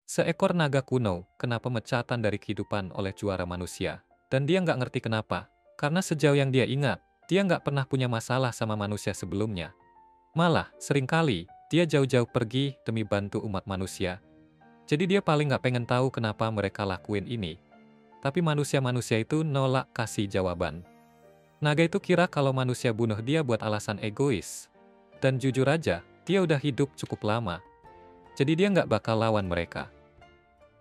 Seekor naga kuno kena pemecatan dari kehidupan oleh juara manusia. Dan dia nggak ngerti kenapa. Karena sejauh yang dia ingat, dia nggak pernah punya masalah sama manusia sebelumnya. Malah, seringkali, dia jauh-jauh pergi demi bantu umat manusia. Jadi dia paling nggak pengen tahu kenapa mereka lakuin ini. Tapi manusia-manusia itu nolak kasih jawaban. Naga itu kira kalau manusia bunuh dia buat alasan egois. Dan jujur aja, dia udah hidup cukup lama. Jadi dia nggak bakal lawan mereka.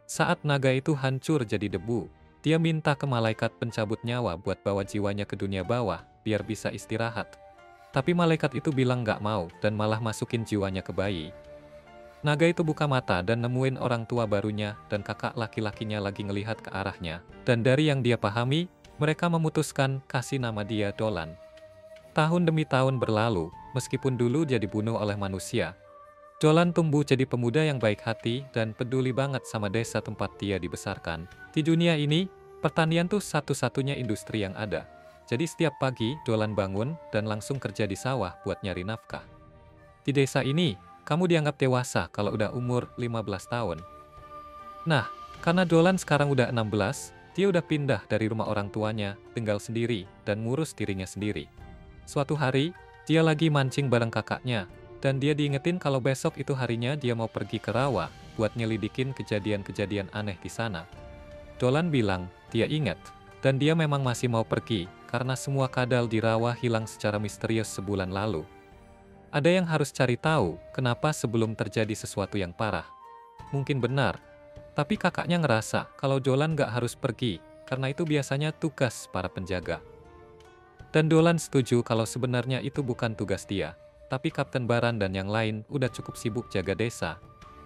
Saat naga itu hancur jadi debu, dia minta ke malaikat pencabut nyawa buat bawa jiwanya ke dunia bawah, biar bisa istirahat. Tapi malaikat itu bilang nggak mau dan malah masukin jiwanya ke bayi. Naga itu buka mata dan nemuin orang tua barunya dan kakak laki-lakinya lagi ngelihat ke arahnya. Dan dari yang dia pahami, mereka memutuskan kasih nama dia Dolan. Tahun demi tahun berlalu, meskipun dulu dia dibunuh oleh manusia, Dolan tumbuh jadi pemuda yang baik hati dan peduli banget sama desa tempat dia dibesarkan. Di dunia ini, pertanian tuh satu-satunya industri yang ada. Jadi setiap pagi, Dolan bangun dan langsung kerja di sawah buat nyari nafkah. Di desa ini, kamu dianggap dewasa kalau udah umur 15 tahun. Nah, karena Dolan sekarang udah 16, dia udah pindah dari rumah orang tuanya, tinggal sendiri, dan ngurus dirinya sendiri. Suatu hari, dia lagi mancing bareng kakaknya, dan dia diingetin kalau besok itu harinya dia mau pergi ke rawa buat nyelidikin kejadian-kejadian aneh di sana. Dolan bilang, dia ingat, dan dia memang masih mau pergi, karena semua kadal di rawa hilang secara misterius sebulan lalu. Ada yang harus cari tahu, kenapa sebelum terjadi sesuatu yang parah. Mungkin benar, tapi kakaknya ngerasa kalau Dolan nggak harus pergi, karena itu biasanya tugas para penjaga. Dan Dolan setuju kalau sebenarnya itu bukan tugas dia. Tapi Kapten Baran dan yang lain udah cukup sibuk jaga desa.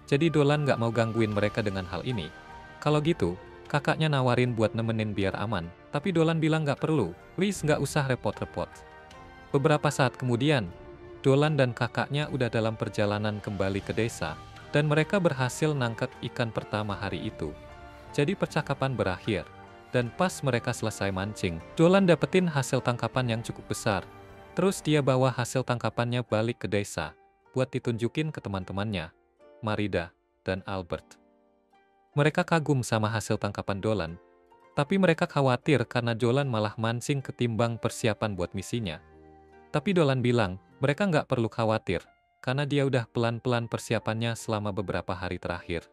Jadi Dolan nggak mau gangguin mereka dengan hal ini. Kalau gitu, kakaknya nawarin buat nemenin biar aman. Tapi Dolan bilang nggak perlu, please nggak usah repot-repot. Beberapa saat kemudian, Dolan dan kakaknya udah dalam perjalanan kembali ke desa. Dan mereka berhasil nangkep ikan pertama hari itu. Jadi percakapan berakhir. Dan pas mereka selesai mancing, Dolan dapetin hasil tangkapan yang cukup besar. Terus dia bawa hasil tangkapannya balik ke desa, buat ditunjukin ke teman-temannya, Marida dan Albert. Mereka kagum sama hasil tangkapan Dolan, tapi mereka khawatir karena Dolan malah mancing ketimbang persiapan buat misinya. Tapi Dolan bilang, mereka nggak perlu khawatir, karena dia udah pelan-pelan persiapannya selama beberapa hari terakhir.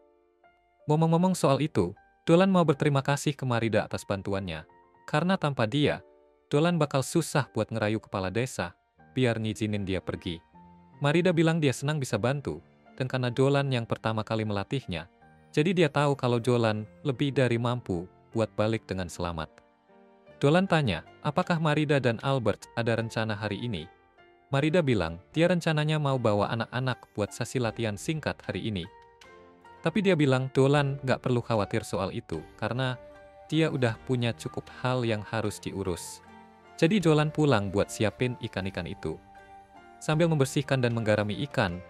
Ngomong-ngomong soal itu, Dolan mau berterima kasih ke Marida atas bantuannya, karena tanpa dia, Dolan bakal susah buat ngerayu kepala desa, biar ngizinin dia pergi. Marida bilang dia senang bisa bantu, dan karena Dolan yang pertama kali melatihnya, jadi dia tahu kalau Dolan lebih dari mampu buat balik dengan selamat. Dolan tanya, apakah Marida dan Albert ada rencana hari ini? Marida bilang, dia rencananya mau bawa anak-anak buat sesi latihan singkat hari ini. Tapi dia bilang Dolan nggak perlu khawatir soal itu, karena dia udah punya cukup hal yang harus diurus. Jadi Dolan pulang buat siapin ikan-ikan itu. Sambil membersihkan dan menggarami ikan,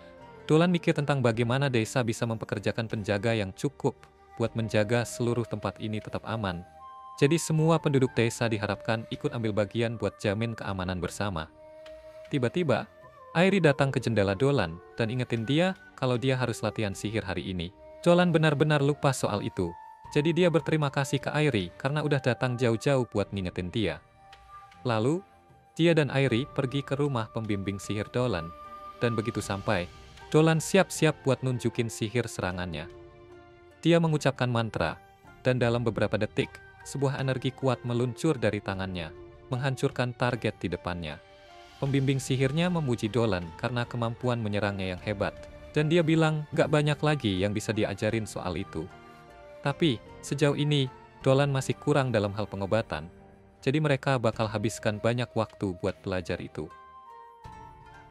Dolan mikir tentang bagaimana desa bisa mempekerjakan penjaga yang cukup buat menjaga seluruh tempat ini tetap aman. Jadi semua penduduk desa diharapkan ikut ambil bagian buat jamin keamanan bersama. Tiba-tiba, Airi datang ke jendela Dolan dan ingetin dia kalau dia harus latihan sihir hari ini. Dolan benar-benar lupa soal itu. Jadi dia berterima kasih ke Airi karena udah datang jauh-jauh buat ngingetin dia. Lalu, dia dan Airi pergi ke rumah pembimbing sihir Dolan, dan begitu sampai, Dolan siap-siap buat nunjukin sihir serangannya. Dia mengucapkan mantra, dan dalam beberapa detik, sebuah energi kuat meluncur dari tangannya, menghancurkan target di depannya. Pembimbing sihirnya memuji Dolan karena kemampuan menyerangnya yang hebat, dan dia bilang gak banyak lagi yang bisa diajarin soal itu. Tapi, sejauh ini, Dolan masih kurang dalam hal pengobatan. Jadi mereka bakal habiskan banyak waktu buat belajar itu.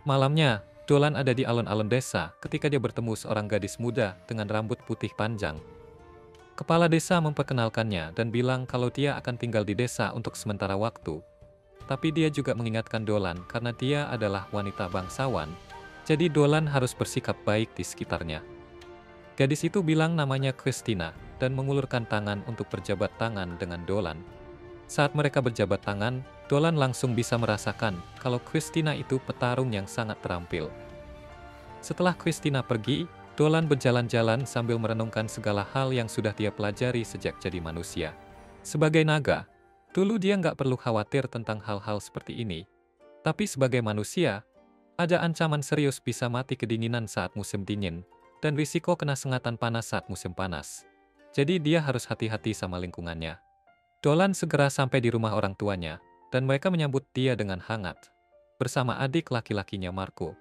Malamnya, Dolan ada di alun-alun desa ketika dia bertemu seorang gadis muda dengan rambut putih panjang. Kepala desa memperkenalkannya dan bilang kalau dia akan tinggal di desa untuk sementara waktu. Tapi dia juga mengingatkan Dolan karena dia adalah wanita bangsawan, jadi Dolan harus bersikap baik di sekitarnya. Gadis itu bilang namanya Christina dan mengulurkan tangan untuk berjabat tangan dengan Dolan. Saat mereka berjabat tangan, Dolan langsung bisa merasakan kalau Christina itu petarung yang sangat terampil. Setelah Christina pergi, Dolan berjalan-jalan sambil merenungkan segala hal yang sudah dia pelajari sejak jadi manusia. Sebagai naga, dulu dia nggak perlu khawatir tentang hal-hal seperti ini. Tapi sebagai manusia, ada ancaman serius bisa mati kedinginan saat musim dingin, dan risiko kena sengatan panas saat musim panas. Jadi dia harus hati-hati sama lingkungannya. Dolan segera sampai di rumah orang tuanya, dan mereka menyambut dia dengan hangat, bersama adik laki-lakinya Marco.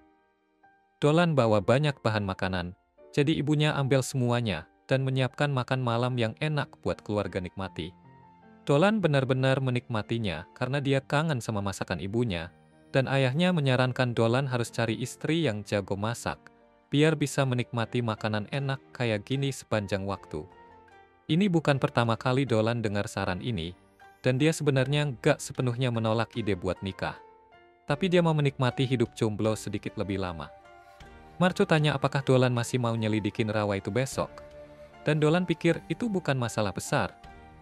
Dolan bawa banyak bahan makanan, jadi ibunya ambil semuanya, dan menyiapkan makan malam yang enak buat keluarga nikmati. Dolan benar-benar menikmatinya karena dia kangen sama masakan ibunya, dan ayahnya menyarankan Dolan harus cari istri yang jago masak, biar bisa menikmati makanan enak kayak gini sepanjang waktu. Ini bukan pertama kali Dolan dengar saran ini, dan dia sebenarnya nggak sepenuhnya menolak ide buat nikah. Tapi dia mau menikmati hidup jomblo sedikit lebih lama. Marco tanya apakah Dolan masih mau nyelidikin rawa itu besok. Dan Dolan pikir itu bukan masalah besar.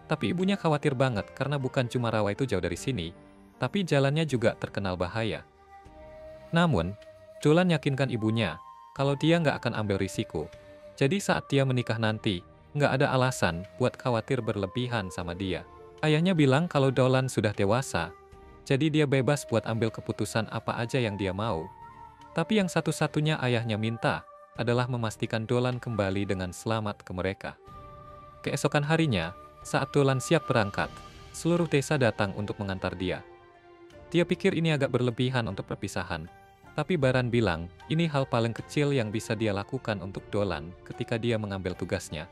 Tapi ibunya khawatir banget karena bukan cuma rawa itu jauh dari sini, tapi jalannya juga terkenal bahaya. Namun, Dolan yakinkan ibunya kalau dia nggak akan ambil risiko. Jadi saat dia menikah nanti, nggak ada alasan buat khawatir berlebihan sama dia. Ayahnya bilang kalau Dolan sudah dewasa, jadi dia bebas buat ambil keputusan apa aja yang dia mau. Tapi yang satu-satunya ayahnya minta adalah memastikan Dolan kembali dengan selamat ke mereka. Keesokan harinya, saat Dolan siap berangkat, seluruh desa datang untuk mengantar dia. Dia pikir ini agak berlebihan untuk perpisahan, tapi Baran bilang ini hal paling kecil yang bisa dia lakukan untuk Dolan ketika dia mengambil tugasnya.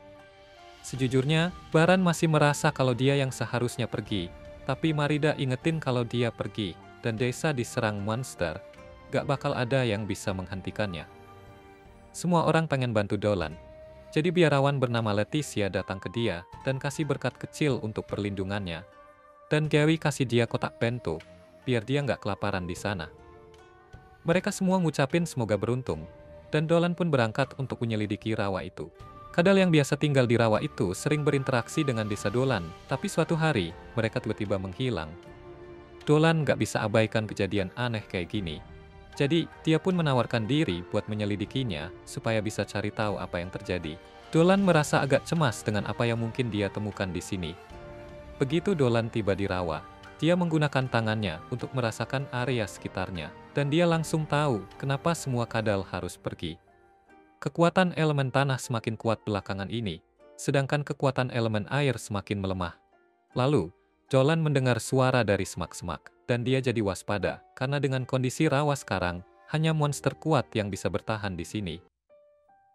Sejujurnya, Baran masih merasa kalau dia yang seharusnya pergi, tapi Marida ingetin kalau dia pergi, dan desa diserang monster, gak bakal ada yang bisa menghentikannya. Semua orang pengen bantu Dolan. Jadi biarawan bernama Leticia datang ke dia dan kasih berkat kecil untuk perlindungannya. Dan Gary kasih dia kotak bento, biar dia nggak kelaparan di sana. Mereka semua ngucapin semoga beruntung, dan Dolan pun berangkat untuk menyelidiki rawa itu. Kadal yang biasa tinggal di rawa itu sering berinteraksi dengan desa Dolan, tapi suatu hari, mereka tiba-tiba menghilang. Dolan nggak bisa abaikan kejadian aneh kayak gini. Jadi, dia pun menawarkan diri buat menyelidikinya, supaya bisa cari tahu apa yang terjadi. Dolan merasa agak cemas dengan apa yang mungkin dia temukan di sini. Begitu Dolan tiba di rawa, dia menggunakan tangannya untuk merasakan area sekitarnya, dan dia langsung tahu kenapa semua kadal harus pergi. Kekuatan elemen tanah semakin kuat belakangan ini, sedangkan kekuatan elemen air semakin melemah. Lalu, Dolan mendengar suara dari semak-semak, dan dia jadi waspada, karena dengan kondisi rawa sekarang, hanya monster kuat yang bisa bertahan di sini.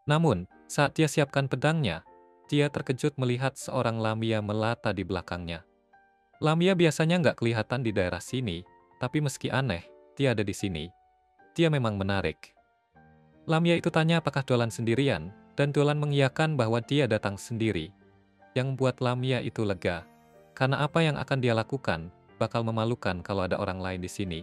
Namun, saat dia siapkan pedangnya, dia terkejut melihat seorang Lamia melata di belakangnya. Lamia biasanya nggak kelihatan di daerah sini, tapi meski aneh, dia ada di sini. Dia memang menarik. Lamia itu tanya apakah Dolan sendirian, dan Dolan mengiyakan bahwa dia datang sendiri. Yang membuat Lamia itu lega, karena apa yang akan dia lakukan bakal memalukan kalau ada orang lain di sini.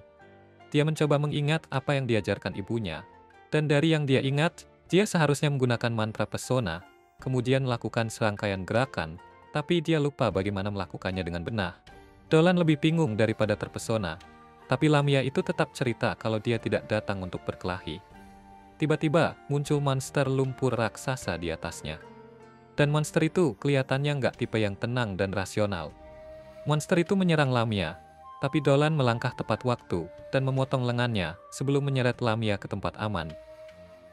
Dia mencoba mengingat apa yang diajarkan ibunya, dan dari yang dia ingat, dia seharusnya menggunakan mantra pesona, kemudian melakukan serangkaian gerakan, tapi dia lupa bagaimana melakukannya dengan benar. Dolan lebih bingung daripada terpesona, tapi Lamia itu tetap cerita kalau dia tidak datang untuk berkelahi. Tiba-tiba muncul monster lumpur raksasa di atasnya. Dan monster itu kelihatannya nggak tipe yang tenang dan rasional. Monster itu menyerang Lamia, tapi Dolan melangkah tepat waktu dan memotong lengannya sebelum menyeret Lamia ke tempat aman.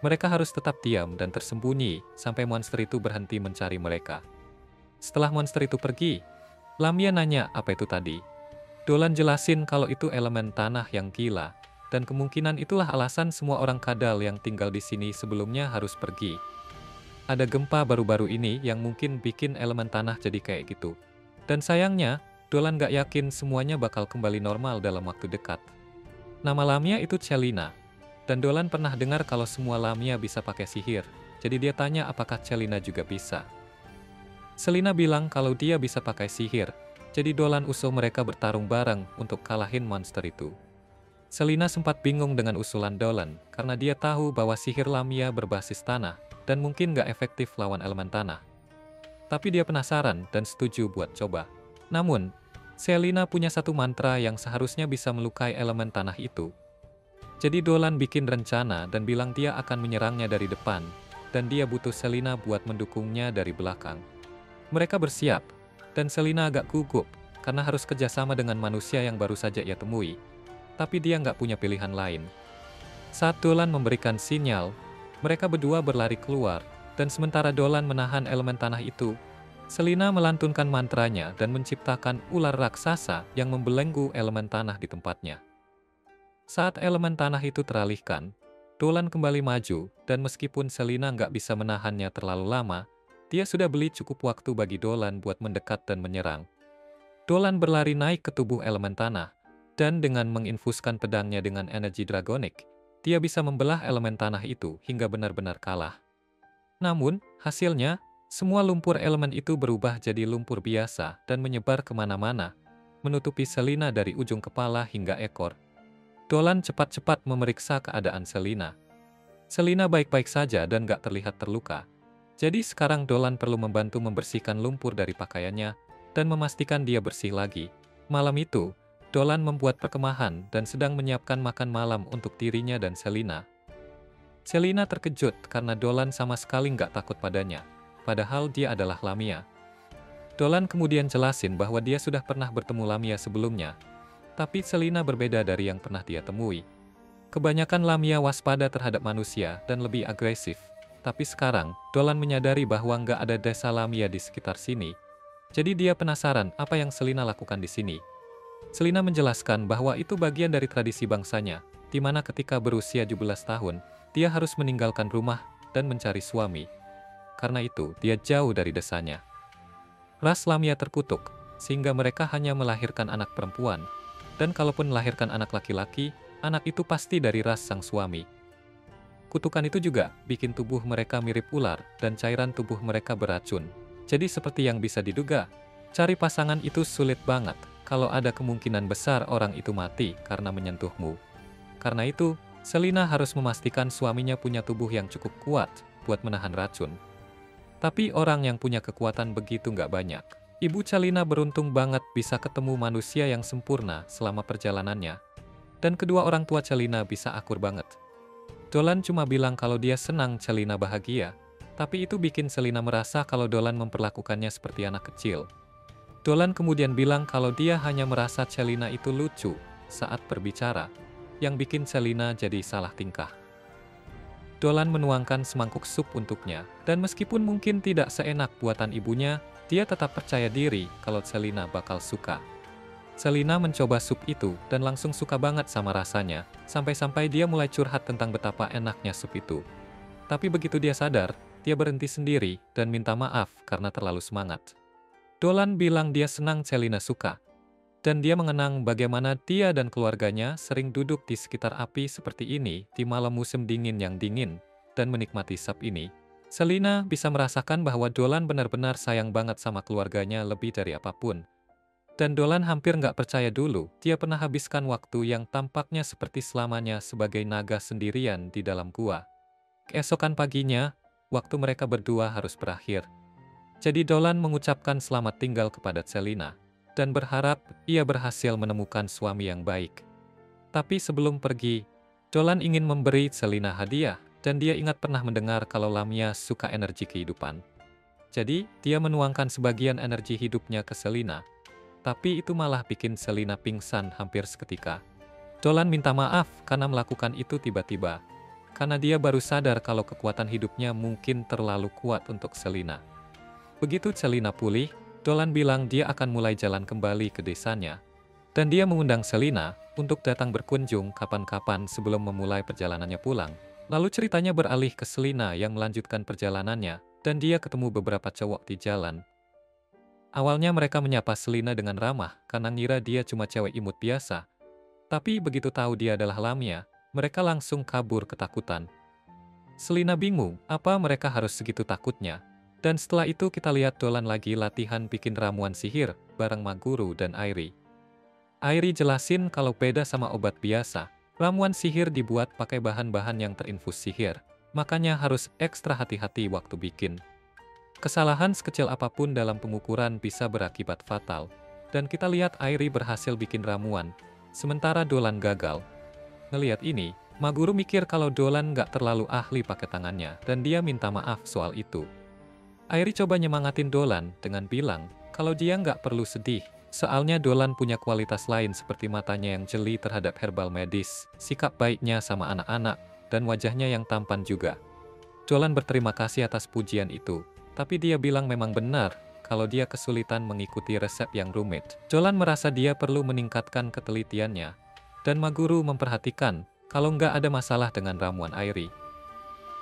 Mereka harus tetap diam dan tersembunyi sampai monster itu berhenti mencari mereka. Setelah monster itu pergi, Lamia nanya apa itu tadi. Dolan jelasin kalau itu elemen tanah yang gila, dan kemungkinan itulah alasan semua orang kadal yang tinggal di sini sebelumnya harus pergi. Ada gempa baru-baru ini yang mungkin bikin elemen tanah jadi kayak gitu. Dan sayangnya, Dolan gak yakin semuanya bakal kembali normal dalam waktu dekat. Nama Lamia itu Celina, dan Dolan pernah dengar kalau semua Lamia bisa pakai sihir, jadi dia tanya apakah Celina juga bisa. Celina bilang kalau dia bisa pakai sihir, jadi Dolan usul mereka bertarung bareng untuk kalahin monster itu. Celina sempat bingung dengan usulan Dolan, karena dia tahu bahwa sihir Lamia berbasis tanah, dan mungkin gak efektif lawan elemen tanah. Tapi dia penasaran dan setuju buat coba. Namun, Celina punya satu mantra yang seharusnya bisa melukai elemen tanah itu. Jadi Dolan bikin rencana dan bilang dia akan menyerangnya dari depan, dan dia butuh Selina buat mendukungnya dari belakang. Mereka bersiap, dan Selina agak gugup karena harus kerjasama dengan manusia yang baru saja ia temui. Tapi dia nggak punya pilihan lain. Saat Dolan memberikan sinyal, mereka berdua berlari keluar, dan sementara Dolan menahan elemen tanah itu, Selina melantunkan mantranya dan menciptakan ular raksasa yang membelenggu elemen tanah di tempatnya. Saat elemen tanah itu teralihkan, Dolan kembali maju, dan meskipun Selina nggak bisa menahannya terlalu lama, dia sudah beli cukup waktu bagi Dolan buat mendekat dan menyerang. Dolan berlari naik ke tubuh elemen tanah, dan dengan menginfuskan pedangnya dengan energi dragonik, dia bisa membelah elemen tanah itu hingga benar-benar kalah. Namun, hasilnya, semua lumpur elemen itu berubah jadi lumpur biasa dan menyebar kemana-mana, menutupi Selina dari ujung kepala hingga ekor. Dolan cepat-cepat memeriksa keadaan Selina. Selina baik-baik saja dan gak terlihat terluka. Jadi sekarang Dolan perlu membantu membersihkan lumpur dari pakaiannya dan memastikan dia bersih lagi. Malam itu, Dolan membuat perkemahan dan sedang menyiapkan makan malam untuk dirinya dan Selina. Selina terkejut karena Dolan sama sekali nggak takut padanya, padahal dia adalah Lamia. Dolan kemudian jelasin bahwa dia sudah pernah bertemu Lamia sebelumnya, tapi Selina berbeda dari yang pernah dia temui. Kebanyakan Lamia waspada terhadap manusia dan lebih agresif, tapi sekarang Dolan menyadari bahwa nggak ada desa Lamia di sekitar sini. Jadi dia penasaran apa yang Selina lakukan di sini. Selina menjelaskan bahwa itu bagian dari tradisi bangsanya, di mana ketika berusia 17 tahun, dia harus meninggalkan rumah dan mencari suami. Karena itu, dia jauh dari desanya. Ras Lamia terkutuk, sehingga mereka hanya melahirkan anak perempuan, dan kalaupun melahirkan anak laki-laki, anak itu pasti dari ras sang suami. Kutukan itu juga bikin tubuh mereka mirip ular dan cairan tubuh mereka beracun. Jadi seperti yang bisa diduga, cari pasangan itu sulit banget kalau ada kemungkinan besar orang itu mati karena menyentuhmu. Karena itu, Selina harus memastikan suaminya punya tubuh yang cukup kuat buat menahan racun. Tapi orang yang punya kekuatan begitu nggak banyak. Ibu Celina beruntung banget bisa ketemu manusia yang sempurna selama perjalanannya. Dan kedua orang tua Celina bisa akur banget. Dolan cuma bilang kalau dia senang Celina bahagia, tapi itu bikin Selina merasa kalau Dolan memperlakukannya seperti anak kecil. Dolan kemudian bilang kalau dia hanya merasa Celina itu lucu saat berbicara, yang bikin Selina jadi salah tingkah. Dolan menuangkan semangkuk sup untuknya, dan meskipun mungkin tidak seenak buatan ibunya, dia tetap percaya diri kalau Selina bakal suka. Selina mencoba sup itu dan langsung suka banget sama rasanya, sampai-sampai dia mulai curhat tentang betapa enaknya sup itu. Tapi begitu dia sadar, dia berhenti sendiri dan minta maaf karena terlalu semangat. Dolan bilang dia senang Selina suka, dan dia mengenang bagaimana dia dan keluarganya sering duduk di sekitar api seperti ini di malam musim dingin yang dingin, dan menikmati sup ini. Selina bisa merasakan bahwa Dolan benar-benar sayang banget sama keluarganya lebih dari apapun. Dan Dolan hampir nggak percaya dulu dia pernah habiskan waktu yang tampaknya seperti selamanya sebagai naga sendirian di dalam gua. Keesokan paginya, waktu mereka berdua harus berakhir. Jadi Dolan mengucapkan selamat tinggal kepada Selina, dan berharap ia berhasil menemukan suami yang baik. Tapi sebelum pergi, Dolan ingin memberi Selina hadiah, dan dia ingat pernah mendengar kalau Lamia suka energi kehidupan. Jadi, dia menuangkan sebagian energi hidupnya ke Selina, tapi itu malah bikin Selina pingsan hampir seketika. Dolan minta maaf karena melakukan itu tiba-tiba, karena dia baru sadar kalau kekuatan hidupnya mungkin terlalu kuat untuk Selina. Begitu Selina pulih, Dolan bilang dia akan mulai jalan kembali ke desanya. Dan dia mengundang Selina untuk datang berkunjung kapan-kapan sebelum memulai perjalanannya pulang. Lalu ceritanya beralih ke Selina yang melanjutkan perjalanannya, dan dia ketemu beberapa cowok di jalan. Awalnya mereka menyapa Selina dengan ramah karena ngira dia cuma cewek imut biasa. Tapi begitu tahu dia adalah Lamia, mereka langsung kabur ketakutan. Selina bingung apa mereka harus segitu takutnya. Dan setelah itu kita lihat Dolan lagi latihan bikin ramuan sihir bareng Maguru dan Airi. Airi jelasin kalau beda sama obat biasa, ramuan sihir dibuat pakai bahan-bahan yang terinfus sihir, makanya harus ekstra hati-hati waktu bikin. Kesalahan sekecil apapun dalam pengukuran bisa berakibat fatal, dan kita lihat Airi berhasil bikin ramuan, sementara Dolan gagal. Ngelihat ini, Maguru mikir kalau Dolan nggak terlalu ahli pakai tangannya, dan dia minta maaf soal itu. Airi coba nyemangatin Dolan dengan bilang kalau dia nggak perlu sedih. Soalnya Dolan punya kualitas lain seperti matanya yang jeli terhadap herbal medis, sikap baiknya sama anak-anak, dan wajahnya yang tampan juga. Dolan berterima kasih atas pujian itu, tapi dia bilang memang benar kalau dia kesulitan mengikuti resep yang rumit. Dolan merasa dia perlu meningkatkan ketelitiannya, dan Maguru memperhatikan kalau nggak ada masalah dengan ramuan Airi.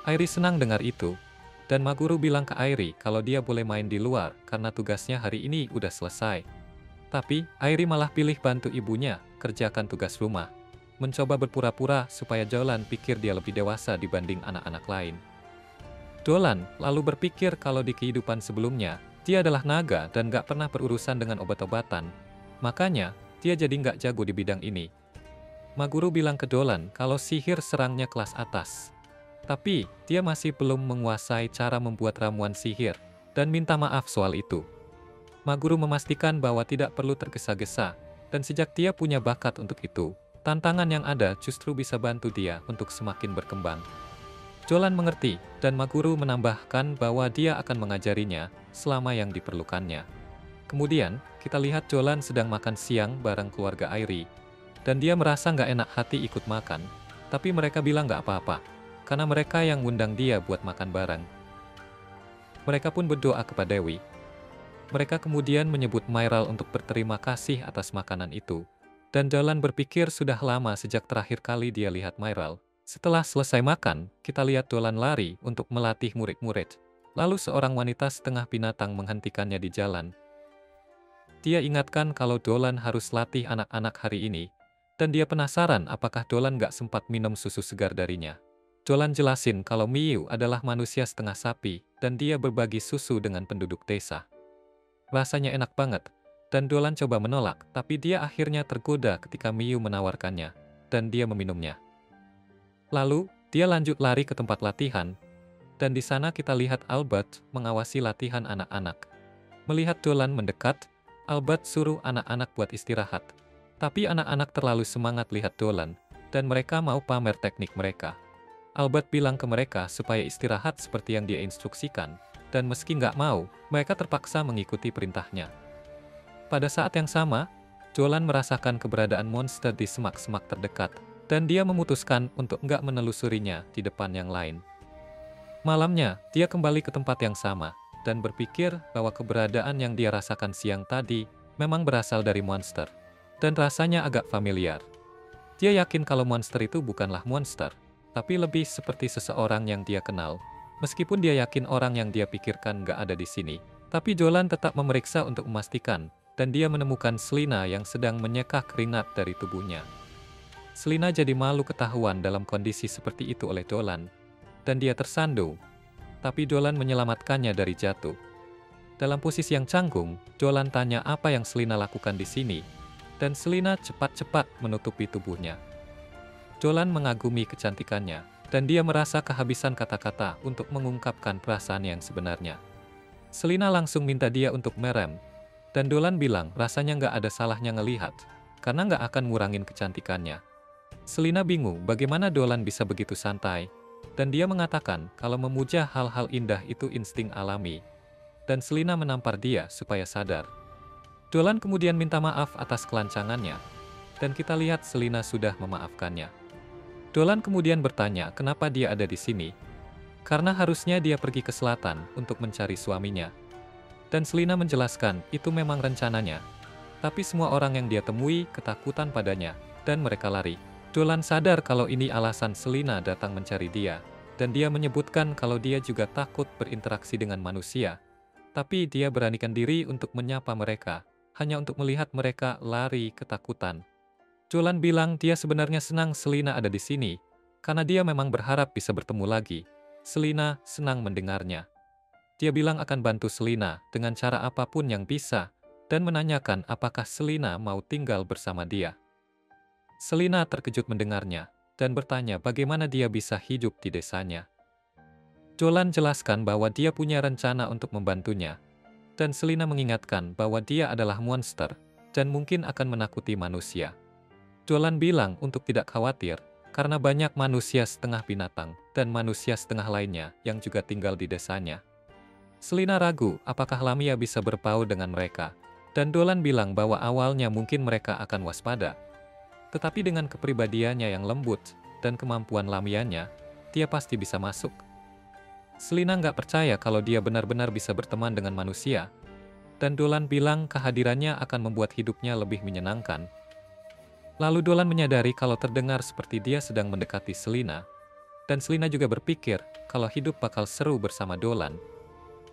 Airi senang dengar itu, dan Maguru bilang ke Airi kalau dia boleh main di luar karena tugasnya hari ini udah selesai. Tapi, Airi malah pilih bantu ibunya kerjakan tugas rumah, mencoba berpura-pura supaya Dolan pikir dia lebih dewasa dibanding anak-anak lain. Dolan lalu berpikir kalau di kehidupan sebelumnya, dia adalah naga dan gak pernah berurusan dengan obat-obatan. Makanya, dia jadi gak jago di bidang ini. Maguru bilang ke Dolan kalau sihir serangnya kelas atas. Tapi, dia masih belum menguasai cara membuat ramuan sihir, dan minta maaf soal itu. Maguru memastikan bahwa tidak perlu tergesa-gesa, dan sejak dia punya bakat untuk itu, tantangan yang ada justru bisa bantu dia untuk semakin berkembang. Dolan mengerti, dan Maguru menambahkan bahwa dia akan mengajarinya selama yang diperlukannya. Kemudian, kita lihat Dolan sedang makan siang bareng keluarga Airi, dan dia merasa nggak enak hati ikut makan, tapi mereka bilang nggak apa-apa, karena mereka yang ngundang dia buat makan bareng. Mereka pun berdoa kepada Dewi. Mereka kemudian menyebut Myral untuk berterima kasih atas makanan itu, dan Dolan berpikir sudah lama sejak terakhir kali dia lihat Myral. Setelah selesai makan, kita lihat Dolan lari untuk melatih murid-murid. Lalu seorang wanita setengah binatang menghentikannya di jalan. Dia ingatkan kalau Dolan harus latih anak-anak hari ini, dan dia penasaran apakah Dolan nggak sempat minum susu segar darinya. Dolan jelasin kalau Miyu adalah manusia setengah sapi, dan dia berbagi susu dengan penduduk desa. Rasanya enak banget, dan Dolan coba menolak, tapi dia akhirnya tergoda ketika Miyu menawarkannya, dan dia meminumnya. Lalu, dia lanjut lari ke tempat latihan, dan di sana kita lihat Albert mengawasi latihan anak-anak. Melihat Dolan mendekat, Albert suruh anak-anak buat istirahat. Tapi anak-anak terlalu semangat lihat Dolan, dan mereka mau pamer teknik mereka. Albert bilang ke mereka supaya istirahat seperti yang dia instruksikan, dan meski nggak mau, mereka terpaksa mengikuti perintahnya. Pada saat yang sama, Dolan merasakan keberadaan monster di semak-semak terdekat, dan dia memutuskan untuk nggak menelusurinya di depan yang lain. Malamnya, dia kembali ke tempat yang sama, dan berpikir bahwa keberadaan yang dia rasakan siang tadi memang berasal dari monster, dan rasanya agak familiar. Dia yakin kalau monster itu bukanlah monster, tapi lebih seperti seseorang yang dia kenal. Meskipun dia yakin orang yang dia pikirkan nggak ada di sini, tapi Dolan tetap memeriksa untuk memastikan, dan dia menemukan Selina yang sedang menyeka keringat dari tubuhnya. Selina jadi malu ketahuan dalam kondisi seperti itu oleh Dolan, dan dia tersandung, tapi Dolan menyelamatkannya dari jatuh. Dalam posisi yang canggung, Dolan tanya apa yang Selina lakukan di sini, dan Selina cepat-cepat menutupi tubuhnya. Dolan mengagumi kecantikannya, dan dia merasa kehabisan kata-kata untuk mengungkapkan perasaan yang sebenarnya. Selina langsung minta dia untuk merem, dan Dolan bilang rasanya nggak ada salahnya ngelihat, karena nggak akan ngurangin kecantikannya. Selina bingung bagaimana Dolan bisa begitu santai, dan dia mengatakan kalau memuja hal-hal indah itu insting alami, dan Selina menampar dia supaya sadar. Dolan kemudian minta maaf atas kelancangannya, dan kita lihat Selina sudah memaafkannya. Dolan kemudian bertanya kenapa dia ada di sini, karena harusnya dia pergi ke selatan untuk mencari suaminya. Dan Selina menjelaskan itu memang rencananya, tapi semua orang yang dia temui ketakutan padanya, dan mereka lari. Dolan sadar kalau ini alasan Selina datang mencari dia, dan dia menyebutkan kalau dia juga takut berinteraksi dengan manusia, tapi dia beranikan diri untuk menyapa mereka, hanya untuk melihat mereka lari ketakutan. Dolan bilang dia sebenarnya senang Selina ada di sini, karena dia memang berharap bisa bertemu lagi. Selina senang mendengarnya. Dia bilang akan bantu Selina dengan cara apapun yang bisa, dan menanyakan apakah Selina mau tinggal bersama dia. Selina terkejut mendengarnya, dan bertanya bagaimana dia bisa hidup di desanya. Dolan jelaskan bahwa dia punya rencana untuk membantunya, dan Selina mengingatkan bahwa dia adalah monster, dan mungkin akan menakuti manusia. Dolan bilang untuk tidak khawatir, karena banyak manusia setengah binatang dan manusia setengah lainnya yang juga tinggal di desanya. Selina ragu apakah Lamia bisa berpaut dengan mereka, dan Dolan bilang bahwa awalnya mungkin mereka akan waspada. Tetapi dengan kepribadiannya yang lembut dan kemampuan Lamianya, dia pasti bisa masuk. Selina nggak percaya kalau dia benar-benar bisa berteman dengan manusia, dan Dolan bilang kehadirannya akan membuat hidupnya lebih menyenangkan. Lalu Dolan menyadari kalau terdengar seperti dia sedang mendekati Selina, dan Selina juga berpikir kalau hidup bakal seru bersama Dolan.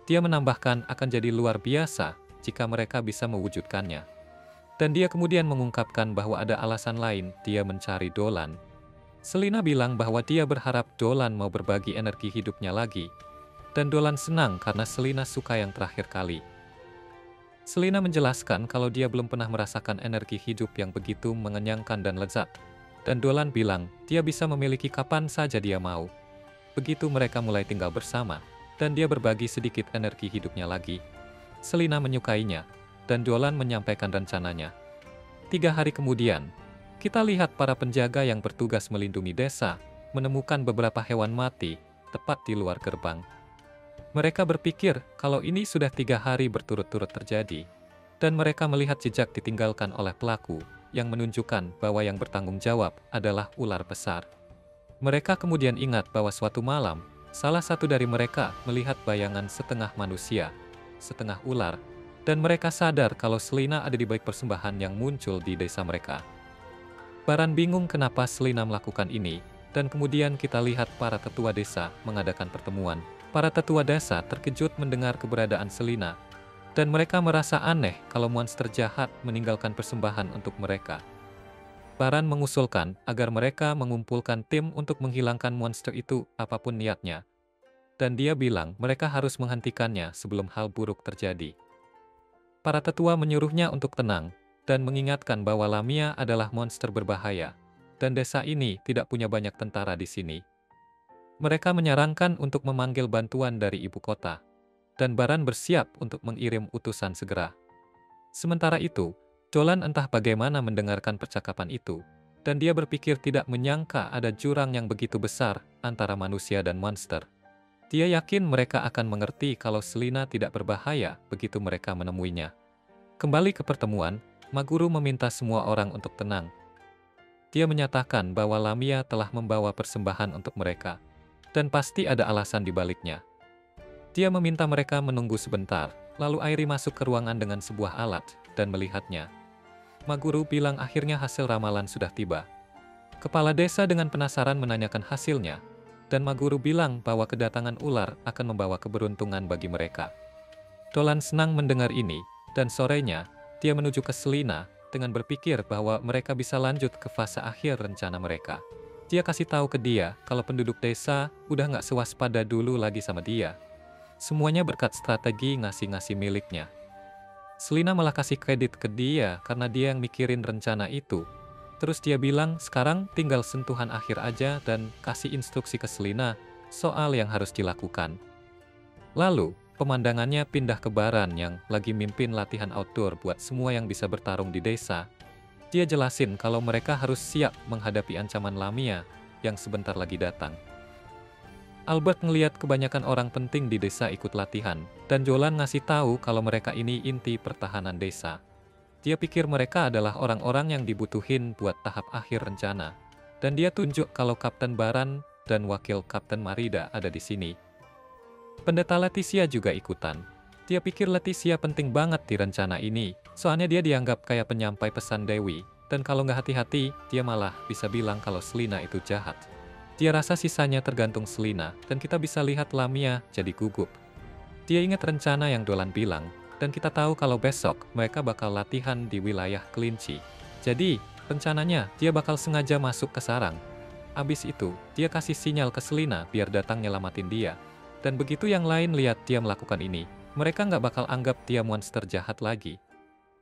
Dia menambahkan akan jadi luar biasa jika mereka bisa mewujudkannya. Dan dia kemudian mengungkapkan bahwa ada alasan lain dia mencari Dolan. Selina bilang bahwa dia berharap Dolan mau berbagi energi hidupnya lagi, dan Dolan senang karena Selina suka yang terakhir kali. Selina menjelaskan kalau dia belum pernah merasakan energi hidup yang begitu mengenyangkan dan lezat, dan Dolan bilang dia bisa memiliki kapan saja dia mau. Begitu mereka mulai tinggal bersama, dan dia berbagi sedikit energi hidupnya lagi, Selina menyukainya, dan Dolan menyampaikan rencananya. 3 hari kemudian, kita lihat para penjaga yang bertugas melindungi desa, menemukan beberapa hewan mati, tepat di luar gerbang. Mereka berpikir kalau ini sudah 3 hari berturut-turut terjadi, dan mereka melihat jejak ditinggalkan oleh pelaku, yang menunjukkan bahwa yang bertanggung jawab adalah ular besar. Mereka kemudian ingat bahwa suatu malam, salah satu dari mereka melihat bayangan setengah manusia, setengah ular, dan mereka sadar kalau Selina ada di balik persembahan yang muncul di desa mereka. Baran bingung kenapa Selina melakukan ini, dan kemudian kita lihat para tetua desa mengadakan pertemuan. Para tetua desa terkejut mendengar keberadaan Selina, dan mereka merasa aneh kalau monster jahat meninggalkan persembahan untuk mereka. Baran mengusulkan agar mereka mengumpulkan tim untuk menghilangkan monster itu apapun niatnya. Dan dia bilang mereka harus menghentikannya sebelum hal buruk terjadi. Para tetua menyuruhnya untuk tenang, dan mengingatkan bahwa Lamia adalah monster berbahaya, dan desa ini tidak punya banyak tentara di sini. Mereka menyarankan untuk memanggil bantuan dari ibu kota, dan Baran bersiap untuk mengirim utusan segera. Sementara itu, Dolan entah bagaimana mendengarkan percakapan itu, dan dia berpikir tidak menyangka ada jurang yang begitu besar antara manusia dan monster. Dia yakin mereka akan mengerti kalau Selina tidak berbahaya begitu mereka menemuinya. Kembali ke pertemuan, Maguru meminta semua orang untuk tenang. Dia menyatakan bahwa Lamia telah membawa persembahan untuk mereka, dan pasti ada alasan di baliknya. Dia meminta mereka menunggu sebentar, lalu Airi masuk ke ruangan dengan sebuah alat, dan melihatnya. Maguru bilang akhirnya hasil ramalan sudah tiba. Kepala desa dengan penasaran menanyakan hasilnya, dan Maguru bilang bahwa kedatangan ular akan membawa keberuntungan bagi mereka. Dolan senang mendengar ini, dan sorenya, dia menuju ke Selina dengan berpikir bahwa mereka bisa lanjut ke fase akhir rencana mereka. Dia kasih tahu ke dia kalau penduduk desa udah nggak sewaspada dulu lagi sama dia. Semuanya berkat strategi ngasih-ngasih miliknya. Selina malah kasih kredit ke dia karena dia yang mikirin rencana itu. Terus dia bilang sekarang tinggal sentuhan akhir aja dan kasih instruksi ke Selina soal yang harus dilakukan. Lalu, pemandangannya pindah ke Baran yang lagi mimpin latihan outdoor buat semua yang bisa bertarung di desa. Dia jelasin kalau mereka harus siap menghadapi ancaman Lamia yang sebentar lagi datang. Albert ngeliat kebanyakan orang penting di desa ikut latihan, dan Dolan ngasih tahu kalau mereka ini inti pertahanan desa. Dia pikir mereka adalah orang-orang yang dibutuhin buat tahap akhir rencana, dan dia tunjuk kalau Kapten Baran dan Wakil Kapten Marida ada di sini. Pendeta Leticia juga ikutan. Dia pikir Leticia penting banget di rencana ini, soalnya dia dianggap kayak penyampai pesan Dewi, dan kalau nggak hati-hati, dia malah bisa bilang kalau Selina itu jahat. Dia rasa sisanya tergantung Selina, dan kita bisa lihat Lamia jadi gugup. Dia ingat rencana yang Dolan bilang, dan kita tahu kalau besok mereka bakal latihan di wilayah Kelinci. Jadi, rencananya dia bakal sengaja masuk ke sarang. Abis itu, dia kasih sinyal ke Selina biar datang nyelamatin dia. Dan begitu yang lain lihat dia melakukan ini, mereka nggak bakal anggap dia monster jahat lagi.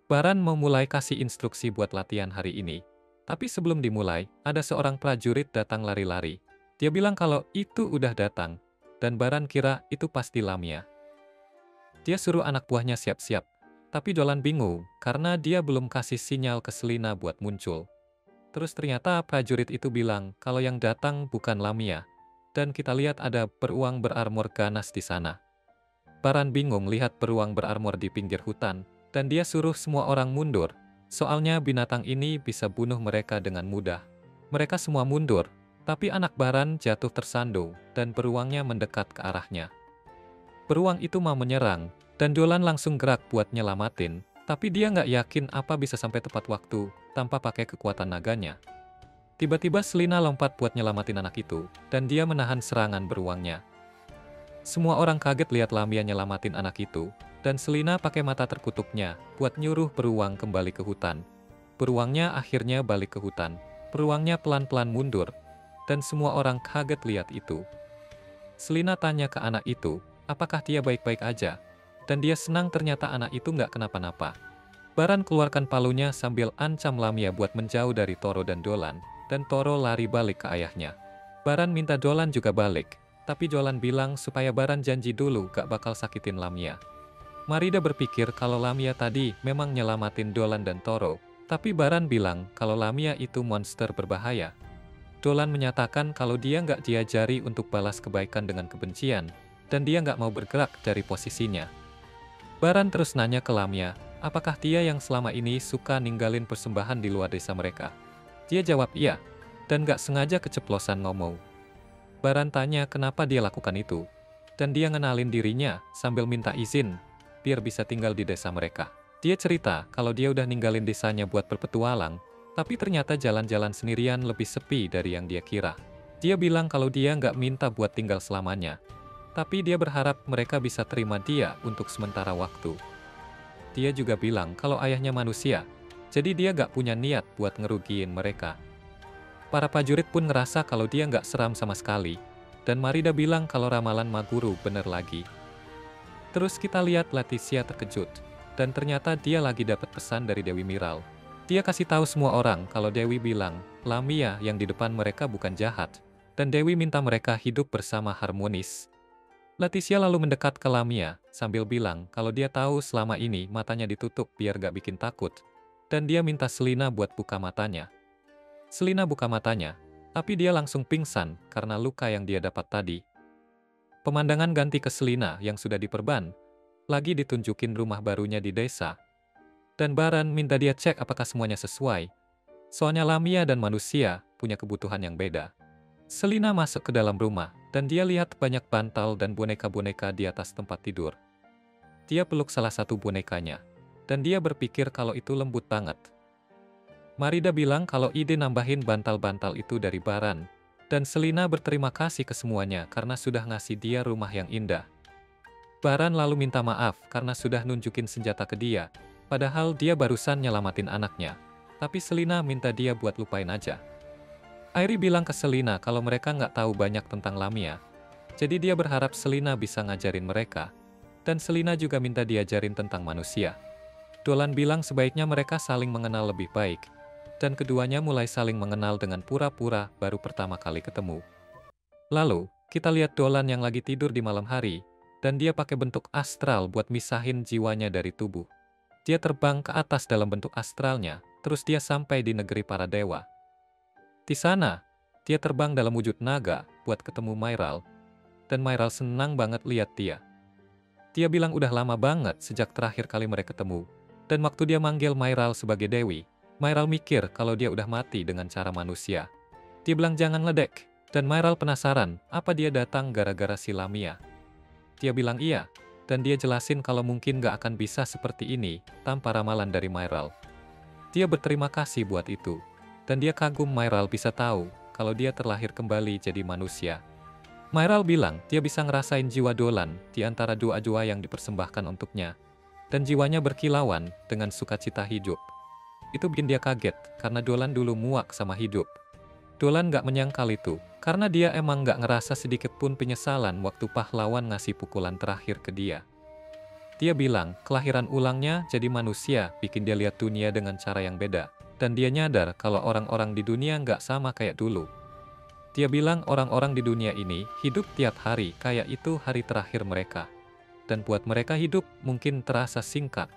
Baran mau mulai kasih instruksi buat latihan hari ini. Tapi sebelum dimulai, ada seorang prajurit datang lari-lari. Dia bilang kalau itu udah datang, dan Baran kira itu pasti Lamia. Dia suruh anak buahnya siap-siap, tapi Dolan bingung karena dia belum kasih sinyal ke Selina buat muncul. Terus ternyata prajurit itu bilang kalau yang datang bukan Lamia, dan kita lihat ada beruang berarmor ganas di sana. Baran bingung lihat beruang berarmor di pinggir hutan, dan dia suruh semua orang mundur, soalnya binatang ini bisa bunuh mereka dengan mudah. Mereka semua mundur, tapi anak Baran jatuh tersandung, dan beruangnya mendekat ke arahnya. Beruang itu mau menyerang, dan Dolan langsung gerak buat nyelamatin, tapi dia nggak yakin apa bisa sampai tepat waktu, tanpa pakai kekuatan naganya. Tiba-tiba Selina lompat buat nyelamatin anak itu, dan dia menahan serangan beruangnya. Semua orang kaget lihat Lamia nyelamatin anak itu, dan Selina pakai mata terkutupnya buat nyuruh beruang kembali ke hutan. Beruangnya akhirnya balik ke hutan. Beruangnya pelan-pelan mundur, dan semua orang kaget lihat itu. Selina tanya ke anak itu, apakah dia baik-baik aja, dan dia senang ternyata anak itu nggak kenapa-napa. Baran keluarkan palunya sambil ancam Lamia buat menjauh dari Toro dan Dolan, dan Toro lari balik ke ayahnya. Baran minta Dolan juga balik, tapi Dolan bilang supaya Baran janji dulu gak bakal sakitin Lamia. Marida berpikir kalau Lamia tadi memang nyelamatin Dolan dan Toro, tapi Baran bilang kalau Lamia itu monster berbahaya. Dolan menyatakan kalau dia nggak diajari untuk balas kebaikan dengan kebencian, dan dia nggak mau bergerak dari posisinya. Baran terus nanya ke Lamia, apakah dia yang selama ini suka ninggalin persembahan di luar desa mereka? Dia jawab iya, dan nggak sengaja keceplosan ngomong. Baran tanya kenapa dia lakukan itu, dan dia ngenalin dirinya sambil minta izin, biar bisa tinggal di desa mereka. Dia cerita kalau dia udah ninggalin desanya buat berpetualang, tapi ternyata jalan-jalan sendirian lebih sepi dari yang dia kira. Dia bilang kalau dia nggak minta buat tinggal selamanya, tapi dia berharap mereka bisa terima dia untuk sementara waktu. Dia juga bilang kalau ayahnya manusia, jadi dia nggak punya niat buat ngerugiin mereka. Para prajurit pun ngerasa kalau dia nggak seram sama sekali, dan Marida bilang kalau ramalan Maguru bener lagi. Terus kita lihat Leticia terkejut, dan ternyata dia lagi dapat pesan dari Dewi Miral. Dia kasih tahu semua orang kalau Dewi bilang, Lamia yang di depan mereka bukan jahat, dan Dewi minta mereka hidup bersama harmonis. Leticia lalu mendekat ke Lamia, sambil bilang kalau dia tahu selama ini matanya ditutup biar gak bikin takut, dan dia minta Selina buat buka matanya. Selina buka matanya, tapi dia langsung pingsan karena luka yang dia dapat tadi. Pemandangan ganti ke Selina yang sudah diperban, lagi ditunjukin rumah barunya di desa. Dan Baran minta dia cek apakah semuanya sesuai. Soalnya Lamia dan manusia punya kebutuhan yang beda. Selina masuk ke dalam rumah, dan dia lihat banyak bantal dan boneka-boneka di atas tempat tidur. Dia peluk salah satu bonekanya, dan dia berpikir kalau itu lembut banget. Marida bilang kalau ide nambahin bantal-bantal itu dari Baran, dan Selina berterima kasih ke semuanya karena sudah ngasih dia rumah yang indah. Baran lalu minta maaf karena sudah nunjukin senjata ke dia, padahal dia barusan nyelamatin anaknya. Tapi Selina minta dia buat lupain aja. Airi bilang ke Selina kalau mereka nggak tahu banyak tentang Lamia, jadi dia berharap Selina bisa ngajarin mereka. Dan Selina juga minta diajarin tentang manusia. Dolan bilang sebaiknya mereka saling mengenal lebih baik, dan keduanya mulai saling mengenal dengan pura-pura baru pertama kali ketemu. Lalu, kita lihat Dolan yang lagi tidur di malam hari, dan dia pakai bentuk astral buat misahin jiwanya dari tubuh. Dia terbang ke atas dalam bentuk astralnya, terus dia sampai di negeri para dewa. Di sana, dia terbang dalam wujud naga buat ketemu Myral, dan Myral senang banget lihat dia. Dia bilang udah lama banget sejak terakhir kali mereka ketemu, dan waktu dia manggil Myral sebagai Dewi, Myral mikir kalau dia udah mati dengan cara manusia. Dia bilang jangan ledek, dan Myral penasaran apa dia datang gara-gara si Lamia. Dia bilang iya, dan dia jelasin kalau mungkin gak akan bisa seperti ini tanpa ramalan dari Myral. Dia berterima kasih buat itu, dan dia kagum Myral bisa tahu kalau dia terlahir kembali jadi manusia. Myral bilang dia bisa ngerasain jiwa Dolan di antara doa-doa yang dipersembahkan untuknya, dan jiwanya berkilauan dengan sukacita hidup. Itu bikin dia kaget, karena Dolan dulu muak sama hidup. Dolan gak menyangkal itu, karena dia emang gak ngerasa sedikit pun penyesalan waktu pahlawan ngasih pukulan terakhir ke dia. Dia bilang, kelahiran ulangnya jadi manusia bikin dia lihat dunia dengan cara yang beda. Dan dia nyadar kalau orang-orang di dunia nggak sama kayak dulu. Dia bilang orang-orang di dunia ini hidup tiap hari kayak itu hari terakhir mereka. Dan buat mereka hidup mungkin terasa singkat,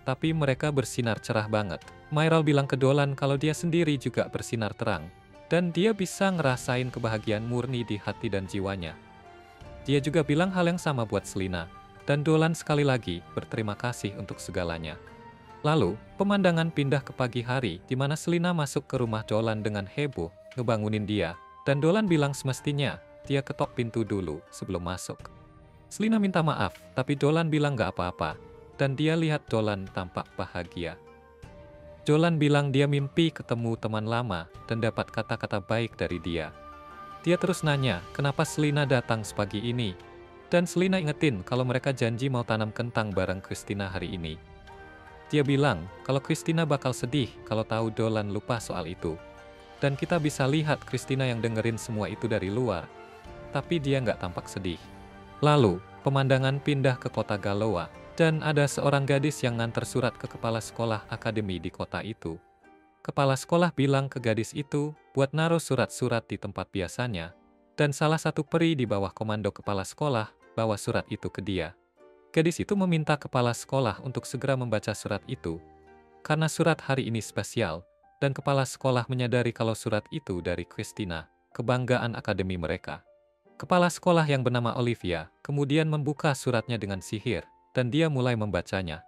tapi mereka bersinar cerah banget. Myrtle bilang ke Dolan kalau dia sendiri juga bersinar terang, dan dia bisa ngerasain kebahagiaan murni di hati dan jiwanya. Dia juga bilang hal yang sama buat Selina, dan Dolan sekali lagi berterima kasih untuk segalanya. Lalu, pemandangan pindah ke pagi hari di mana Selina masuk ke rumah Dolan dengan heboh, ngebangunin dia, dan Dolan bilang semestinya dia ketok pintu dulu sebelum masuk. Selina minta maaf, tapi Dolan bilang gak apa-apa, dan dia lihat Dolan tampak bahagia. Dolan bilang dia mimpi ketemu teman lama dan dapat kata-kata baik dari dia. Dia terus nanya kenapa Selina datang sepagi ini, dan Selina ingetin kalau mereka janji mau tanam kentang bareng Christina hari ini. Dia bilang kalau Christina bakal sedih kalau tahu Dolan lupa soal itu. Dan kita bisa lihat Christina yang dengerin semua itu dari luar, tapi dia nggak tampak sedih. Lalu, pemandangan pindah ke kota Galoa, dan ada seorang gadis yang nganter surat ke kepala sekolah akademi di kota itu. Kepala sekolah bilang ke gadis itu buat naruh surat-surat di tempat biasanya, dan salah satu peri di bawah komando kepala sekolah bawa surat itu ke dia. Gadis itu meminta kepala sekolah untuk segera membaca surat itu, karena surat hari ini spesial, dan kepala sekolah menyadari kalau surat itu dari Christina, kebanggaan akademi mereka. Kepala sekolah yang bernama Olivia kemudian membuka suratnya dengan sihir, dan dia mulai membacanya.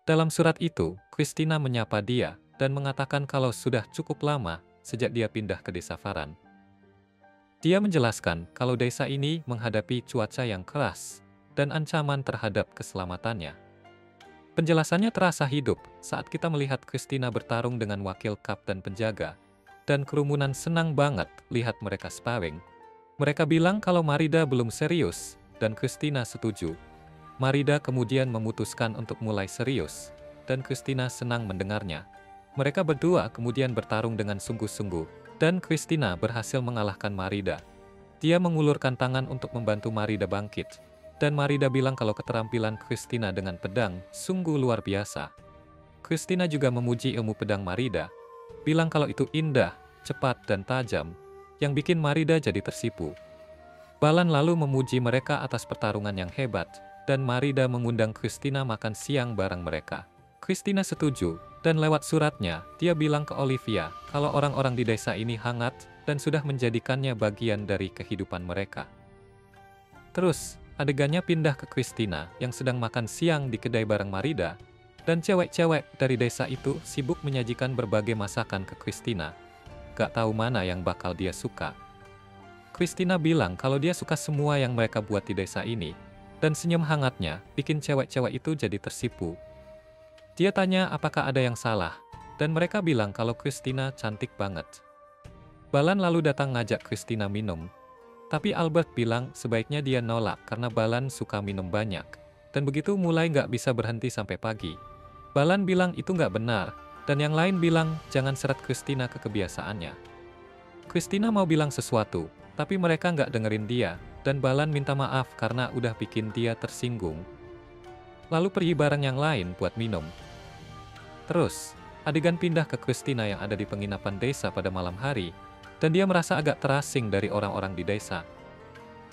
Dalam surat itu, Christina menyapa dia dan mengatakan kalau sudah cukup lama sejak dia pindah ke desa Faran. Dia menjelaskan kalau desa ini menghadapi cuaca yang keras dan ancaman terhadap keselamatannya. Penjelasannya terasa hidup saat kita melihat Christina bertarung dengan wakil kapten penjaga, dan kerumunan senang banget lihat mereka sparring. Mereka bilang kalau Marida belum serius, dan Christina setuju. Marida kemudian memutuskan untuk mulai serius, dan Christina senang mendengarnya. Mereka berdua kemudian bertarung dengan sungguh-sungguh, dan Christina berhasil mengalahkan Marida. Dia mengulurkan tangan untuk membantu Marida bangkit, dan Marida bilang kalau keterampilan Christina dengan pedang sungguh luar biasa. Christina juga memuji ilmu pedang Marida, bilang kalau itu indah, cepat, dan tajam, yang bikin Marida jadi tersipu. Balan lalu memuji mereka atas pertarungan yang hebat, dan Marida mengundang Christina makan siang bareng mereka. Christina setuju, dan lewat suratnya, dia bilang ke Olivia kalau orang-orang di desa ini hangat dan sudah menjadikannya bagian dari kehidupan mereka. Terus, adegannya pindah ke Christina yang sedang makan siang di kedai bareng Marida, dan cewek-cewek dari desa itu sibuk menyajikan berbagai masakan ke Christina. Gak tahu mana yang bakal dia suka. Christina bilang kalau dia suka semua yang mereka buat di desa ini, dan senyum hangatnya bikin cewek-cewek itu jadi tersipu. Dia tanya apakah ada yang salah, dan mereka bilang kalau Christina cantik banget. Balan lalu datang ngajak Christina minum, tapi Albert bilang sebaiknya dia nolak karena Balan suka minum banyak, dan begitu mulai nggak bisa berhenti sampai pagi. Balan bilang itu nggak benar, dan yang lain bilang jangan seret Christina ke kebiasaannya. Christina mau bilang sesuatu, tapi mereka nggak dengerin dia, dan Balan minta maaf karena udah bikin dia tersinggung. Lalu pergi bareng yang lain buat minum. Terus, adegan pindah ke Christina yang ada di penginapan desa pada malam hari, dan dia merasa agak terasing dari orang-orang di desa.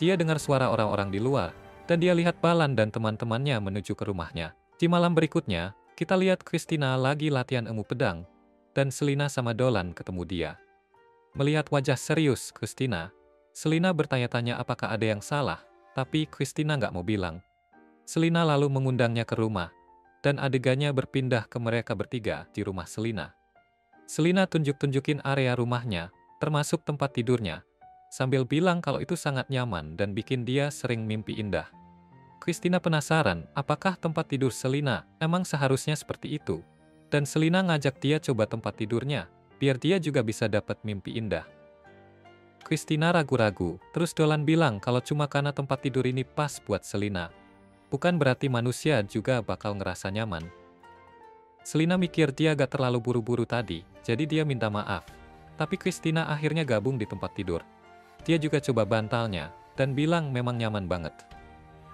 Dia dengar suara orang-orang di luar, dan dia lihat Balan dan teman-temannya menuju ke rumahnya. Di malam berikutnya, kita lihat Christina lagi latihan ilmu pedang, dan Selina sama Dolan ketemu dia. Melihat wajah serius Christina, Selina bertanya-tanya apakah ada yang salah, tapi Christina nggak mau bilang. Selina lalu mengundangnya ke rumah, dan adegannya berpindah ke mereka bertiga di rumah Selina. Selina tunjuk-tunjukin area rumahnya, termasuk tempat tidurnya, sambil bilang kalau itu sangat nyaman dan bikin dia sering mimpi indah. Christina penasaran apakah tempat tidur Selina emang seharusnya seperti itu, dan Selina ngajak dia coba tempat tidurnya, biar dia juga bisa dapat mimpi indah. Christina ragu-ragu, terus Dolan bilang kalau cuma karena tempat tidur ini pas buat Selina, bukan berarti manusia juga bakal ngerasa nyaman. Selina mikir dia gak terlalu buru-buru tadi, jadi dia minta maaf. Tapi Christina akhirnya gabung di tempat tidur. Dia juga coba bantalnya, dan bilang memang nyaman banget.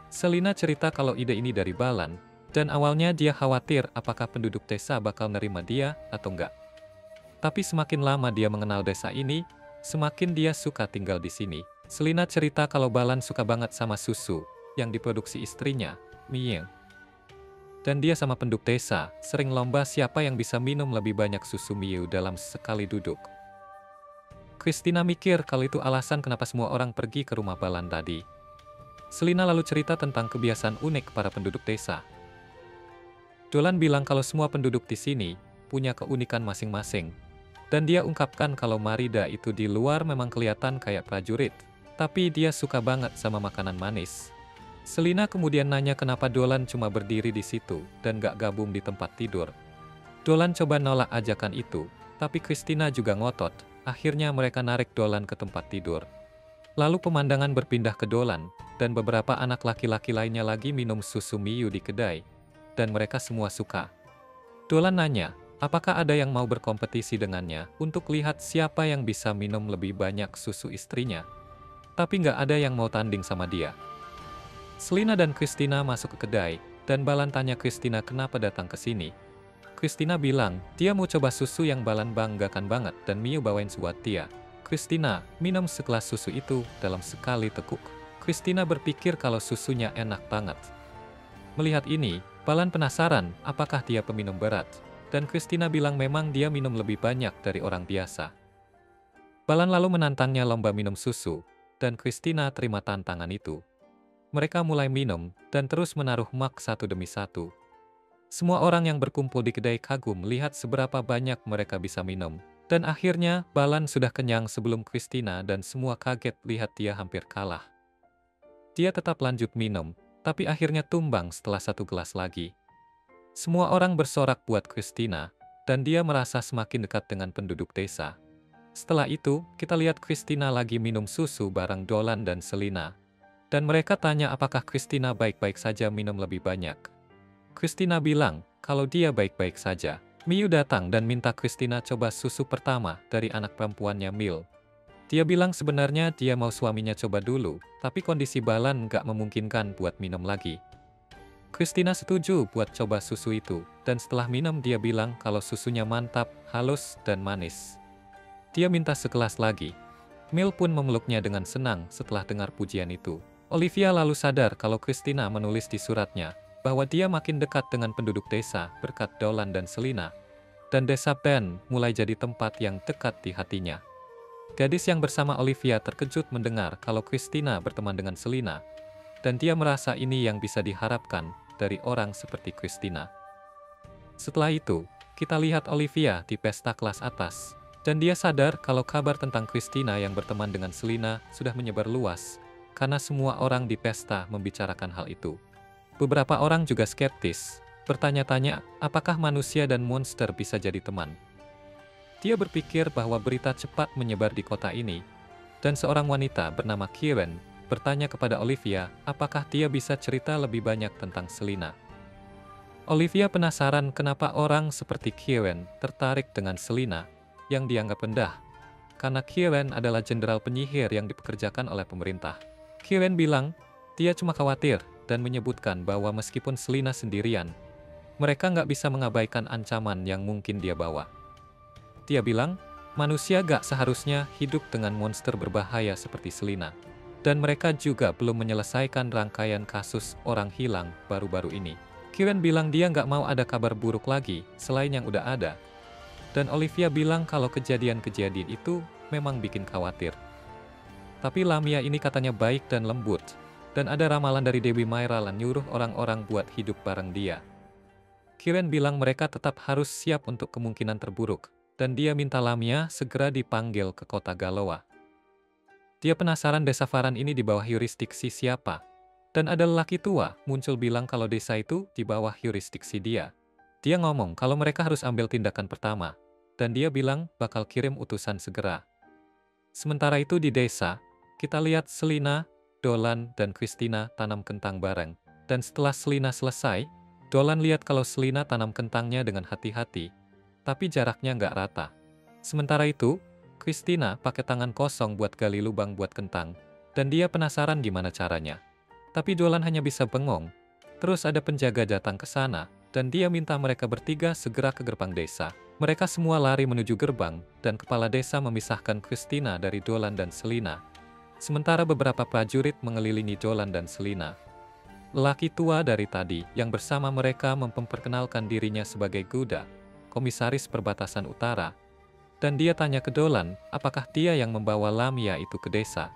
Selina cerita kalau ide ini dari Balan, dan awalnya dia khawatir apakah penduduk desa bakal nerima dia atau enggak. Tapi semakin lama dia mengenal desa ini, semakin dia suka tinggal di sini. Selina cerita kalau Balan suka banget sama susu yang diproduksi istrinya, Mie. Dan dia sama penduduk desa, sering lomba siapa yang bisa minum lebih banyak susu Miu dalam sekali duduk. Christina mikir kalau itu alasan kenapa semua orang pergi ke rumah Balan tadi. Selina lalu cerita tentang kebiasaan unik para penduduk desa. Dolan bilang kalau semua penduduk di sini punya keunikan masing-masing. Dan dia ungkapkan kalau Marida itu di luar memang kelihatan kayak prajurit, tapi dia suka banget sama makanan manis. Selina kemudian nanya kenapa Dolan cuma berdiri di situ dan gak gabung di tempat tidur. Dolan coba nolak ajakan itu, tapi Christina juga ngotot. Akhirnya mereka narik Dolan ke tempat tidur. Lalu pemandangan berpindah ke Dolan, dan beberapa anak laki-laki lainnya lagi minum susu Miu di kedai. Dan mereka semua suka. Dolan nanya, apakah ada yang mau berkompetisi dengannya untuk lihat siapa yang bisa minum lebih banyak susu istrinya. Tapi nggak ada yang mau tanding sama dia. Selina dan Christina masuk ke kedai, dan Balan tanya Christina kenapa datang ke sini. Christina bilang, dia mau coba susu yang Balan banggakan banget dan Miu bawain buat dia. Christina minum segelas susu itu dalam sekali teguk. Christina berpikir kalau susunya enak banget. Melihat ini, Balan penasaran apakah dia peminum berat. Dan Christina bilang memang dia minum lebih banyak dari orang biasa. Balan lalu menantangnya lomba minum susu, dan Christina terima tantangan itu. Mereka mulai minum, dan terus menaruh mak satu demi satu. Semua orang yang berkumpul di kedai kagum melihat seberapa banyak mereka bisa minum. Dan akhirnya, Balan sudah kenyang sebelum Christina dan semua kaget lihat dia hampir kalah. Dia tetap lanjut minum, tapi akhirnya tumbang setelah satu gelas lagi. Semua orang bersorak buat Christina, dan dia merasa semakin dekat dengan penduduk desa. Setelah itu, kita lihat Christina lagi minum susu bareng Dolan dan Selina. Dan mereka tanya apakah Christina baik-baik saja minum lebih banyak. Christina bilang, kalau dia baik-baik saja. Miu datang dan minta Christina coba susu pertama dari anak perempuannya Mil. Dia bilang sebenarnya dia mau suaminya coba dulu, tapi kondisi Balan nggak memungkinkan buat minum lagi. Christina setuju buat coba susu itu, dan setelah minum dia bilang kalau susunya mantap, halus, dan manis. Dia minta segelas lagi. Mil pun memeluknya dengan senang setelah dengar pujian itu. Olivia lalu sadar kalau Christina menulis di suratnya bahwa dia makin dekat dengan penduduk desa berkat Dolan dan Selina, dan desa Ben mulai jadi tempat yang dekat di hatinya. Gadis yang bersama Olivia terkejut mendengar kalau Christina berteman dengan Selina, dan dia merasa ini yang bisa diharapkan dari orang seperti Christina. Setelah itu, kita lihat Olivia di pesta kelas atas, dan dia sadar kalau kabar tentang Christina yang berteman dengan Selina sudah menyebar luas, karena semua orang di pesta membicarakan hal itu. Beberapa orang juga skeptis, bertanya-tanya apakah manusia dan monster bisa jadi teman. Dia berpikir bahwa berita cepat menyebar di kota ini, dan seorang wanita bernama Kieran bertanya kepada Olivia apakah dia bisa cerita lebih banyak tentang Selina. Olivia penasaran kenapa orang seperti Kieran tertarik dengan Selina yang dianggap rendah, karena Kieran adalah jenderal penyihir yang dipekerjakan oleh pemerintah. Kieran bilang, dia cuma khawatir dan menyebutkan bahwa meskipun Selina sendirian, mereka nggak bisa mengabaikan ancaman yang mungkin dia bawa. Dia bilang, manusia gak seharusnya hidup dengan monster berbahaya seperti Selina. Dan mereka juga belum menyelesaikan rangkaian kasus orang hilang baru-baru ini. Kieran bilang dia nggak mau ada kabar buruk lagi selain yang udah ada. Dan Olivia bilang kalau kejadian-kejadian itu memang bikin khawatir. Tapi Lamia ini katanya baik dan lembut. Dan ada ramalan dari Dewi Myra yang nyuruh orang-orang buat hidup bareng dia. Kieran bilang mereka tetap harus siap untuk kemungkinan terburuk. Dan dia minta Lamia segera dipanggil ke kota Galoa. Dia penasaran desa Faran ini di bawah yurisdiksi siapa. Dan ada lelaki tua muncul bilang kalau desa itu di bawah yurisdiksi dia. Dia ngomong kalau mereka harus ambil tindakan pertama. Dan dia bilang bakal kirim utusan segera. Sementara itu di desa, kita lihat Selina, Dolan, dan Christina tanam kentang bareng. Dan setelah Selina selesai, Dolan lihat kalau Selina tanam kentangnya dengan hati-hati. Tapi jaraknya nggak rata. Sementara itu, Christina pakai tangan kosong buat gali lubang buat kentang, dan dia penasaran gimana caranya. Tapi Dolan hanya bisa bengong. Terus ada penjaga datang ke sana, dan dia minta mereka bertiga segera ke gerbang desa. Mereka semua lari menuju gerbang, dan kepala desa memisahkan Christina dari Dolan dan Selina. Sementara beberapa prajurit mengelilingi Dolan dan Selina. Lelaki tua dari tadi yang bersama mereka memperkenalkan dirinya sebagai Gouda, komisaris perbatasan utara, dan dia tanya ke Dolan apakah dia yang membawa Lamia itu ke desa.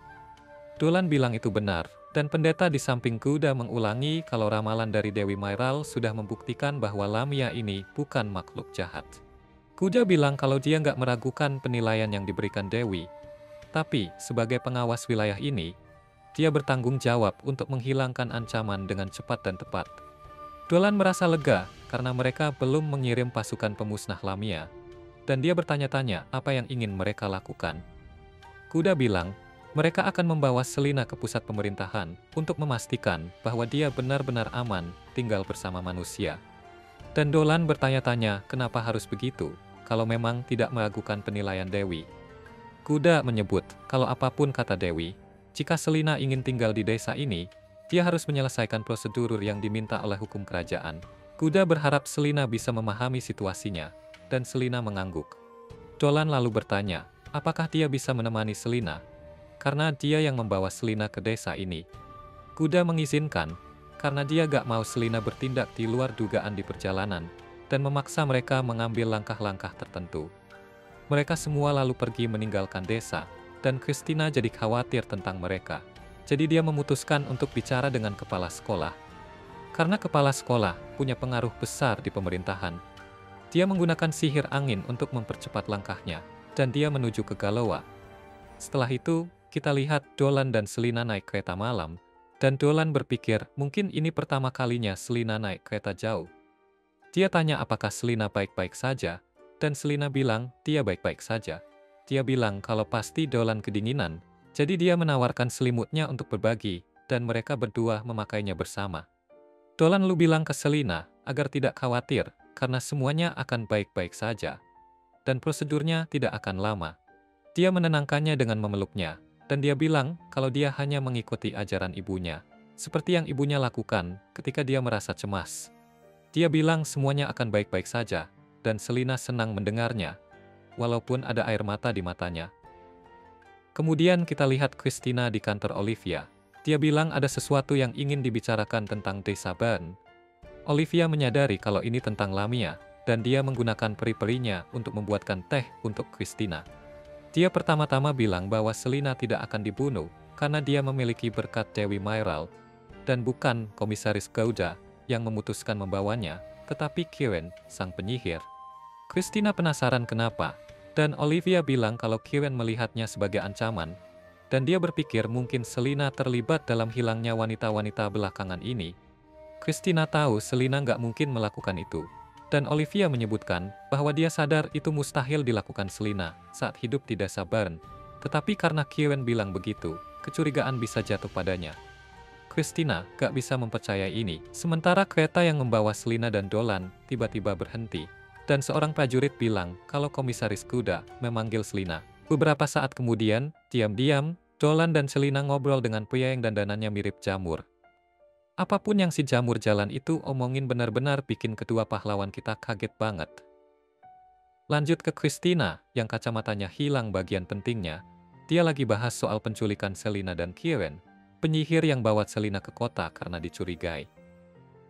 Dolan bilang itu benar, dan pendeta di samping Gouda mengulangi kalau ramalan dari Dewi Mairal sudah membuktikan bahwa Lamia ini bukan makhluk jahat. Gouda bilang kalau dia nggak meragukan penilaian yang diberikan Dewi, tapi sebagai pengawas wilayah ini, dia bertanggung jawab untuk menghilangkan ancaman dengan cepat dan tepat. Dolan merasa lega karena mereka belum mengirim pasukan pemusnah Lamia, dan dia bertanya-tanya apa yang ingin mereka lakukan. Kuda bilang, mereka akan membawa Selina ke pusat pemerintahan untuk memastikan bahwa dia benar-benar aman tinggal bersama manusia. Dan Dolan bertanya-tanya kenapa harus begitu, kalau memang tidak meragukan penilaian Dewi. Kuda menyebut kalau apapun kata Dewi, jika Selina ingin tinggal di desa ini, dia harus menyelesaikan prosedur yang diminta oleh hukum kerajaan. Kuda berharap Selina bisa memahami situasinya, dan Selina mengangguk. Dolan lalu bertanya, apakah dia bisa menemani Selina? Karena dia yang membawa Selina ke desa ini. Kuda mengizinkan, karena dia gak mau Selina bertindak di luar dugaan di perjalanan, dan memaksa mereka mengambil langkah-langkah tertentu. Mereka semua lalu pergi meninggalkan desa, dan Christina jadi khawatir tentang mereka. Jadi dia memutuskan untuk bicara dengan kepala sekolah. Karena kepala sekolah punya pengaruh besar di pemerintahan, dia menggunakan sihir angin untuk mempercepat langkahnya, dan dia menuju ke Galowa. Setelah itu, kita lihat Dolan dan Selina naik kereta malam, dan Dolan berpikir mungkin ini pertama kalinya Selina naik kereta jauh. Dia tanya apakah Selina baik-baik saja, dan Selina bilang dia baik-baik saja. Dia bilang kalau pasti Dolan kedinginan, jadi dia menawarkan selimutnya untuk berbagi, dan mereka berdua memakainya bersama. Dolan lalu bilang ke Selina agar tidak khawatir, karena semuanya akan baik-baik saja, dan prosedurnya tidak akan lama. Dia menenangkannya dengan memeluknya, dan dia bilang kalau dia hanya mengikuti ajaran ibunya, seperti yang ibunya lakukan ketika dia merasa cemas. Dia bilang semuanya akan baik-baik saja, dan Selina senang mendengarnya, walaupun ada air mata di matanya. Kemudian kita lihat Christina di kantor Olivia. Dia bilang ada sesuatu yang ingin dibicarakan tentang desa Bern. Olivia menyadari kalau ini tentang Lamia, dan dia menggunakan peri-perinya untuk membuatkan teh untuk Christina. Dia pertama-tama bilang bahwa Selina tidak akan dibunuh, karena dia memiliki berkat Dewi Mairal, dan bukan komisaris Gouda yang memutuskan membawanya, tetapi Kieran, sang penyihir. Christina penasaran kenapa, dan Olivia bilang kalau Kieran melihatnya sebagai ancaman, dan dia berpikir mungkin Selina terlibat dalam hilangnya wanita-wanita belakangan ini. Christina tahu Selina nggak mungkin melakukan itu, dan Olivia menyebutkan bahwa dia sadar itu mustahil dilakukan Selina saat hidup di desa Bern, tetapi karena Kieran bilang begitu, kecurigaan bisa jatuh padanya. Christina gak bisa mempercayai ini, sementara kereta yang membawa Selina dan Dolan tiba-tiba berhenti, dan seorang prajurit bilang kalau komisaris Gouda memanggil Selina. Beberapa saat kemudian, diam-diam, Dolan dan Selina ngobrol dengan pria yang dandanannya mirip jamur. Apapun yang si jamur jalan itu omongin benar-benar bikin kedua pahlawan kita kaget banget. Lanjut ke Christina, yang kacamatanya hilang bagian pentingnya. Dia lagi bahas soal penculikan Selina dan Kieran, penyihir yang bawa Selina ke kota karena dicurigai.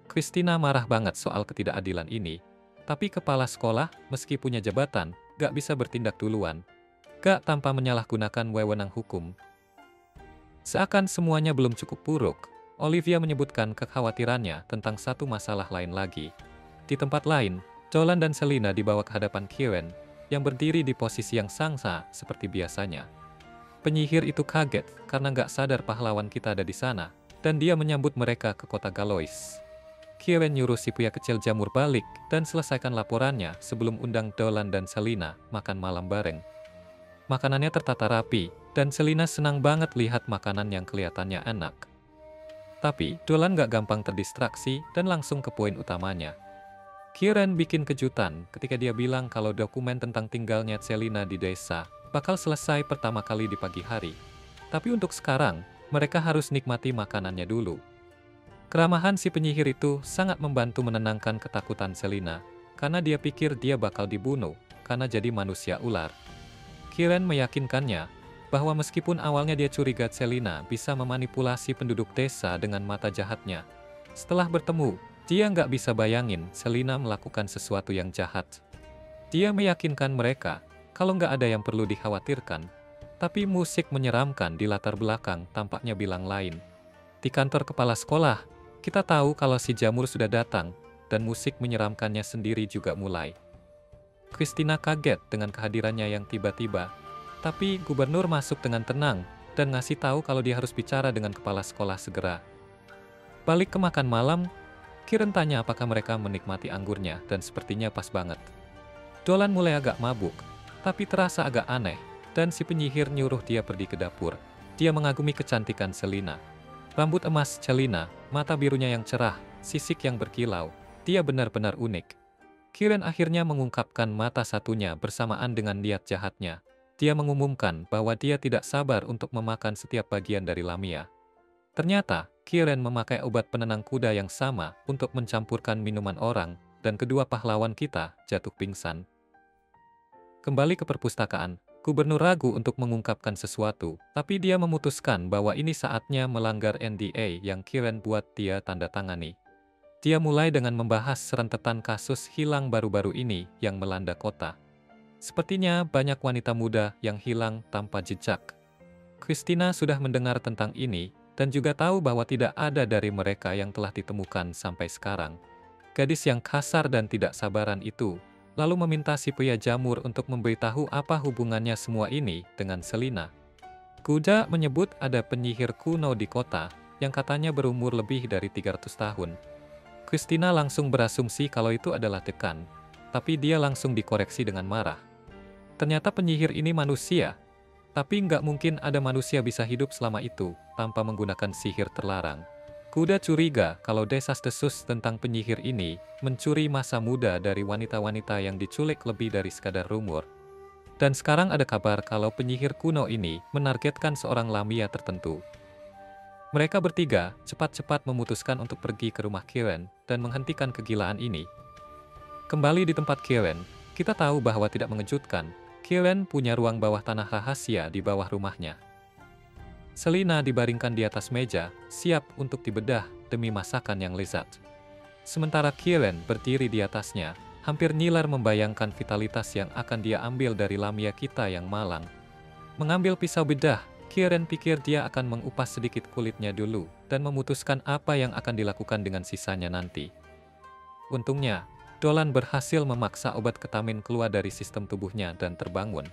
Christina marah banget soal ketidakadilan ini, tapi kepala sekolah, meski punya jabatan, gak bisa bertindak duluan. Gak tanpa menyalahgunakan wewenang hukum. Seakan semuanya belum cukup buruk, Olivia menyebutkan kekhawatirannya tentang satu masalah lain lagi. Di tempat lain, Dolan dan Selina dibawa ke hadapan Kieran, yang berdiri di posisi yang sangsa seperti biasanya. Penyihir itu kaget karena gak sadar pahlawan kita ada di sana, dan dia menyambut mereka ke kota Galois. Kieran nyuruh si pria kecil jamur balik dan selesaikan laporannya sebelum undang Dolan dan Selina makan malam bareng. Makanannya tertata rapi, dan Selina senang banget lihat makanan yang kelihatannya enak. Tapi Dolan gak gampang terdistraksi dan langsung ke poin utamanya. Kieran bikin kejutan ketika dia bilang kalau dokumen tentang tinggalnya Selina di desa bakal selesai pertama kali di pagi hari. Tapi untuk sekarang, mereka harus nikmati makanannya dulu. Keramahan si penyihir itu sangat membantu menenangkan ketakutan Selina, karena dia pikir dia bakal dibunuh, karena jadi manusia ular. Kieran meyakinkannya, bahwa meskipun awalnya dia curiga Selina bisa memanipulasi penduduk desa dengan mata jahatnya, Setelah bertemu, dia nggak bisa bayangin Selina melakukan sesuatu yang jahat. Dia meyakinkan mereka kalau nggak ada yang perlu dikhawatirkan, tapi musik menyeramkan di latar belakang tampaknya bilang lain. Di kantor kepala sekolah, kita tahu kalau si jamur sudah datang, dan musik menyeramkannya sendiri juga mulai. Christina kaget dengan kehadirannya yang tiba-tiba, tapi gubernur masuk dengan tenang dan ngasih tahu kalau dia harus bicara dengan kepala sekolah segera. Balik ke makan malam, Kieran tanya apakah mereka menikmati anggurnya dan sepertinya pas banget. Dolan mulai agak mabuk, tapi terasa agak aneh, dan si penyihir nyuruh dia pergi ke dapur. Dia mengagumi kecantikan Selina. Rambut emas Selina, mata birunya yang cerah, sisik yang berkilau. Dia benar-benar unik. Kieran akhirnya mengungkapkan mata satunya bersamaan dengan niat jahatnya. Dia mengumumkan bahwa dia tidak sabar untuk memakan setiap bagian dari Lamia. Ternyata, Kieran memakai obat penenang kuda yang sama untuk mencampurkan minuman orang, dan kedua pahlawan kita jatuh pingsan. Kembali ke perpustakaan, gubernur ragu untuk mengungkapkan sesuatu, tapi dia memutuskan bahwa ini saatnya melanggar NDA yang Kieran buat dia tanda tangani. Dia mulai dengan membahas rentetan kasus hilang baru-baru ini yang melanda kota. Sepertinya banyak wanita muda yang hilang tanpa jejak. Christina sudah mendengar tentang ini, dan juga tahu bahwa tidak ada dari mereka yang telah ditemukan sampai sekarang. Gadis yang kasar dan tidak sabaran itu, lalu meminta si pria jamur untuk memberitahu apa hubungannya semua ini dengan Selina. Kuda menyebut ada penyihir kuno di kota, yang katanya berumur lebih dari 300 tahun. Christina langsung berasumsi kalau itu adalah Dekan, tapi dia langsung dikoreksi dengan marah. Ternyata penyihir ini manusia, tapi nggak mungkin ada manusia bisa hidup selama itu, tanpa menggunakan sihir terlarang. Kuda curiga kalau desas-desus tentang penyihir ini mencuri masa muda dari wanita-wanita yang diculik lebih dari sekadar rumor. Dan sekarang ada kabar kalau penyihir kuno ini menargetkan seorang Lamia tertentu. Mereka bertiga cepat-cepat memutuskan untuk pergi ke rumah Kieran dan menghentikan kegilaan ini. Kembali di tempat Kieran, kita tahu bahwa tidak mengejutkan, Kieran punya ruang bawah tanah rahasia di bawah rumahnya. Selina dibaringkan di atas meja, siap untuk dibedah demi masakan yang lezat. Sementara Kieran berdiri di atasnya, hampir ngiler membayangkan vitalitas yang akan dia ambil dari Lamia kita yang malang. Mengambil pisau bedah, Kieran pikir dia akan mengupas sedikit kulitnya dulu, dan memutuskan apa yang akan dilakukan dengan sisanya nanti. Untungnya, Dolan berhasil memaksa obat ketamin keluar dari sistem tubuhnya dan terbangun.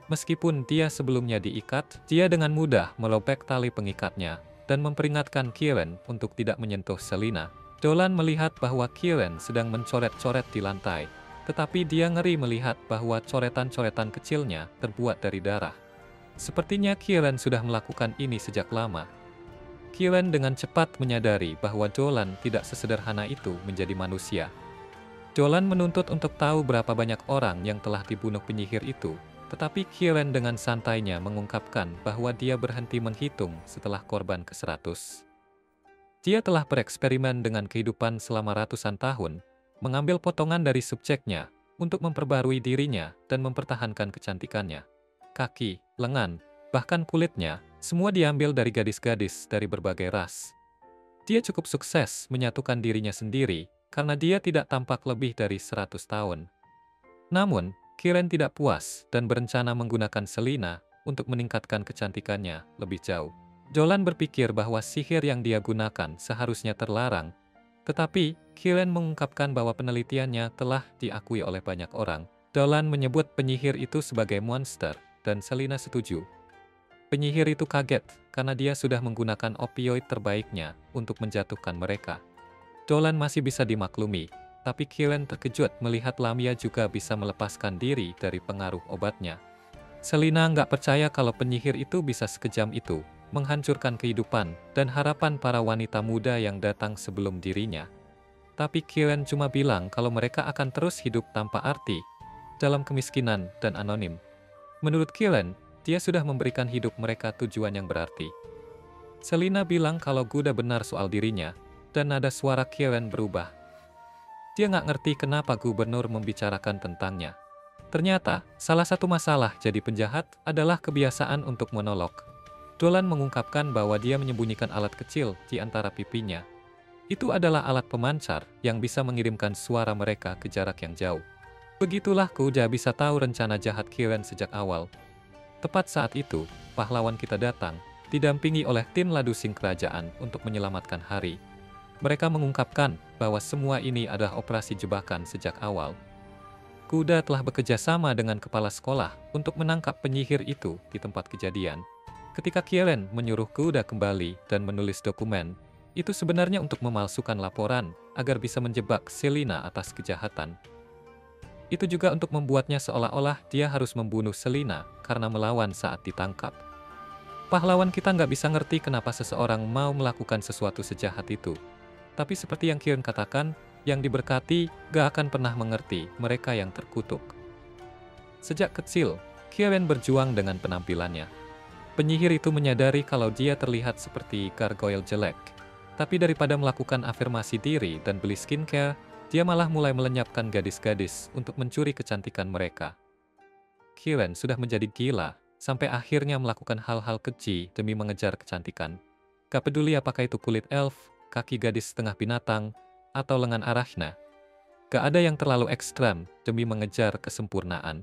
Meskipun dia sebelumnya diikat, dia dengan mudah melobek tali pengikatnya, dan memperingatkan Kieran untuk tidak menyentuh Selina. Dolan melihat bahwa Kieran sedang mencoret-coret di lantai, tetapi dia ngeri melihat bahwa coretan-coretan kecilnya terbuat dari darah. Sepertinya Kieran sudah melakukan ini sejak lama. Kieran dengan cepat menyadari bahwa Dolan tidak sesederhana itu menjadi manusia. Dolan menuntut untuk tahu berapa banyak orang yang telah dibunuh penyihir itu, tetapi Kieran dengan santainya mengungkapkan bahwa dia berhenti menghitung setelah korban ke-100. Dia telah bereksperimen dengan kehidupan selama ratusan tahun, mengambil potongan dari subjeknya untuk memperbarui dirinya dan mempertahankan kecantikannya. Kaki, lengan, bahkan kulitnya, semua diambil dari gadis-gadis dari berbagai ras. Dia cukup sukses menyatukan dirinya sendiri, karena dia tidak tampak lebih dari 100 tahun. Namun, Kieran tidak puas dan berencana menggunakan Selina untuk meningkatkan kecantikannya lebih jauh. Dolan berpikir bahwa sihir yang dia gunakan seharusnya terlarang, tetapi Kieran mengungkapkan bahwa penelitiannya telah diakui oleh banyak orang. Dolan menyebut penyihir itu sebagai monster, dan Selina setuju. Penyihir itu kaget karena dia sudah menggunakan opioid terbaiknya untuk menjatuhkan mereka. Dolan masih bisa dimaklumi, tapi Kieran terkejut melihat Lamia juga bisa melepaskan diri dari pengaruh obatnya. Selina nggak percaya kalau penyihir itu bisa sekejam itu, menghancurkan kehidupan dan harapan para wanita muda yang datang sebelum dirinya. Tapi Kieran cuma bilang kalau mereka akan terus hidup tanpa arti, dalam kemiskinan dan anonim. Menurut Kieran, dia sudah memberikan hidup mereka tujuan yang berarti. Selina bilang kalau Guda benar soal dirinya, dan nada suara Kieran berubah. Dia nggak ngerti kenapa gubernur membicarakan tentangnya. Ternyata, salah satu masalah jadi penjahat adalah kebiasaan untuk monolog. Dolan mengungkapkan bahwa dia menyembunyikan alat kecil di antara pipinya. Itu adalah alat pemancar yang bisa mengirimkan suara mereka ke jarak yang jauh. Begitulah kuda bisa tahu rencana jahat Kieran sejak awal. Tepat saat itu, pahlawan kita datang, didampingi oleh tim ladusing kerajaan untuk menyelamatkan Hari. Mereka mengungkapkan bahwa semua ini adalah operasi jebakan sejak awal. Kuda telah bekerja sama dengan kepala sekolah untuk menangkap penyihir itu di tempat kejadian. Ketika Kieran menyuruh kuda kembali dan menulis dokumen, itu sebenarnya untuk memalsukan laporan agar bisa menjebak Selina atas kejahatan. Itu juga untuk membuatnya seolah-olah dia harus membunuh Selina karena melawan saat ditangkap. Pahlawan kita nggak bisa ngerti kenapa seseorang mau melakukan sesuatu sejahat itu. Tapi seperti yang Kieran katakan, yang diberkati gak akan pernah mengerti mereka yang terkutuk. Sejak kecil, Kieran berjuang dengan penampilannya. Penyihir itu menyadari kalau dia terlihat seperti gargoyle jelek. Tapi daripada melakukan afirmasi diri dan beli skincare, dia malah mulai melenyapkan gadis-gadis untuk mencuri kecantikan mereka. Kieran sudah menjadi gila, sampai akhirnya melakukan hal-hal keji demi mengejar kecantikan. Gak peduli apakah itu kulit elf, kaki gadis setengah binatang, atau lengan arachna. Gak ada yang terlalu ekstrem demi mengejar kesempurnaan.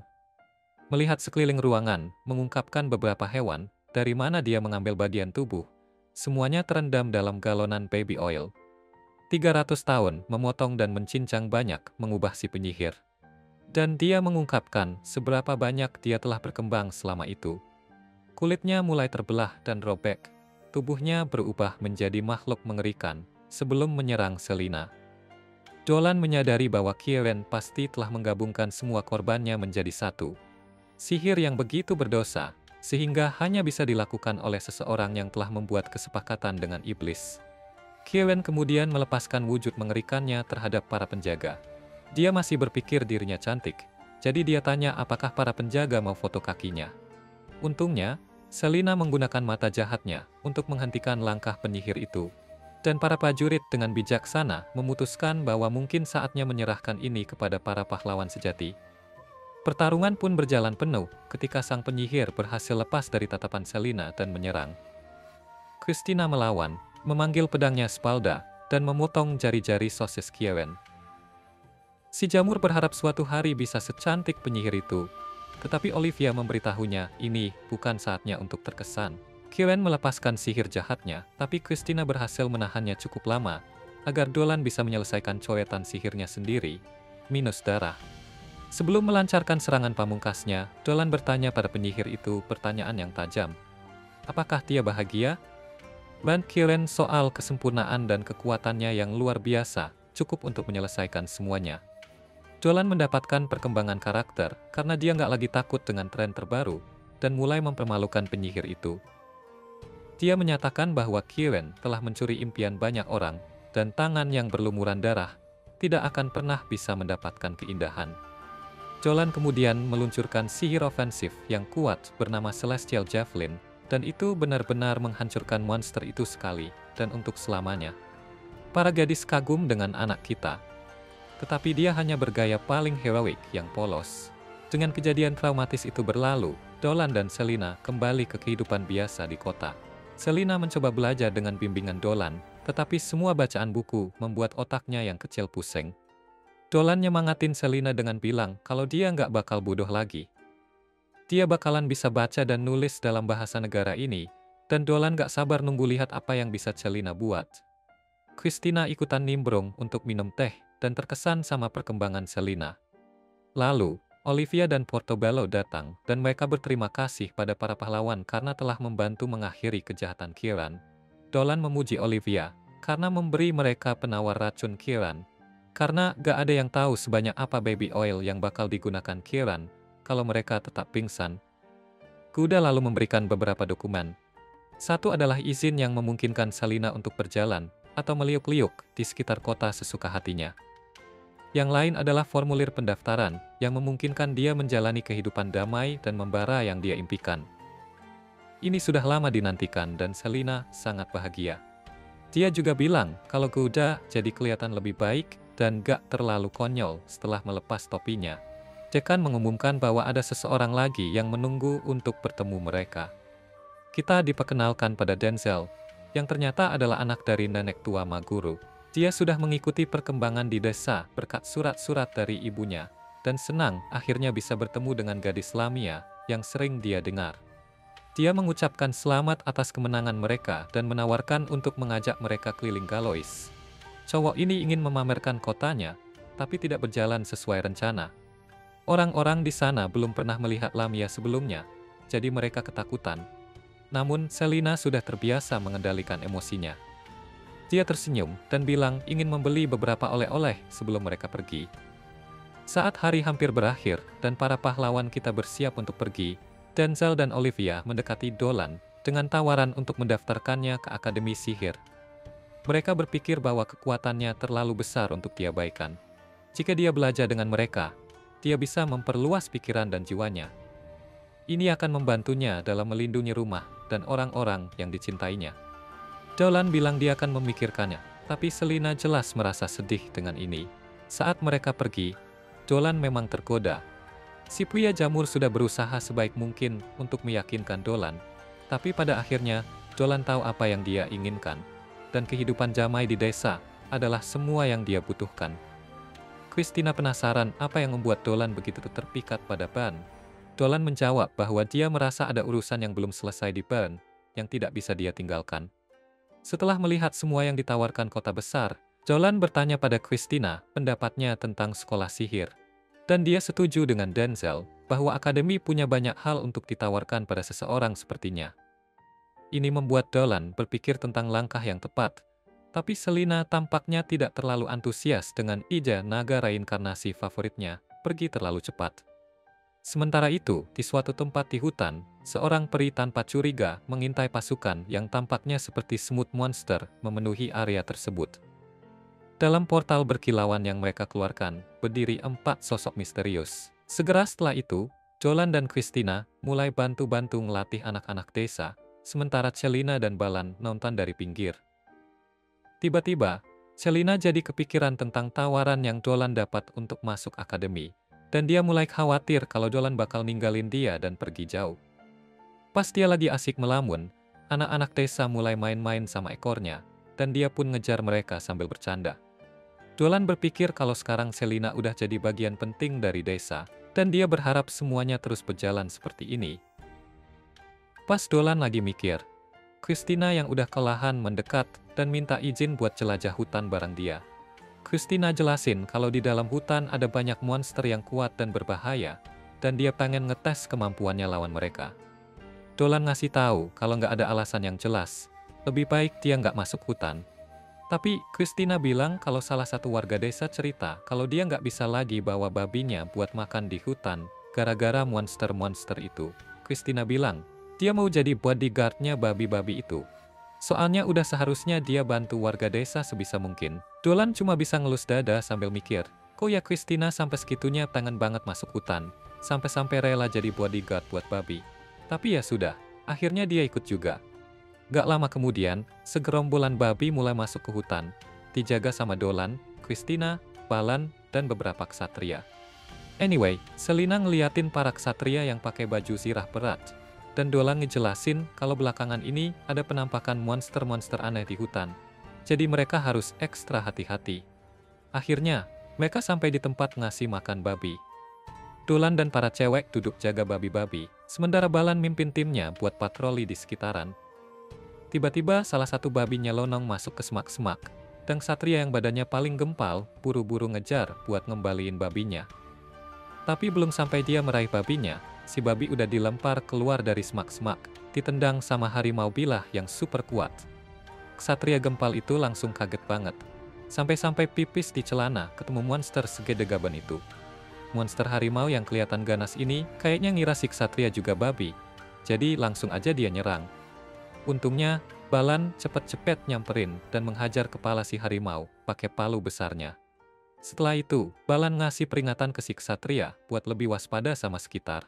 Melihat sekeliling ruangan, mengungkapkan beberapa hewan, dari mana dia mengambil bagian tubuh, semuanya terendam dalam galonan baby oil. 300 tahun memotong dan mencincang banyak mengubah si penyihir. Dan dia mengungkapkan seberapa banyak dia telah berkembang selama itu. Kulitnya mulai terbelah dan robek. Tubuhnya berubah menjadi makhluk mengerikan sebelum menyerang Selina. Dolan menyadari bahwa Kieran pasti telah menggabungkan semua korbannya menjadi satu. Sihir yang begitu berdosa, sehingga hanya bisa dilakukan oleh seseorang yang telah membuat kesepakatan dengan iblis. Kieran kemudian melepaskan wujud mengerikannya terhadap para penjaga. Dia masih berpikir dirinya cantik, jadi dia tanya apakah para penjaga mau foto kakinya. Untungnya, Selina menggunakan mata jahatnya untuk menghentikan langkah penyihir itu. Dan para prajurit dengan bijaksana memutuskan bahwa mungkin saatnya menyerahkan ini kepada para pahlawan sejati. Pertarungan pun berjalan penuh ketika sang penyihir berhasil lepas dari tatapan Selina dan menyerang. Christina melawan, memanggil pedangnya Spalda, dan memotong jari-jari sosis Kieran. Si jamur berharap suatu hari bisa secantik penyihir itu, tetapi Olivia memberitahunya ini bukan saatnya untuk terkesan. Kieran melepaskan sihir jahatnya, tapi Christina berhasil menahannya cukup lama, agar Dolan bisa menyelesaikan coretan sihirnya sendiri, minus darah. Sebelum melancarkan serangan pamungkasnya, Dolan bertanya pada penyihir itu pertanyaan yang tajam. Apakah dia bahagia? Dan Kieran soal kesempurnaan dan kekuatannya yang luar biasa, cukup untuk menyelesaikan semuanya. Dolan mendapatkan perkembangan karakter karena dia nggak lagi takut dengan tren terbaru dan mulai mempermalukan penyihir itu. Dia menyatakan bahwa Kieran telah mencuri impian banyak orang dan tangan yang berlumuran darah tidak akan pernah bisa mendapatkan keindahan. Dolan kemudian meluncurkan sihir ofensif yang kuat bernama Celestial Javelin, dan itu benar-benar menghancurkan monster itu sekali dan untuk selamanya. Para gadis kagum dengan anak kita. Tetapi dia hanya bergaya paling heroik yang polos. Dengan kejadian traumatis itu berlalu, Dolan dan Selina kembali ke kehidupan biasa di kota. Selina mencoba belajar dengan bimbingan Dolan, tetapi semua bacaan buku membuat otaknya yang kecil pusing. Dolan nyemangatin Selina dengan bilang kalau dia nggak bakal bodoh lagi. Dia bakalan bisa baca dan nulis dalam bahasa negara ini, dan Dolan nggak sabar nunggu lihat apa yang bisa Selina buat. Christina ikutan nimbrung untuk minum teh, dan terkesan sama perkembangan Selina. Lalu, Olivia dan Portobello datang, dan mereka berterima kasih pada para pahlawan karena telah membantu mengakhiri kejahatan Kieran. Dolan memuji Olivia, karena memberi mereka penawar racun Kieran. Karena gak ada yang tahu sebanyak apa baby oil yang bakal digunakan Kieran, kalau mereka tetap pingsan. Kuda lalu memberikan beberapa dokumen. Satu adalah izin yang memungkinkan Selina untuk berjalan, atau meliuk-liuk di sekitar kota sesuka hatinya. Yang lain adalah formulir pendaftaran yang memungkinkan dia menjalani kehidupan damai dan membara yang dia impikan. Ini sudah lama dinantikan dan Selina sangat bahagia. Dia juga bilang kalau kuda jadi kelihatan lebih baik dan gak terlalu konyol setelah melepas topinya. Dekan mengumumkan bahwa ada seseorang lagi yang menunggu untuk bertemu mereka. Kita diperkenalkan pada Denzel, yang ternyata adalah anak dari nenek tua Maguru. Dia sudah mengikuti perkembangan di desa berkat surat-surat dari ibunya, dan senang akhirnya bisa bertemu dengan gadis Lamia yang sering dia dengar. Dia mengucapkan selamat atas kemenangan mereka dan menawarkan untuk mengajak mereka keliling Galois. Cowok ini ingin memamerkan kotanya, tapi tidak berjalan sesuai rencana. Orang-orang di sana belum pernah melihat Lamia sebelumnya, jadi mereka ketakutan. Namun, Selina sudah terbiasa mengendalikan emosinya. Dia tersenyum dan bilang ingin membeli beberapa oleh-oleh sebelum mereka pergi. Saat hari hampir berakhir dan para pahlawan kita bersiap untuk pergi, Denzel dan Olivia mendekati Dolan dengan tawaran untuk mendaftarkannya ke Akademi Sihir. Mereka berpikir bahwa kekuatannya terlalu besar untuk diabaikan. Jika dia belajar dengan mereka, dia bisa memperluas pikiran dan jiwanya. Ini akan membantunya dalam melindungi rumah dan orang-orang yang dicintainya. Dolan bilang dia akan memikirkannya, tapi Selina jelas merasa sedih dengan ini. Saat mereka pergi, Dolan memang tergoda. Si pria jamur sudah berusaha sebaik mungkin untuk meyakinkan Dolan, tapi pada akhirnya Dolan tahu apa yang dia inginkan, dan kehidupan damai di desa adalah semua yang dia butuhkan. Christina penasaran apa yang membuat Dolan begitu terpikat pada Bern. Dolan menjawab bahwa dia merasa ada urusan yang belum selesai di Bern, yang tidak bisa dia tinggalkan. Setelah melihat semua yang ditawarkan kota besar, Dolan bertanya pada Christina pendapatnya tentang sekolah sihir. Dan dia setuju dengan Denzel bahwa akademi punya banyak hal untuk ditawarkan pada seseorang sepertinya. Ini membuat Dolan berpikir tentang langkah yang tepat, tapi Selina tampaknya tidak terlalu antusias dengan ide naga reinkarnasi favoritnya pergi terlalu cepat. Sementara itu, di suatu tempat di hutan, seorang peri tanpa curiga mengintai pasukan yang tampaknya seperti semut monster memenuhi area tersebut. Dalam portal berkilauan yang mereka keluarkan, berdiri 4 sosok misterius. Segera setelah itu, Dolan dan Christina mulai bantu-bantu melatih anak-anak desa, sementara Celina dan Balan nonton dari pinggir. Tiba-tiba, Celina jadi kepikiran tentang tawaran yang Dolan dapat untuk masuk akademi. Dan dia mulai khawatir kalau Dolan bakal ninggalin dia dan pergi jauh. Pas dia lagi asik melamun, anak-anak desa mulai main-main sama ekornya, dan dia pun ngejar mereka sambil bercanda. Dolan berpikir kalau sekarang Selina udah jadi bagian penting dari desa, dan dia berharap semuanya terus berjalan seperti ini. Pas Dolan lagi mikir, Christina yang udah kelelahan mendekat dan minta izin buat jelajah hutan bareng dia. Christina jelasin kalau di dalam hutan ada banyak monster yang kuat dan berbahaya, dan dia pengen ngetes kemampuannya lawan mereka. Dolan ngasih tahu kalau nggak ada alasan yang jelas, lebih baik dia nggak masuk hutan. Tapi Christina bilang kalau salah satu warga desa cerita kalau dia nggak bisa lagi bawa babinya buat makan di hutan, gara-gara monster-monster itu. Christina bilang, dia mau jadi bodyguard-nya babi-babi itu. Soalnya udah seharusnya dia bantu warga desa sebisa mungkin. Dolan cuma bisa ngelus dada sambil mikir, kok ya Christina sampai segitunya pengen banget masuk hutan, sampai-sampai rela jadi bodyguard buat babi. Tapi ya sudah, akhirnya dia ikut juga. Gak lama kemudian, segerombolan babi mulai masuk ke hutan, dijaga sama Dolan, Christina, Balan, dan beberapa ksatria. Anyway, Selina ngeliatin para ksatria yang pakai baju zirah berat. Dan Dolan ngejelasin kalau belakangan ini ada penampakan monster-monster aneh di hutan. Jadi mereka harus ekstra hati-hati. Akhirnya, mereka sampai di tempat ngasih makan babi. Dolan dan para cewek duduk jaga babi-babi, sementara Balan mimpin timnya buat patroli di sekitaran. Tiba-tiba salah satu babi nyelonong masuk ke semak-semak, dan ksatria yang badannya paling gempal buru-buru ngejar buat ngembaliin babinya. Tapi belum sampai dia meraih babinya, si babi udah dilempar keluar dari semak-semak, ditendang sama harimau bilah yang super kuat. Ksatria gempal itu langsung kaget banget. Sampai-sampai pipis di celana ketemu monster segede gaban itu. Monster harimau yang kelihatan ganas ini kayaknya ngira si ksatria juga babi. Jadi langsung aja dia nyerang. Untungnya, Balan cepet-cepet nyamperin dan menghajar kepala si harimau pakai palu besarnya. Setelah itu, Balan ngasih peringatan ke si ksatria buat lebih waspada sama sekitar.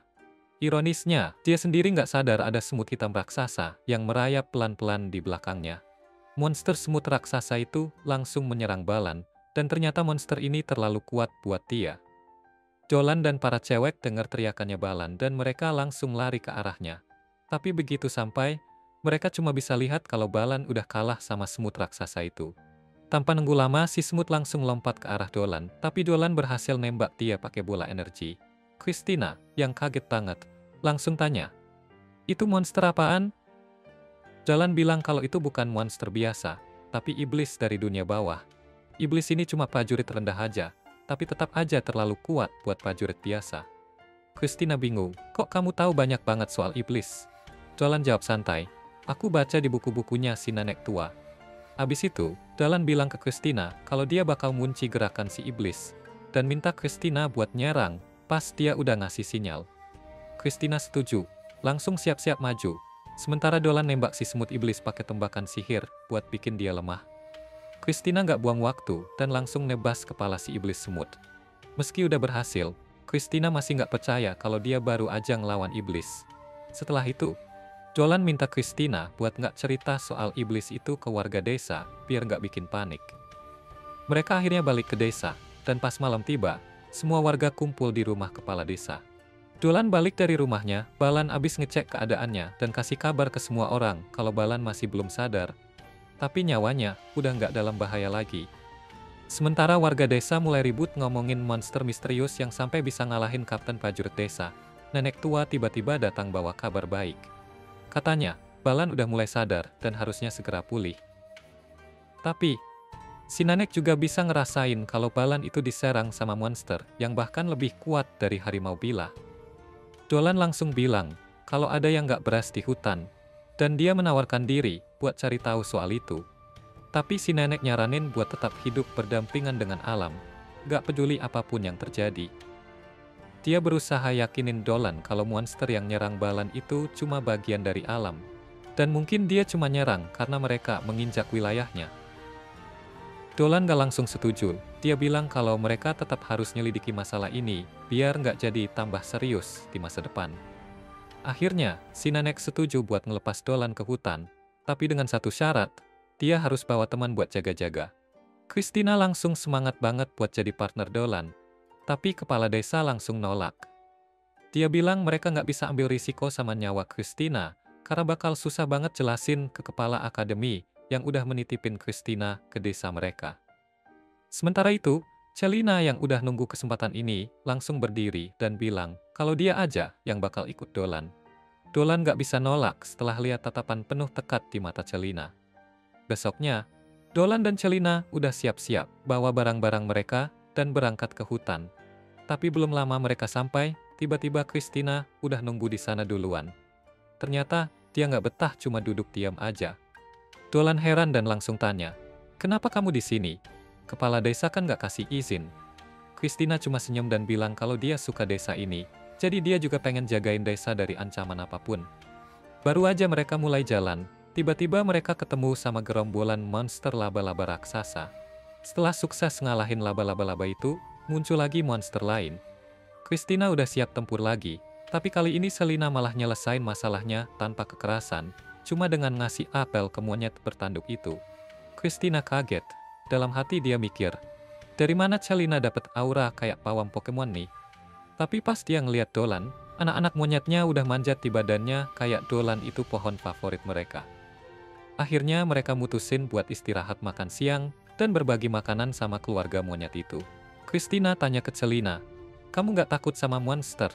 Ironisnya, dia sendiri nggak sadar ada semut hitam raksasa yang merayap pelan-pelan di belakangnya. Monster semut raksasa itu langsung menyerang Balan, dan ternyata monster ini terlalu kuat buat dia. Dolan dan para cewek dengar teriakannya Balan dan mereka langsung lari ke arahnya. Tapi begitu sampai, mereka cuma bisa lihat kalau Balan udah kalah sama semut raksasa itu. Tanpa nunggu lama, si semut langsung lompat ke arah Dolan, tapi Dolan berhasil nembak dia pakai bola energi. Christina, yang kaget banget, langsung tanya, "Itu monster apaan?" Dolan bilang kalau itu bukan monster biasa, tapi iblis dari dunia bawah. Iblis ini cuma prajurit rendah aja, tapi tetap aja terlalu kuat buat prajurit biasa. Christina bingung, "Kok kamu tahu banyak banget soal iblis?" Dolan jawab santai, "Aku baca di buku-bukunya si nenek tua." Abis itu, Dolan bilang ke Christina kalau dia bakal ngunci gerakan si iblis, dan minta Christina buat nyerang pas dia udah ngasih sinyal. Christina setuju, langsung siap-siap maju. Sementara Dolan nembak si semut iblis pakai tembakan sihir buat bikin dia lemah. Christina nggak buang waktu dan langsung nebas kepala si iblis semut. Meski udah berhasil, Christina masih nggak percaya kalau dia baru aja ngelawan iblis. Setelah itu, Dolan minta Christina buat nggak cerita soal iblis itu ke warga desa, biar nggak bikin panik. Mereka akhirnya balik ke desa, dan pas malam tiba, semua warga kumpul di rumah kepala desa. Dolan balik dari rumahnya, Balan abis ngecek keadaannya dan kasih kabar ke semua orang kalau Balan masih belum sadar, tapi nyawanya udah nggak dalam bahaya lagi. Sementara warga desa mulai ribut ngomongin monster misterius yang sampai bisa ngalahin kapten prajurit desa. Nenek tua tiba-tiba datang bawa kabar baik. Katanya, Balan udah mulai sadar dan harusnya segera pulih. Tapi, si nenek juga bisa ngerasain kalau Balan itu diserang sama monster yang bahkan lebih kuat dari harimau bila. Dolan langsung bilang kalau ada yang gak beres di hutan, dan dia menawarkan diri buat cari tahu soal itu. Tapi si nenek nyaranin buat tetap hidup berdampingan dengan alam, gak peduli apapun yang terjadi. Dia berusaha yakinin Dolan kalau monster yang nyerang Balan itu cuma bagian dari alam, dan mungkin dia cuma nyerang karena mereka menginjak wilayahnya. Dolan gak langsung setuju, dia bilang kalau mereka tetap harus nyelidiki masalah ini, biar nggak jadi tambah serius di masa depan. Akhirnya, si nenek setuju buat ngelepas Dolan ke hutan, tapi dengan satu syarat, dia harus bawa teman buat jaga-jaga. Christina langsung semangat banget buat jadi partner Dolan, tapi kepala desa langsung nolak. Dia bilang mereka nggak bisa ambil risiko sama nyawa Christina, karena bakal susah banget jelasin ke kepala akademi yang udah menitipin Christina ke desa mereka. Sementara itu, Celina yang udah nunggu kesempatan ini langsung berdiri dan bilang kalau dia aja yang bakal ikut Dolan. Dolan nggak bisa nolak setelah lihat tatapan penuh tekad di mata Celina. Besoknya, Dolan dan Celina udah siap-siap bawa barang-barang mereka dan berangkat ke hutan. Tapi belum lama mereka sampai, tiba-tiba Christina udah nunggu di sana duluan. Ternyata, dia nggak betah cuma duduk diam aja. Dolan heran dan langsung tanya, "Kenapa kamu di sini? Kepala desa kan nggak kasih izin." Christina cuma senyum dan bilang kalau dia suka desa ini, jadi dia juga pengen jagain desa dari ancaman apapun. Baru aja mereka mulai jalan, tiba-tiba mereka ketemu sama gerombolan monster laba-laba raksasa. Setelah sukses ngalahin laba-laba itu, muncul lagi monster lain. Christina udah siap tempur lagi, tapi kali ini Celina malah nyelesain masalahnya tanpa kekerasan, cuma dengan ngasih apel ke monyet bertanduk itu. Christina kaget, dalam hati dia mikir, dari mana Celina dapat aura kayak pawang Pokemon nih? Tapi pas dia ngeliat Dolan, anak-anak monyetnya udah manjat di badannya kayak Dolan itu pohon favorit mereka. Akhirnya mereka mutusin buat istirahat makan siang dan berbagi makanan sama keluarga monyet itu. Christina tanya ke Celina, "Kamu nggak takut sama monster?"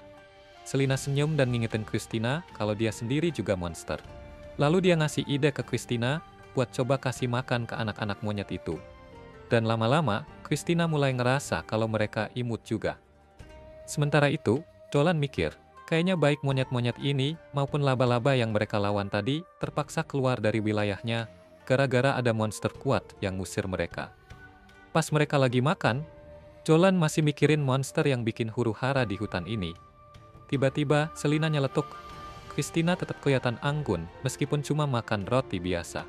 Celina senyum dan ngingetin Christina kalau dia sendiri juga monster. Lalu dia ngasih ide ke Christina buat coba kasih makan ke anak-anak monyet itu. Dan lama-lama, Christina mulai ngerasa kalau mereka imut juga. Sementara itu, Dolan mikir, kayaknya baik monyet-monyet ini maupun laba-laba yang mereka lawan tadi terpaksa keluar dari wilayahnya gara-gara ada monster kuat yang ngusir mereka. Pas mereka lagi makan, Dolan masih mikirin monster yang bikin huru-hara di hutan ini. Tiba-tiba, Celina nyeletuk. Christina tetap kelihatan anggun meskipun cuma makan roti biasa.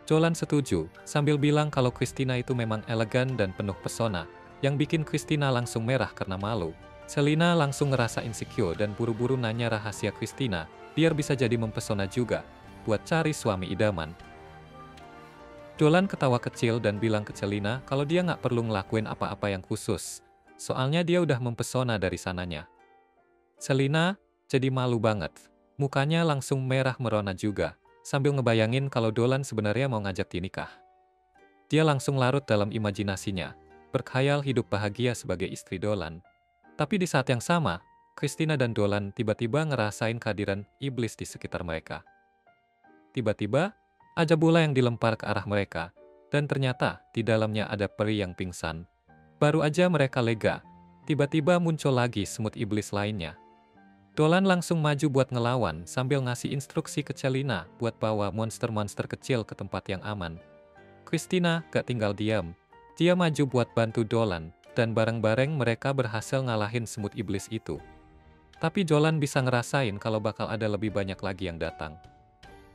Dolan setuju, sambil bilang kalau Christina itu memang elegan dan penuh pesona, yang bikin Christina langsung merah karena malu. Celina langsung ngerasa insecure dan buru-buru nanya rahasia Christina, biar bisa jadi mempesona juga, buat cari suami idaman. Dolan ketawa kecil dan bilang ke Celina kalau dia nggak perlu ngelakuin apa-apa yang khusus, soalnya dia udah mempesona dari sananya. Celina jadi malu banget, mukanya langsung merah merona juga, sambil ngebayangin kalau Dolan sebenarnya mau ngajak dia nikah. Dia langsung larut dalam imajinasinya, berkhayal hidup bahagia sebagai istri Dolan. Tapi di saat yang sama, Christina dan Dolan tiba-tiba ngerasain kehadiran iblis di sekitar mereka. Tiba-tiba, ada bola yang dilempar ke arah mereka, dan ternyata di dalamnya ada peri yang pingsan. Baru aja mereka lega, tiba-tiba muncul lagi semut iblis lainnya. Dolan langsung maju buat ngelawan sambil ngasih instruksi ke Celina buat bawa monster-monster kecil ke tempat yang aman. Christina gak tinggal diam. Dia maju buat bantu Dolan, dan bareng-bareng mereka berhasil ngalahin semut iblis itu. Tapi Dolan bisa ngerasain kalau bakal ada lebih banyak lagi yang datang.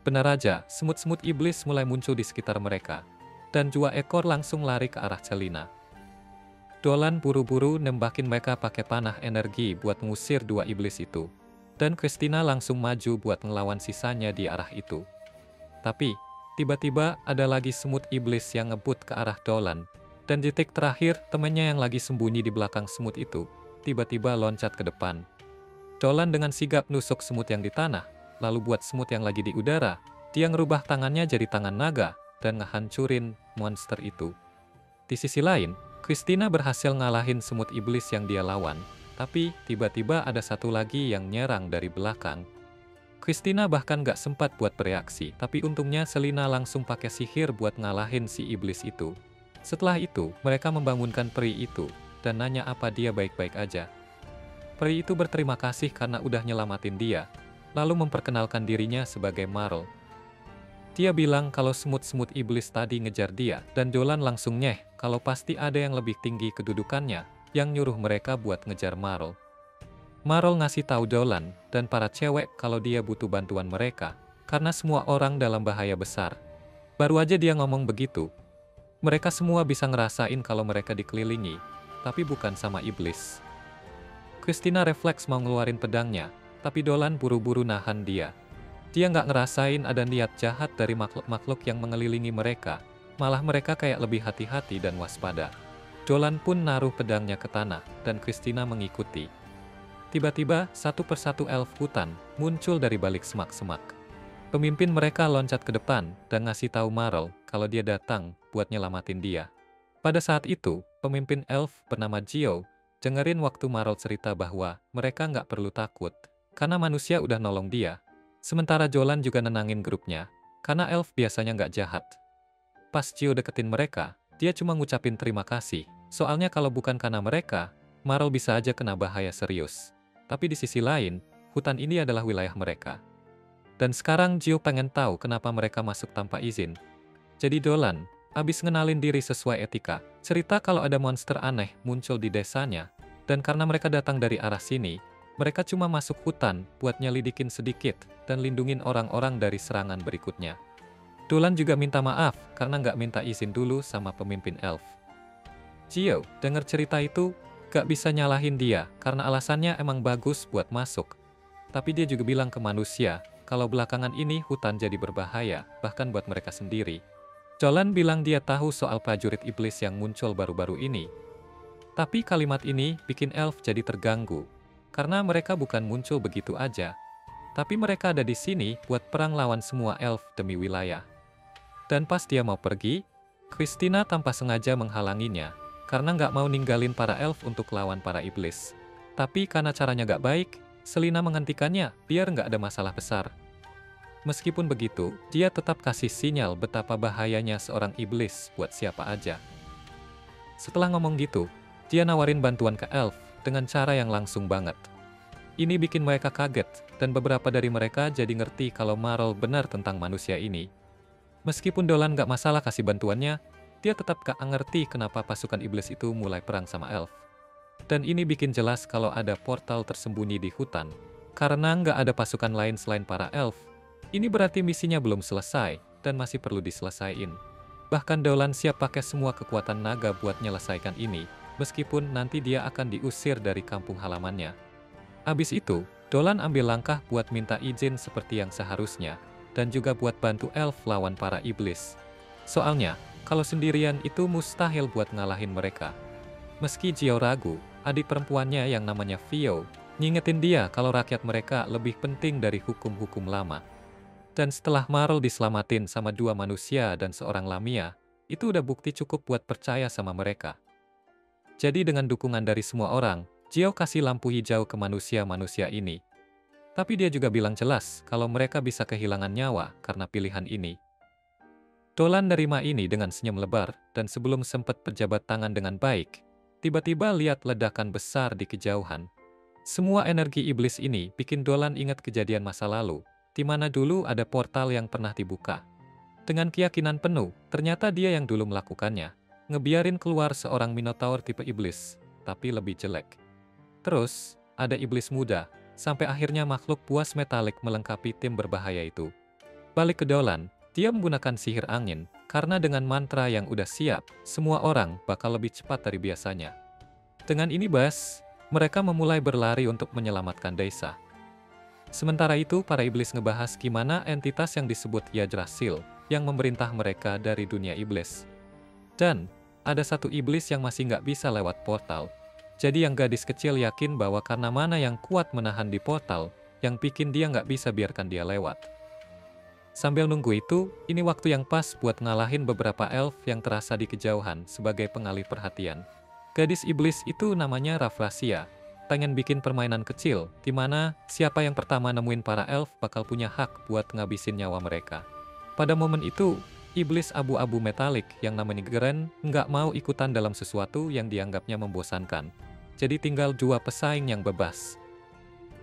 Benar aja, semut-semut iblis mulai muncul di sekitar mereka, dan 2 ekor langsung lari ke arah Celina. Dolan buru-buru nembakin mereka pakai panah energi buat ngusir 2 iblis itu. Dan Christina langsung maju buat ngelawan sisanya di arah itu. Tapi, tiba-tiba ada lagi semut iblis yang ngebut ke arah Dolan. Dan di detik terakhir, temannya yang lagi sembunyi di belakang semut itu, tiba-tiba loncat ke depan. Dolan dengan sigap nusuk semut yang di tanah, lalu buat semut yang lagi di udara, dia ngerubah tangannya jadi tangan naga, dan ngehancurin monster itu. Di sisi lain, Christina berhasil ngalahin semut iblis yang dia lawan, tapi tiba-tiba ada satu lagi yang nyerang dari belakang. Christina bahkan gak sempat buat bereaksi, tapi untungnya Celina langsung pakai sihir buat ngalahin si iblis itu. Setelah itu, mereka membangunkan peri itu, dan nanya apa dia baik-baik aja. Peri itu berterima kasih karena udah nyelamatin dia, lalu memperkenalkan dirinya sebagai Marl. Dia bilang kalau semut-semut iblis tadi ngejar dia, dan Dolan langsung nyeh kalau pasti ada yang lebih tinggi kedudukannya, yang nyuruh mereka buat ngejar Marl. Marl ngasih tahu Dolan dan para cewek kalau dia butuh bantuan mereka, karena semua orang dalam bahaya besar. Baru aja dia ngomong begitu, mereka semua bisa ngerasain kalau mereka dikelilingi, tapi bukan sama iblis. Christina refleks mau ngeluarin pedangnya, tapi Dolan buru-buru nahan dia. Dia nggak ngerasain ada niat jahat dari makhluk-makhluk yang mengelilingi mereka, malah mereka kayak lebih hati-hati dan waspada. Dolan pun naruh pedangnya ke tanah, dan Christina mengikuti. Tiba-tiba, satu persatu elf hutan muncul dari balik semak-semak. Pemimpin mereka loncat ke depan dan ngasih tahu Marl kalau dia datang buat nyelamatin dia. Pada saat itu, pemimpin elf bernama Gio dengerin waktu Marl cerita bahwa mereka nggak perlu takut, karena manusia udah nolong dia. Sementara Dolan juga nenangin grupnya, karena elf biasanya nggak jahat. Pas Gio deketin mereka, dia cuma ngucapin terima kasih, soalnya kalau bukan karena mereka, Marl bisa aja kena bahaya serius. Tapi di sisi lain, hutan ini adalah wilayah mereka. Dan sekarang Gio pengen tahu kenapa mereka masuk tanpa izin. Jadi Dolan, abis ngenalin diri sesuai etika, cerita kalau ada monster aneh muncul di desanya, dan karena mereka datang dari arah sini, mereka cuma masuk hutan buat nyelidikin sedikit dan lindungin orang-orang dari serangan berikutnya. Dolan juga minta maaf karena nggak minta izin dulu sama pemimpin elf. Gio denger cerita itu gak bisa nyalahin dia karena alasannya emang bagus buat masuk. Tapi dia juga bilang ke manusia kalau belakangan ini hutan jadi berbahaya bahkan buat mereka sendiri. Dolan bilang dia tahu soal prajurit iblis yang muncul baru-baru ini. Tapi kalimat ini bikin elf jadi terganggu. Karena mereka bukan muncul begitu aja, tapi mereka ada di sini buat perang lawan semua elf demi wilayah. Dan pas dia mau pergi, Christina tanpa sengaja menghalanginya, karena nggak mau ninggalin para elf untuk lawan para iblis. Tapi karena caranya nggak baik, Celina menghentikannya biar nggak ada masalah besar. Meskipun begitu, dia tetap kasih sinyal betapa bahayanya seorang iblis buat siapa aja. Setelah ngomong gitu, dia nawarin bantuan ke elf, dengan cara yang langsung banget. Ini bikin mereka kaget, dan beberapa dari mereka jadi ngerti kalau Marl benar tentang manusia ini. Meskipun Dolan gak masalah kasih bantuannya, dia tetap gak ngerti kenapa pasukan iblis itu mulai perang sama elf. Dan ini bikin jelas kalau ada portal tersembunyi di hutan. Karena gak ada pasukan lain selain para elf, ini berarti misinya belum selesai, dan masih perlu diselesaikan. Bahkan Dolan siap pakai semua kekuatan naga buat menyelesaikan ini, meskipun nanti dia akan diusir dari kampung halamannya. Abis itu, Dolan ambil langkah buat minta izin seperti yang seharusnya, dan juga buat bantu elf lawan para iblis. Soalnya, kalau sendirian itu mustahil buat ngalahin mereka. Meski Gio ragu, adik perempuannya yang namanya Vio, ngingetin dia kalau rakyat mereka lebih penting dari hukum-hukum lama. Dan setelah Marl diselamatin sama 2 manusia dan seorang Lamia, itu udah bukti cukup buat percaya sama mereka. Jadi dengan dukungan dari semua orang, Jiao kasih lampu hijau ke manusia-manusia ini. Tapi dia juga bilang jelas kalau mereka bisa kehilangan nyawa karena pilihan ini. Dolan nerima ini dengan senyum lebar, dan sebelum sempat berjabat tangan dengan baik, tiba-tiba lihat ledakan besar di kejauhan. Semua energi iblis ini bikin Dolan ingat kejadian masa lalu, di mana dulu ada portal yang pernah dibuka. Dengan keyakinan penuh, ternyata dia yang dulu melakukannya, ngebiarin keluar seorang Minotaur tipe iblis, tapi lebih jelek. Terus, ada iblis muda, sampai akhirnya makhluk buas metalik melengkapi tim berbahaya itu. Balik ke Dolan, dia menggunakan sihir angin, karena dengan mantra yang udah siap, semua orang bakal lebih cepat dari biasanya. Dengan ini mereka memulai berlari untuk menyelamatkan desa. Sementara itu, para iblis ngebahas gimana entitas yang disebut Yggdrasil, yang memerintah mereka dari dunia iblis. Dan, ada satu iblis yang masih nggak bisa lewat portal. Jadi yang gadis kecil yakin bahwa karena mana yang kuat menahan di portal, yang bikin dia nggak bisa biarkan dia lewat. Sambil nunggu itu, ini waktu yang pas buat ngalahin beberapa elf yang terasa di kejauhan sebagai pengalih perhatian. Gadis iblis itu namanya Rafflesia, pengen bikin permainan kecil, di mana siapa yang pertama nemuin para elf bakal punya hak buat ngabisin nyawa mereka. Pada momen itu, iblis abu-abu metalik yang namanya Geren nggak mau ikutan dalam sesuatu yang dianggapnya membosankan. Jadi tinggal dua pesaing yang bebas.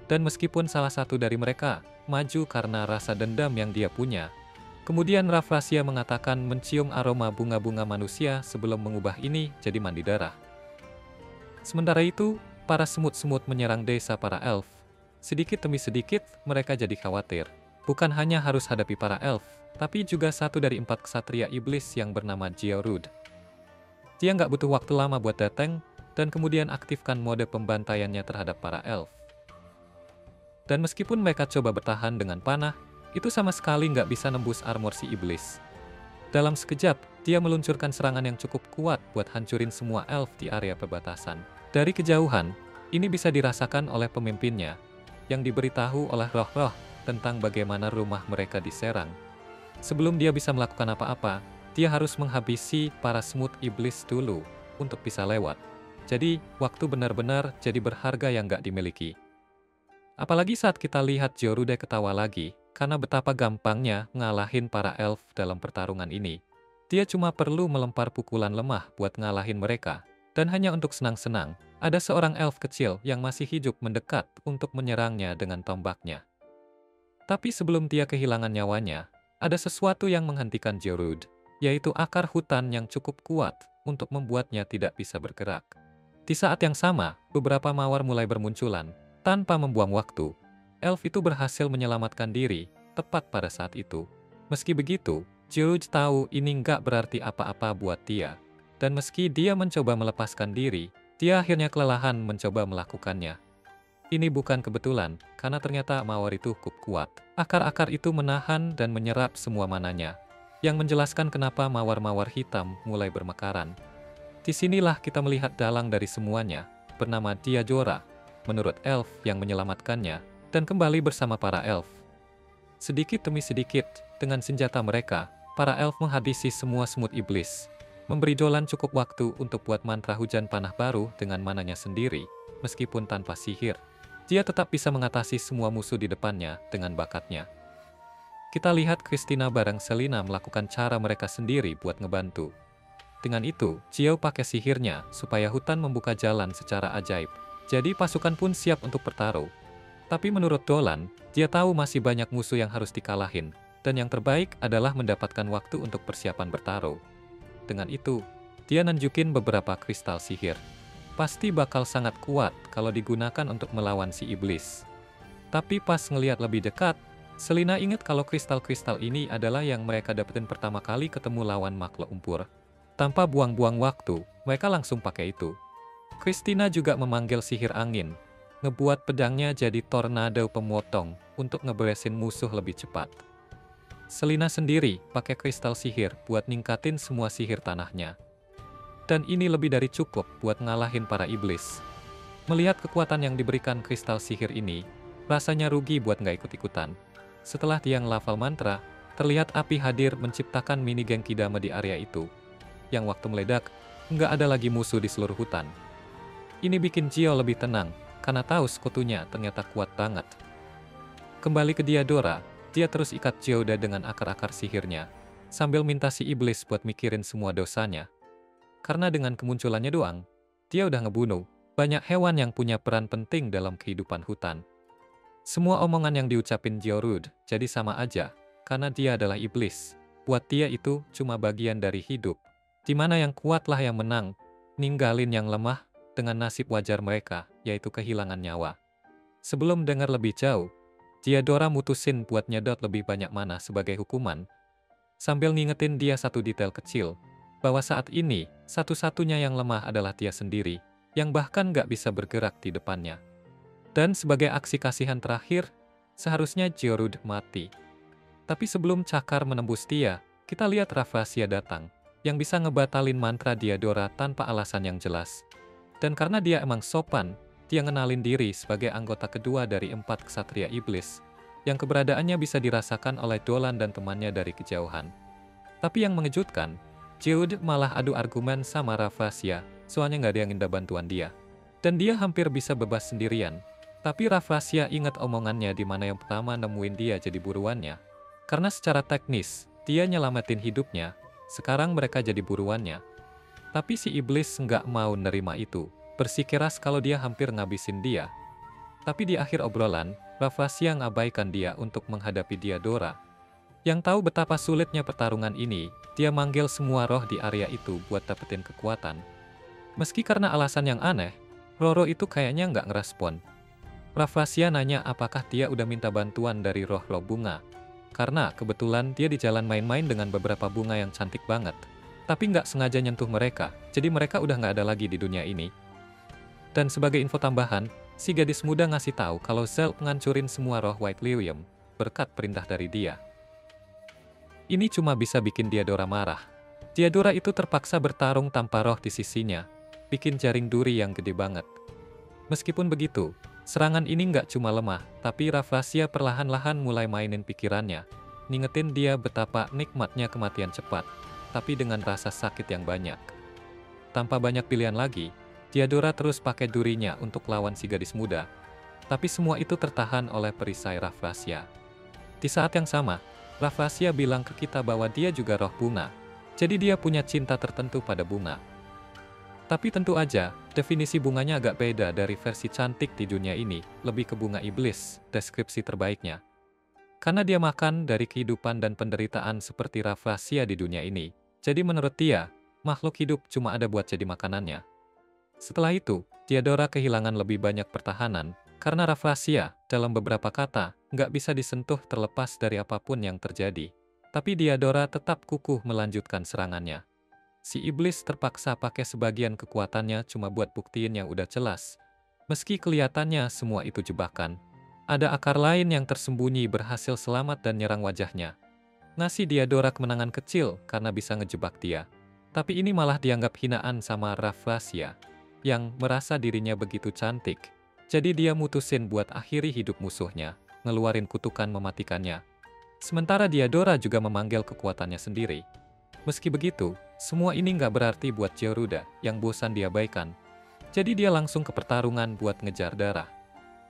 Dan meskipun salah satu dari mereka maju karena rasa dendam yang dia punya, kemudian Rafflesia mengatakan mencium aroma bunga-bunga manusia sebelum mengubah ini jadi mandi darah. Sementara itu, para semut-semut menyerang desa para elf. Sedikit demi sedikit, mereka jadi khawatir. Bukan hanya harus hadapi para elf, tapi juga satu dari 4 ksatria iblis yang bernama Georud. Dia nggak butuh waktu lama buat datang, dan kemudian aktifkan mode pembantaiannya terhadap para elf. Dan meskipun mereka coba bertahan dengan panah, itu sama sekali nggak bisa nembus armor si iblis. Dalam sekejap, dia meluncurkan serangan yang cukup kuat buat hancurin semua elf di area perbatasan. Dari kejauhan, ini bisa dirasakan oleh pemimpinnya, yang diberitahu oleh roh-roh tentang bagaimana rumah mereka diserang. Sebelum dia bisa melakukan apa-apa, dia harus menghabisi para semut iblis dulu untuk bisa lewat. Jadi, waktu benar-benar jadi berharga yang nggak dimiliki. Apalagi saat kita lihat Jorude ketawa lagi, karena betapa gampangnya ngalahin para elf dalam pertarungan ini. Dia cuma perlu melempar pukulan lemah buat ngalahin mereka, dan hanya untuk senang-senang, ada seorang elf kecil yang masih hidup mendekat untuk menyerangnya dengan tombaknya. Tapi sebelum dia kehilangan nyawanya, ada sesuatu yang menghentikan Jorud, yaitu akar hutan yang cukup kuat untuk membuatnya tidak bisa bergerak. Di saat yang sama, beberapa mawar mulai bermunculan. Tanpa membuang waktu, elf itu berhasil menyelamatkan diri tepat pada saat itu. Meski begitu, Jorud tahu ini nggak berarti apa-apa buat dia. Dan meski dia mencoba melepaskan diri, dia akhirnya kelelahan mencoba melakukannya. Ini bukan kebetulan, karena ternyata mawar itu cukup kuat. Akar-akar itu menahan dan menyerap semua mananya, yang menjelaskan kenapa mawar-mawar hitam mulai bermekaran. Disinilah kita melihat dalang dari semuanya, bernama Diajora, menurut elf yang menyelamatkannya, dan kembali bersama para elf. Sedikit demi sedikit, dengan senjata mereka, para elf menghabisi semua semut iblis, memberi Dolan cukup waktu untuk buat mantra hujan panah baru dengan mananya sendiri, meskipun tanpa sihir. Dia tetap bisa mengatasi semua musuh di depannya dengan bakatnya. Kita lihat Christina bareng Selina melakukan cara mereka sendiri buat ngebantu. Dengan itu, Jiao pakai sihirnya supaya hutan membuka jalan secara ajaib. Jadi pasukan pun siap untuk bertaruh. Tapi menurut Dolan, dia tahu masih banyak musuh yang harus dikalahin, dan yang terbaik adalah mendapatkan waktu untuk persiapan bertaruh. Dengan itu, dia nunjukin beberapa kristal sihir. Pasti bakal sangat kuat kalau digunakan untuk melawan si iblis. Tapi pas ngelihat lebih dekat, Selina ingat kalau kristal-kristal ini adalah yang mereka dapetin pertama kali ketemu lawan makhluk umpur. Tanpa buang-buang waktu, mereka langsung pakai itu. Christina juga memanggil sihir angin, ngebuat pedangnya jadi tornado pemotong untuk ngeberesin musuh lebih cepat. Selina sendiri pakai kristal sihir buat ningkatin semua sihir tanahnya. Dan ini lebih dari cukup buat ngalahin para iblis. Melihat kekuatan yang diberikan kristal sihir ini, rasanya rugi buat nggak ikut-ikutan. Setelah dia ngelafal mantra, terlihat api hadir menciptakan mini geng Kidama di area itu. yang waktu meledak, nggak ada lagi musuh di seluruh hutan. Ini bikin Gio lebih tenang, karena tahu sekutunya ternyata kuat banget. Kembali ke Diadora, dia terus ikat Geoda dengan akar-akar sihirnya, sambil minta si iblis buat mikirin semua dosanya. Karena dengan kemunculannya doang, dia udah ngebunuh banyak hewan yang punya peran penting dalam kehidupan hutan. Semua omongan yang diucapin Georud jadi sama aja, karena dia adalah iblis. Buat dia itu cuma bagian dari hidup, di mana yang kuatlah yang menang, ninggalin yang lemah dengan nasib wajar mereka, yaitu kehilangan nyawa. Sebelum dengar lebih jauh, Diadora mutusin buat nyedot lebih banyak mana sebagai hukuman, sambil ngingetin dia satu detail kecil, bahwa saat ini, satu-satunya yang lemah adalah dia sendiri, yang bahkan gak bisa bergerak di depannya. Dan sebagai aksi kasihan terakhir, seharusnya Georud mati. Tapi sebelum cakar menembus dia, kita lihat Rafflesia datang, yang bisa ngebatalin mantra Diadora tanpa alasan yang jelas. Dan karena dia emang sopan, dia ngenalin diri sebagai anggota kedua dari 4 ksatria iblis, yang keberadaannya bisa dirasakan oleh Dolan dan temannya dari kejauhan. Tapi yang mengejutkan, Georud malah adu argumen sama Rafflesia, soalnya nggak ada yang minta bantuan dia. Dan dia hampir bisa bebas sendirian. Tapi Rafflesia ingat omongannya di mana yang pertama nemuin dia jadi buruannya. Karena secara teknis, dia nyelamatin hidupnya, sekarang mereka jadi buruannya. Tapi si iblis nggak mau nerima itu, bersikeras kalau dia hampir ngabisin dia. Tapi di akhir obrolan, Rafflesia ngabaikan dia untuk menghadapi Diadora. Yang tahu betapa sulitnya pertarungan ini, dia manggil semua roh di area itu buat dapetin kekuatan. Meski karena alasan yang aneh, Roro itu kayaknya nggak ngerespon. Rafflesia nanya apakah dia udah minta bantuan dari roh-roh bunga. Karena kebetulan dia di jalan main-main dengan beberapa bunga yang cantik banget. Tapi nggak sengaja nyentuh mereka, jadi mereka udah nggak ada lagi di dunia ini. Dan sebagai info tambahan, si gadis muda ngasih tahu kalau Zelt ngancurin semua roh White Lilium, berkat perintah dari dia. Ini cuma bisa bikin Diadora marah. Diadora itu terpaksa bertarung tanpa roh di sisinya, bikin jaring duri yang gede banget. Meskipun begitu, serangan ini nggak cuma lemah, tapi Rafflesia perlahan-lahan mulai mainin pikirannya, ngingetin dia betapa nikmatnya kematian cepat, tapi dengan rasa sakit yang banyak. Tanpa banyak pilihan lagi, Diadora terus pakai durinya untuk lawan si gadis muda, tapi semua itu tertahan oleh perisai Rafflesia. Di saat yang sama, Rafflesia bilang ke kita bahwa dia juga roh bunga, jadi dia punya cinta tertentu pada bunga. Tapi tentu aja, definisi bunganya agak beda dari versi cantik di dunia ini, lebih ke bunga iblis, deskripsi terbaiknya. Karena dia makan dari kehidupan dan penderitaan seperti Rafflesia di dunia ini, jadi menurut dia, makhluk hidup cuma ada buat jadi makanannya. Setelah itu, Diadora kehilangan lebih banyak pertahanan, karena Rafflesia, dalam beberapa kata, nggak bisa disentuh terlepas dari apapun yang terjadi. Tapi Diadora tetap kukuh melanjutkan serangannya. Si iblis terpaksa pakai sebagian kekuatannya cuma buat buktiin yang udah jelas. Meski kelihatannya semua itu jebakan, ada akar lain yang tersembunyi berhasil selamat dan nyerang wajahnya. Ngasih Diadora kemenangan kecil karena bisa ngejebak dia. Tapi ini malah dianggap hinaan sama Rafflesia, yang merasa dirinya begitu cantik. Jadi dia mutusin buat akhiri hidup musuhnya, ngeluarin kutukan mematikannya. Sementara Diadora juga memanggil kekuatannya sendiri. Meski begitu, semua ini nggak berarti buat Georuda yang bosan diabaikan. Jadi dia langsung ke pertarungan buat ngejar darah.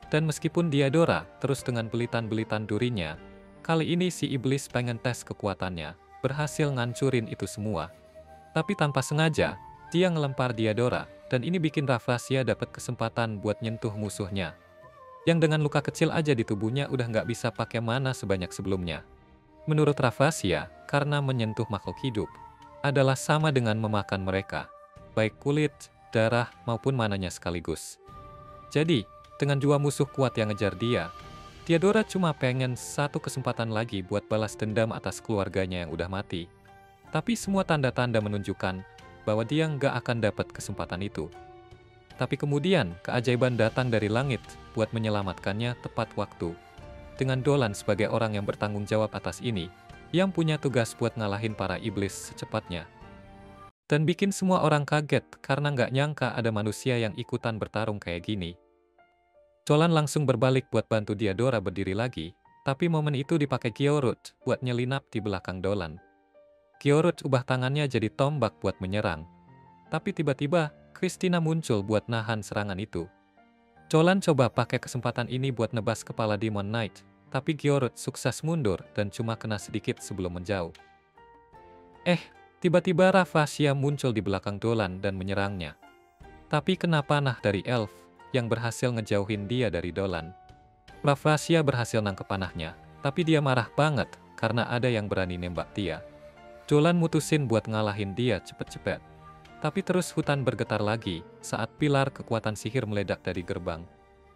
Dan meskipun Diadora terus dengan belitan-belitan durinya, kali ini si iblis pengen tes kekuatannya, berhasil ngancurin itu semua. Tapi tanpa sengaja, dia ngelempar Diadora, dan ini bikin Rafflesia dapat kesempatan buat nyentuh musuhnya. Yang dengan luka kecil aja di tubuhnya udah nggak bisa pakai mana sebanyak sebelumnya. Menurut Rafflesia, karena menyentuh makhluk hidup adalah sama dengan memakan mereka, baik kulit, darah, maupun mananya sekaligus. Jadi, dengan dua musuh kuat yang ngejar dia, Diadora cuma pengen satu kesempatan lagi buat balas dendam atas keluarganya yang udah mati. Tapi semua tanda-tanda menunjukkan bahwa dia nggak akan dapat kesempatan itu. Tapi kemudian, keajaiban datang dari langit buat menyelamatkannya tepat waktu. Dengan Dolan sebagai orang yang bertanggung jawab atas ini, yang punya tugas buat ngalahin para iblis secepatnya. Dan bikin semua orang kaget karena nggak nyangka ada manusia yang ikutan bertarung kayak gini. Dolan langsung berbalik buat bantu Diadora berdiri lagi, tapi momen itu dipakai Georud buat nyelinap di belakang Dolan. Gyorot ubah tangannya jadi tombak buat menyerang. Tapi tiba-tiba, Christina muncul buat nahan serangan itu. Jolan coba pakai kesempatan ini buat nebas kepala Demon Knight, tapi Gyorot sukses mundur dan cuma kena sedikit sebelum menjauh. Tiba-tiba Rafflesia muncul di belakang Dolan dan menyerangnya. Tapi kena panah dari Elf, yang berhasil ngejauhin dia dari Dolan. Rafflesia berhasil nangkep panahnya, tapi dia marah banget karena ada yang berani nembak dia. Dolan mutusin buat ngalahin dia cepet-cepet. Tapi terus hutan bergetar lagi saat pilar kekuatan sihir meledak dari gerbang.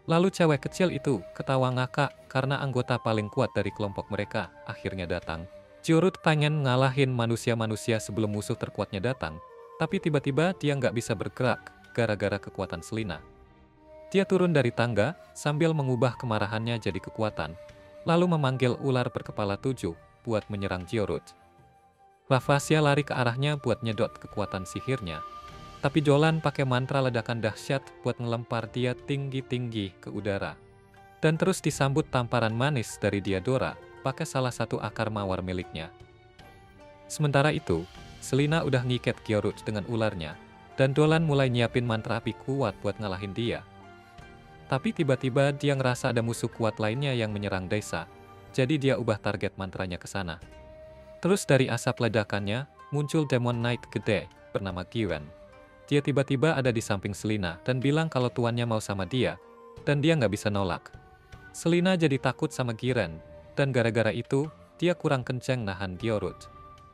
Lalu cewek kecil itu ketawa ngakak karena anggota paling kuat dari kelompok mereka akhirnya datang. Gyorot pengen ngalahin manusia-manusia sebelum musuh terkuatnya datang, tapi tiba-tiba dia nggak bisa bergerak gara-gara kekuatan Selina. Dia turun dari tangga sambil mengubah kemarahannya jadi kekuatan, lalu memanggil ular berkepala 7 buat menyerang Gyorot. Rafflesia lari ke arahnya buat nyedot kekuatan sihirnya, tapi Jolan pakai mantra ledakan dahsyat buat ngelempar dia tinggi-tinggi ke udara. Dan terus disambut tamparan manis dari Diadora pakai salah satu akar mawar miliknya. Sementara itu, Selina udah ngiket Gyorot dengan ularnya, dan Dolan mulai nyiapin mantra api kuat buat ngalahin dia. Tapi tiba-tiba dia ngerasa ada musuh kuat lainnya yang menyerang desa, jadi dia ubah target mantranya ke sana. Terus dari asap ledakannya, muncul Demon Knight gede, bernama Giren. Dia tiba-tiba ada di samping Selina dan bilang kalau tuannya mau sama dia, dan dia nggak bisa nolak. Selina jadi takut sama Giren, dan gara-gara itu, dia kurang kenceng nahan Gyorot.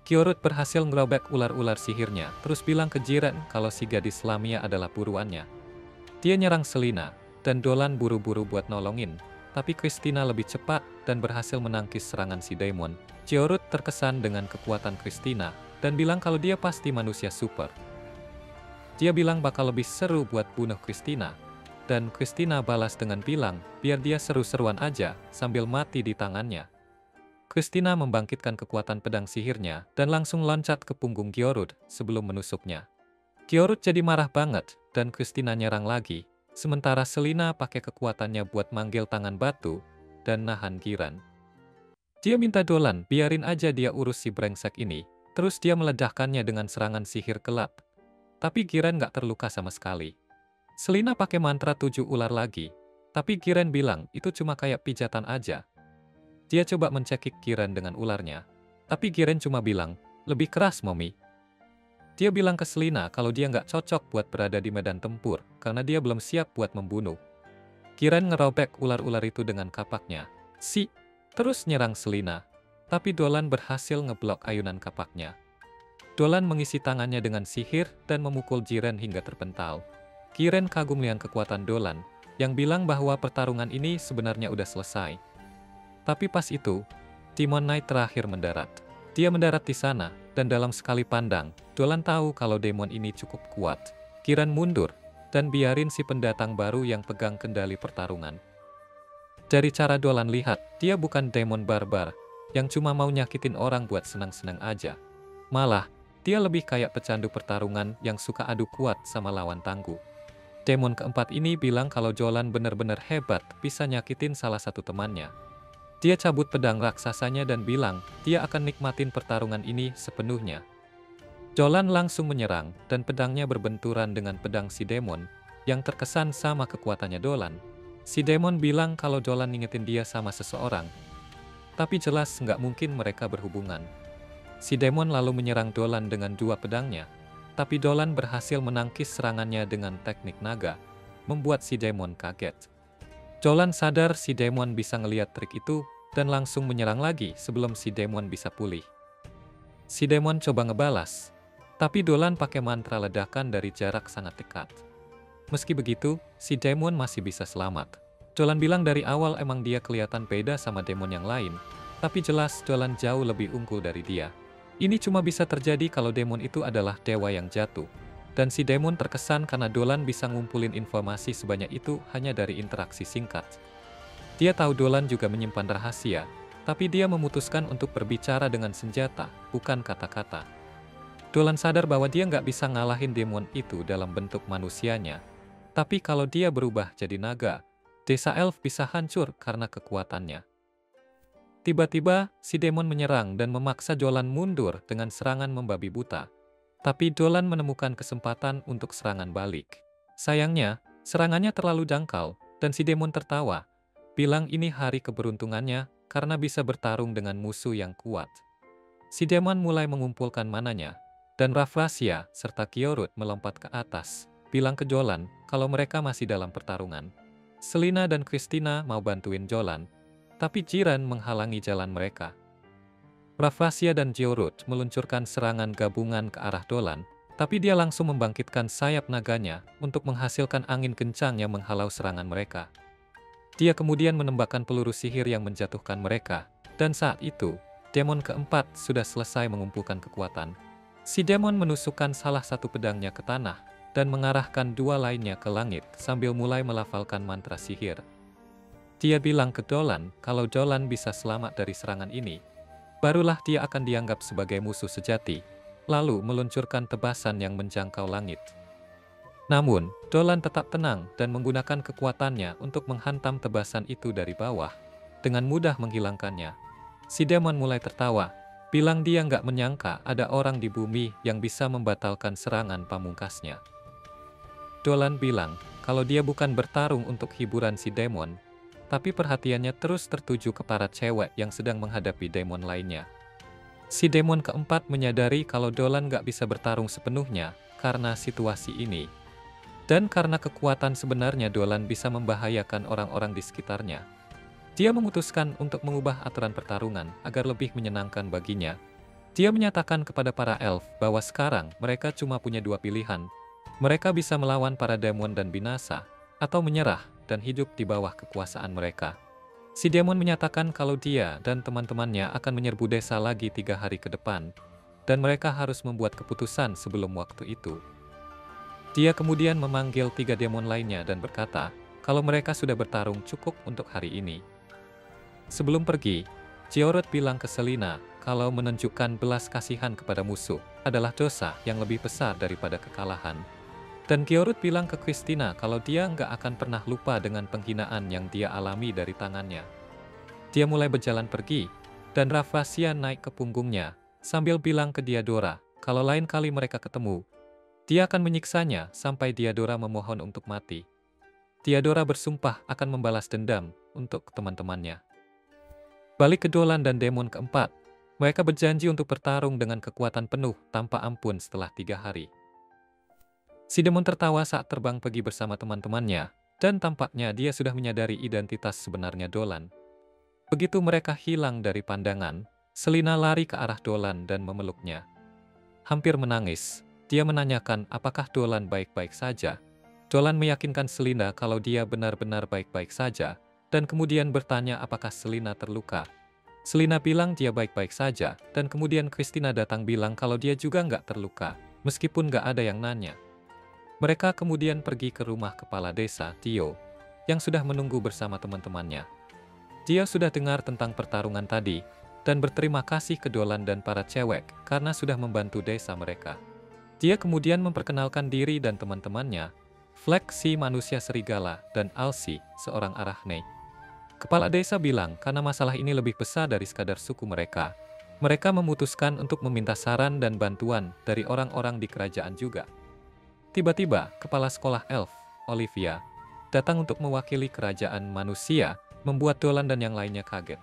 Gyorot berhasil ngerobek ular-ular sihirnya, terus bilang ke Giren kalau si gadis Lamia adalah buruannya. Dia nyerang Selina, dan Dolan buru-buru buat nolongin, tapi Christina lebih cepat dan berhasil menangkis serangan si Demon. Gyorot terkesan dengan kekuatan Christina, dan bilang kalau dia pasti manusia super. Dia bilang bakal lebih seru buat bunuh Christina, dan Christina balas dengan bilang biar dia seru-seruan aja sambil mati di tangannya. Christina membangkitkan kekuatan pedang sihirnya dan langsung loncat ke punggung Gyorot sebelum menusuknya. Gyorot jadi marah banget dan Christina nyerang lagi, sementara Selina pakai kekuatannya buat manggil tangan batu dan nahan Giren. Dia minta Dolan biarin aja dia urus si brengsek ini, terus dia meledakkannya dengan serangan sihir gelap. Tapi Giren nggak terluka sama sekali. Selina pakai mantra 7 ular lagi, tapi Giren bilang itu cuma kayak pijatan aja. Dia coba mencekik Giren dengan ularnya, tapi Giren cuma bilang, lebih keras Mommy. Dia bilang ke Selina kalau dia nggak cocok buat berada di medan tempur, karena dia belum siap buat membunuh. Giren ngerobek ular-ular itu dengan kapaknya. Terus nyerang Selina, tapi Dolan berhasil ngeblok ayunan kapaknya. Dolan mengisi tangannya dengan sihir dan memukul Giren hingga terpental. Giren kagum lihat kekuatan Dolan, yang bilang bahwa pertarungan ini sebenarnya udah selesai. Tapi pas itu, Demon Knight terakhir mendarat. Dia mendarat di sana, dan dalam sekali pandang, Dolan tahu kalau demon ini cukup kuat. Giren mundur, dan biarin si pendatang baru yang pegang kendali pertarungan. Dari cara Dolan lihat, dia bukan demon barbar, yang cuma mau nyakitin orang buat senang-senang aja. Malah, dia lebih kayak pecandu pertarungan yang suka adu kuat sama lawan tangguh. Demon keempat ini bilang kalau Jolan bener-bener hebat bisa nyakitin salah satu temannya. Dia cabut pedang raksasanya dan bilang dia akan nikmatin pertarungan ini sepenuhnya. Jolan langsung menyerang dan pedangnya berbenturan dengan pedang si Demon yang terkesan sama kekuatannya Dolan. Si Demon bilang kalau Jolan ngingetin dia sama seseorang, tapi jelas nggak mungkin mereka berhubungan. Si Demon lalu menyerang Dolan dengan 2 pedangnya. Tapi Dolan berhasil menangkis serangannya dengan teknik naga, membuat si Demon kaget. Jolan sadar si Demon bisa ngeliat trik itu, dan langsung menyerang lagi sebelum si Demon bisa pulih. Si Demon coba ngebalas, tapi Dolan pakai mantra ledakan dari jarak sangat dekat. Meski begitu, si Demon masih bisa selamat. Dolan bilang dari awal emang dia kelihatan beda sama Demon yang lain, tapi jelas Dolan jauh lebih unggul dari dia. Ini cuma bisa terjadi kalau demon itu adalah dewa yang jatuh. Dan si demon terkesan karena Dolan bisa ngumpulin informasi sebanyak itu hanya dari interaksi singkat. Dia tahu Dolan juga menyimpan rahasia, tapi dia memutuskan untuk berbicara dengan senjata, bukan kata-kata. Dolan sadar bahwa dia nggak bisa ngalahin demon itu dalam bentuk manusianya. Tapi kalau dia berubah jadi naga, desa elf bisa hancur karena kekuatannya. Tiba-tiba, si demon menyerang dan memaksa Dolan mundur dengan serangan membabi buta. Tapi Dolan menemukan kesempatan untuk serangan balik. Sayangnya, serangannya terlalu dangkal, dan si demon tertawa, bilang ini hari keberuntungannya karena bisa bertarung dengan musuh yang kuat. Si demon mulai mengumpulkan mananya, dan Raffrasia serta Kyorut melompat ke atas, bilang ke Dolan kalau mereka masih dalam pertarungan. Selina dan Christina mau bantuin Dolan, tapi Jiren menghalangi jalan mereka. Raffrasia dan Kyorut meluncurkan serangan gabungan ke arah Dolan, tapi dia langsung membangkitkan sayap naganya untuk menghasilkan angin kencang yang menghalau serangan mereka. Dia kemudian menembakkan peluru sihir yang menjatuhkan mereka, dan saat itu, demon keempat sudah selesai mengumpulkan kekuatan. Si demon menusukkan salah satu pedangnya ke tanah, dan mengarahkan dua lainnya ke langit sambil mulai melafalkan mantra sihir. Dia bilang ke Dolan kalau Dolan bisa selamat dari serangan ini, barulah dia akan dianggap sebagai musuh sejati, lalu meluncurkan tebasan yang menjangkau langit. Namun, Dolan tetap tenang dan menggunakan kekuatannya untuk menghantam tebasan itu dari bawah, dengan mudah menghilangkannya. Si demon mulai tertawa, bilang dia nggak menyangka ada orang di bumi yang bisa membatalkan serangan pamungkasnya. Dolan bilang kalau dia bukan bertarung untuk hiburan si demon, tapi perhatiannya terus tertuju ke para cewek yang sedang menghadapi demon lainnya. Si demon keempat menyadari kalau Dolan nggak bisa bertarung sepenuhnya karena situasi ini. Dan karena kekuatan sebenarnya Dolan bisa membahayakan orang-orang di sekitarnya. Dia memutuskan untuk mengubah aturan pertarungan agar lebih menyenangkan baginya. Dia menyatakan kepada para elf bahwa sekarang mereka cuma punya dua pilihan. Mereka bisa melawan para demon dan binasa, atau menyerah dan hidup di bawah kekuasaan mereka. Si demon menyatakan kalau dia dan teman-temannya akan menyerbu desa lagi 3 hari ke depan, dan mereka harus membuat keputusan sebelum waktu itu. Dia kemudian memanggil 3 demon lainnya dan berkata kalau mereka sudah bertarung cukup untuk hari ini. Sebelum pergi, Kyorut bilang ke Selina kalau menunjukkan belas kasihan kepada musuh adalah dosa yang lebih besar daripada kekalahan. Dan Kyorut bilang ke Christina kalau dia nggak akan pernah lupa dengan penghinaan yang dia alami dari tangannya. Dia mulai berjalan pergi, dan Raffrasia naik ke punggungnya, sambil bilang ke Diadora kalau lain kali mereka ketemu, dia akan menyiksanya sampai Diadora memohon untuk mati. Diadora bersumpah akan membalas dendam untuk teman-temannya. Balik ke Dolan dan demon keempat, mereka berjanji untuk bertarung dengan kekuatan penuh tanpa ampun setelah 3 hari. Si demon tertawa saat terbang pergi bersama teman-temannya, dan tampaknya dia sudah menyadari identitas sebenarnya Dolan. Begitu mereka hilang dari pandangan, Selina lari ke arah Dolan dan memeluknya. Hampir menangis, dia menanyakan apakah Dolan baik-baik saja. Dolan meyakinkan Selina kalau dia benar-benar baik-baik saja, dan kemudian bertanya apakah Selina terluka. Selina bilang dia baik-baik saja, dan kemudian Christina datang bilang kalau dia juga nggak terluka, meskipun nggak ada yang nanya. Mereka kemudian pergi ke rumah kepala desa, Tio, yang sudah menunggu bersama teman-temannya. Dia sudah dengar tentang pertarungan tadi, dan berterima kasih ke Dolan dan para cewek karena sudah membantu desa mereka. Dia kemudian memperkenalkan diri dan teman-temannya, Fleck si manusia serigala dan Alsi, seorang arachne. Kepala desa bilang karena masalah ini lebih besar dari sekadar suku mereka, mereka memutuskan untuk meminta saran dan bantuan dari orang-orang di kerajaan juga. Tiba-tiba, kepala sekolah elf, Olivia, datang untuk mewakili kerajaan manusia, membuat Dolan dan yang lainnya kaget.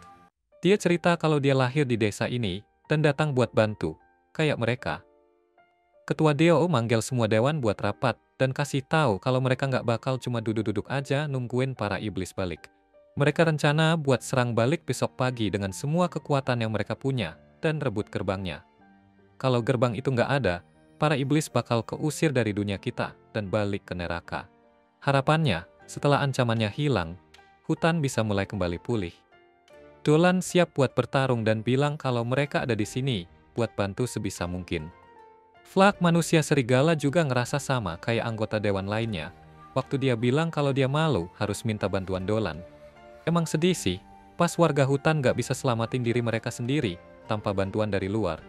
Dia cerita kalau dia lahir di desa ini, dan datang buat bantu, kayak mereka. Ketua Deo manggil semua dewan buat rapat, dan kasih tahu kalau mereka nggak bakal cuma duduk-duduk aja nungguin para iblis balik. Mereka rencana buat serang balik besok pagi dengan semua kekuatan yang mereka punya, dan rebut gerbangnya. Kalau gerbang itu nggak ada, para iblis bakal keusir dari dunia kita dan balik ke neraka. Harapannya, setelah ancamannya hilang, hutan bisa mulai kembali pulih. Dolan siap buat bertarung dan bilang kalau mereka ada di sini buat bantu sebisa mungkin. Fleck manusia serigala juga ngerasa sama kayak anggota dewan lainnya. Waktu dia bilang kalau dia malu harus minta bantuan Dolan. Emang sedih sih, pas warga hutan nggak bisa selamatin diri mereka sendiri tanpa bantuan dari luar.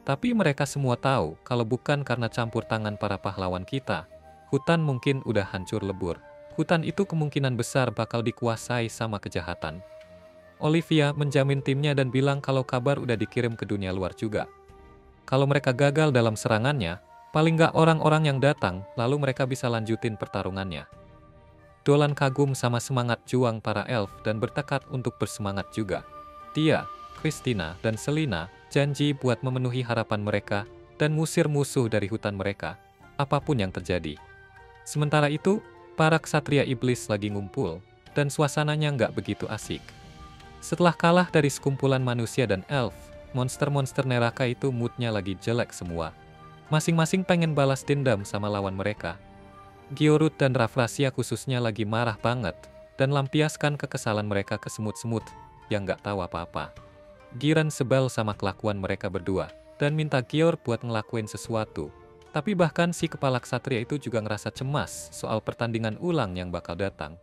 Tapi mereka semua tahu kalau bukan karena campur tangan para pahlawan kita, hutan mungkin udah hancur lebur. Hutan itu kemungkinan besar bakal dikuasai sama kejahatan. Olivia menjamin timnya dan bilang kalau kabar udah dikirim ke dunia luar juga. Kalau mereka gagal dalam serangannya, paling nggak orang-orang yang datang, lalu mereka bisa lanjutin pertarungannya. Dolan kagum sama semangat juang para elf dan bertekad untuk bersemangat juga. Dia, Christina, dan Selina janji buat memenuhi harapan mereka dan ngusir musuh dari hutan mereka, apapun yang terjadi. Sementara itu, para ksatria iblis lagi ngumpul, dan suasananya nggak begitu asik. Setelah kalah dari sekumpulan manusia dan elf, monster-monster neraka itu moodnya lagi jelek semua. Masing-masing pengen balas dendam sama lawan mereka. Giorut dan Raffrasia khususnya lagi marah banget, dan lampiaskan kekesalan mereka ke semut-semut yang nggak tahu apa-apa. Giran sebel sama kelakuan mereka berdua, dan minta Gior buat ngelakuin sesuatu. Tapi bahkan si kepala ksatria itu juga ngerasa cemas soal pertandingan ulang yang bakal datang.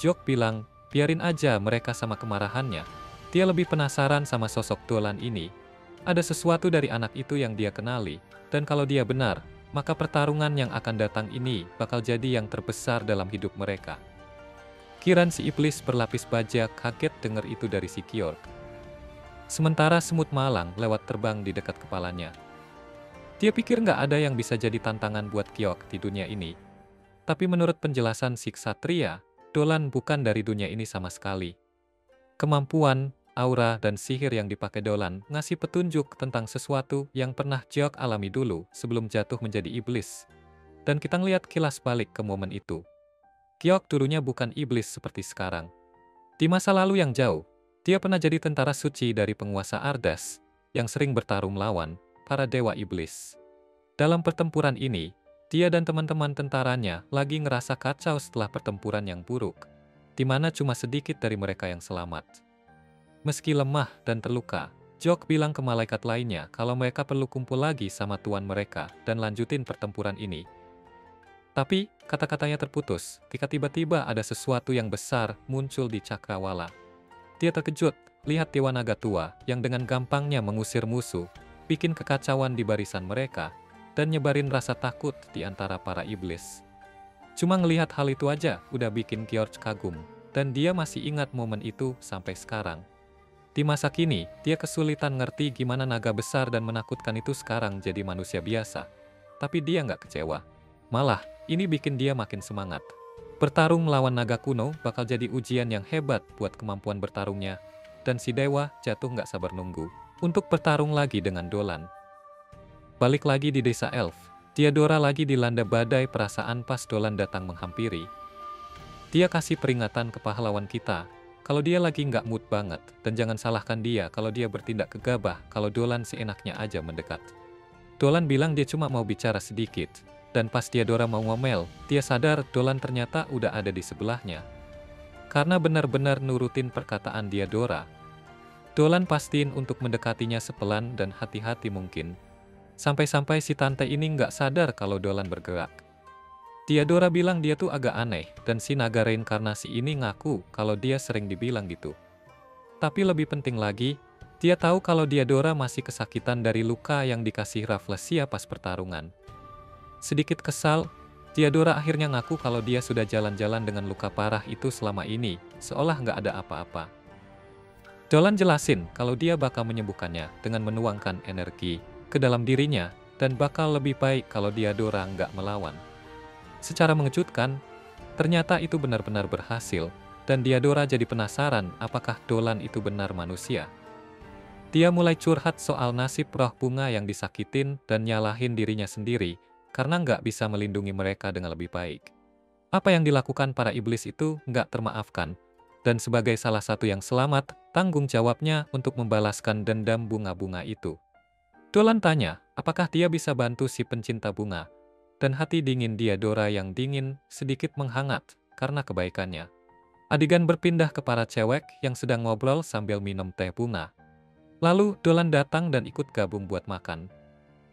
Jok bilang, biarin aja mereka sama kemarahannya. Dia lebih penasaran sama sosok Dolan ini. Ada sesuatu dari anak itu yang dia kenali, dan kalau dia benar, maka pertarungan yang akan datang ini bakal jadi yang terbesar dalam hidup mereka. Kiran si iblis berlapis baja kaget dengar itu dari si Kyork. Sementara semut malang lewat terbang di dekat kepalanya. Dia pikir nggak ada yang bisa jadi tantangan buat Kyork di dunia ini. Tapi menurut penjelasan si ksatria, Dolan bukan dari dunia ini sama sekali. Kemampuan, aura, dan sihir yang dipakai Dolan ngasih petunjuk tentang sesuatu yang pernah Kyork alami dulu sebelum jatuh menjadi iblis. Dan kita ngeliat kilas balik ke momen itu. Kyork dulunya bukan iblis seperti sekarang. Di masa lalu yang jauh, dia pernah jadi tentara suci dari penguasa Ardas yang sering bertarung melawan para dewa iblis. Dalam pertempuran ini, dia dan teman-teman tentaranya lagi ngerasa kacau setelah pertempuran yang buruk, di mana cuma sedikit dari mereka yang selamat. Meski lemah dan terluka, Jok bilang ke malaikat lainnya kalau mereka perlu kumpul lagi sama tuan mereka dan lanjutin pertempuran ini. Tapi, kata-katanya terputus ketika tiba-tiba ada sesuatu yang besar muncul di Cakrawala. Dia terkejut, lihat Dewa Naga Tua yang dengan gampangnya mengusir musuh, bikin kekacauan di barisan mereka, dan nyebarin rasa takut di antara para iblis. Cuma ngelihat hal itu aja udah bikin Kyork kagum, dan dia masih ingat momen itu sampai sekarang. Di masa kini, dia kesulitan ngerti gimana naga besar dan menakutkan itu sekarang jadi manusia biasa. Tapi dia nggak kecewa. Malah, ini bikin dia makin semangat. Bertarung melawan naga kuno bakal jadi ujian yang hebat buat kemampuan bertarungnya, dan si dewa jatuh nggak sabar nunggu untuk bertarung lagi dengan Dolan. Balik lagi di desa elf, Theodora lagi dilanda badai perasaan pas Dolan datang menghampiri. Dia kasih peringatan ke pahlawan kita, kalau dia lagi nggak mood banget, dan jangan salahkan dia kalau dia bertindak gegabah kalau Dolan seenaknya aja mendekat. Dolan bilang dia cuma mau bicara sedikit, dan pas Theodora mau ngomel, dia sadar Dolan ternyata udah ada di sebelahnya. Karena benar-benar nurutin perkataan Theodora, Dolan pastiin untuk mendekatinya sepelan dan hati-hati mungkin. Sampai-sampai si tante ini nggak sadar kalau Dolan bergerak. Theodora bilang dia tuh agak aneh, dan si naga reinkarnasi ini ngaku kalau dia sering dibilang gitu. Tapi lebih penting lagi, dia tahu kalau Theodora masih kesakitan dari luka yang dikasih Rafflesia pas pertarungan. Sedikit kesal, Theodora akhirnya ngaku kalau dia sudah jalan-jalan dengan luka parah itu selama ini, seolah nggak ada apa-apa. Dolan jelasin kalau dia bakal menyembuhkannya dengan menuangkan energi ke dalam dirinya, dan bakal lebih baik kalau Theodora nggak melawan. Secara mengejutkan, ternyata itu benar-benar berhasil, dan Theodora jadi penasaran apakah Dolan itu benar manusia. Dia mulai curhat soal nasib roh bunga yang disakitin dan nyalahin dirinya sendiri, karena nggak bisa melindungi mereka dengan lebih baik. Apa yang dilakukan para iblis itu nggak termaafkan, dan sebagai salah satu yang selamat, tanggung jawabnya untuk membalaskan dendam bunga-bunga itu. Dolan tanya, apakah dia bisa bantu si pencinta bunga, dan hati dingin Theodora yang dingin sedikit menghangat karena kebaikannya. Adegan berpindah ke para cewek yang sedang ngobrol sambil minum teh bunga. Lalu Dolan datang dan ikut gabung buat makan.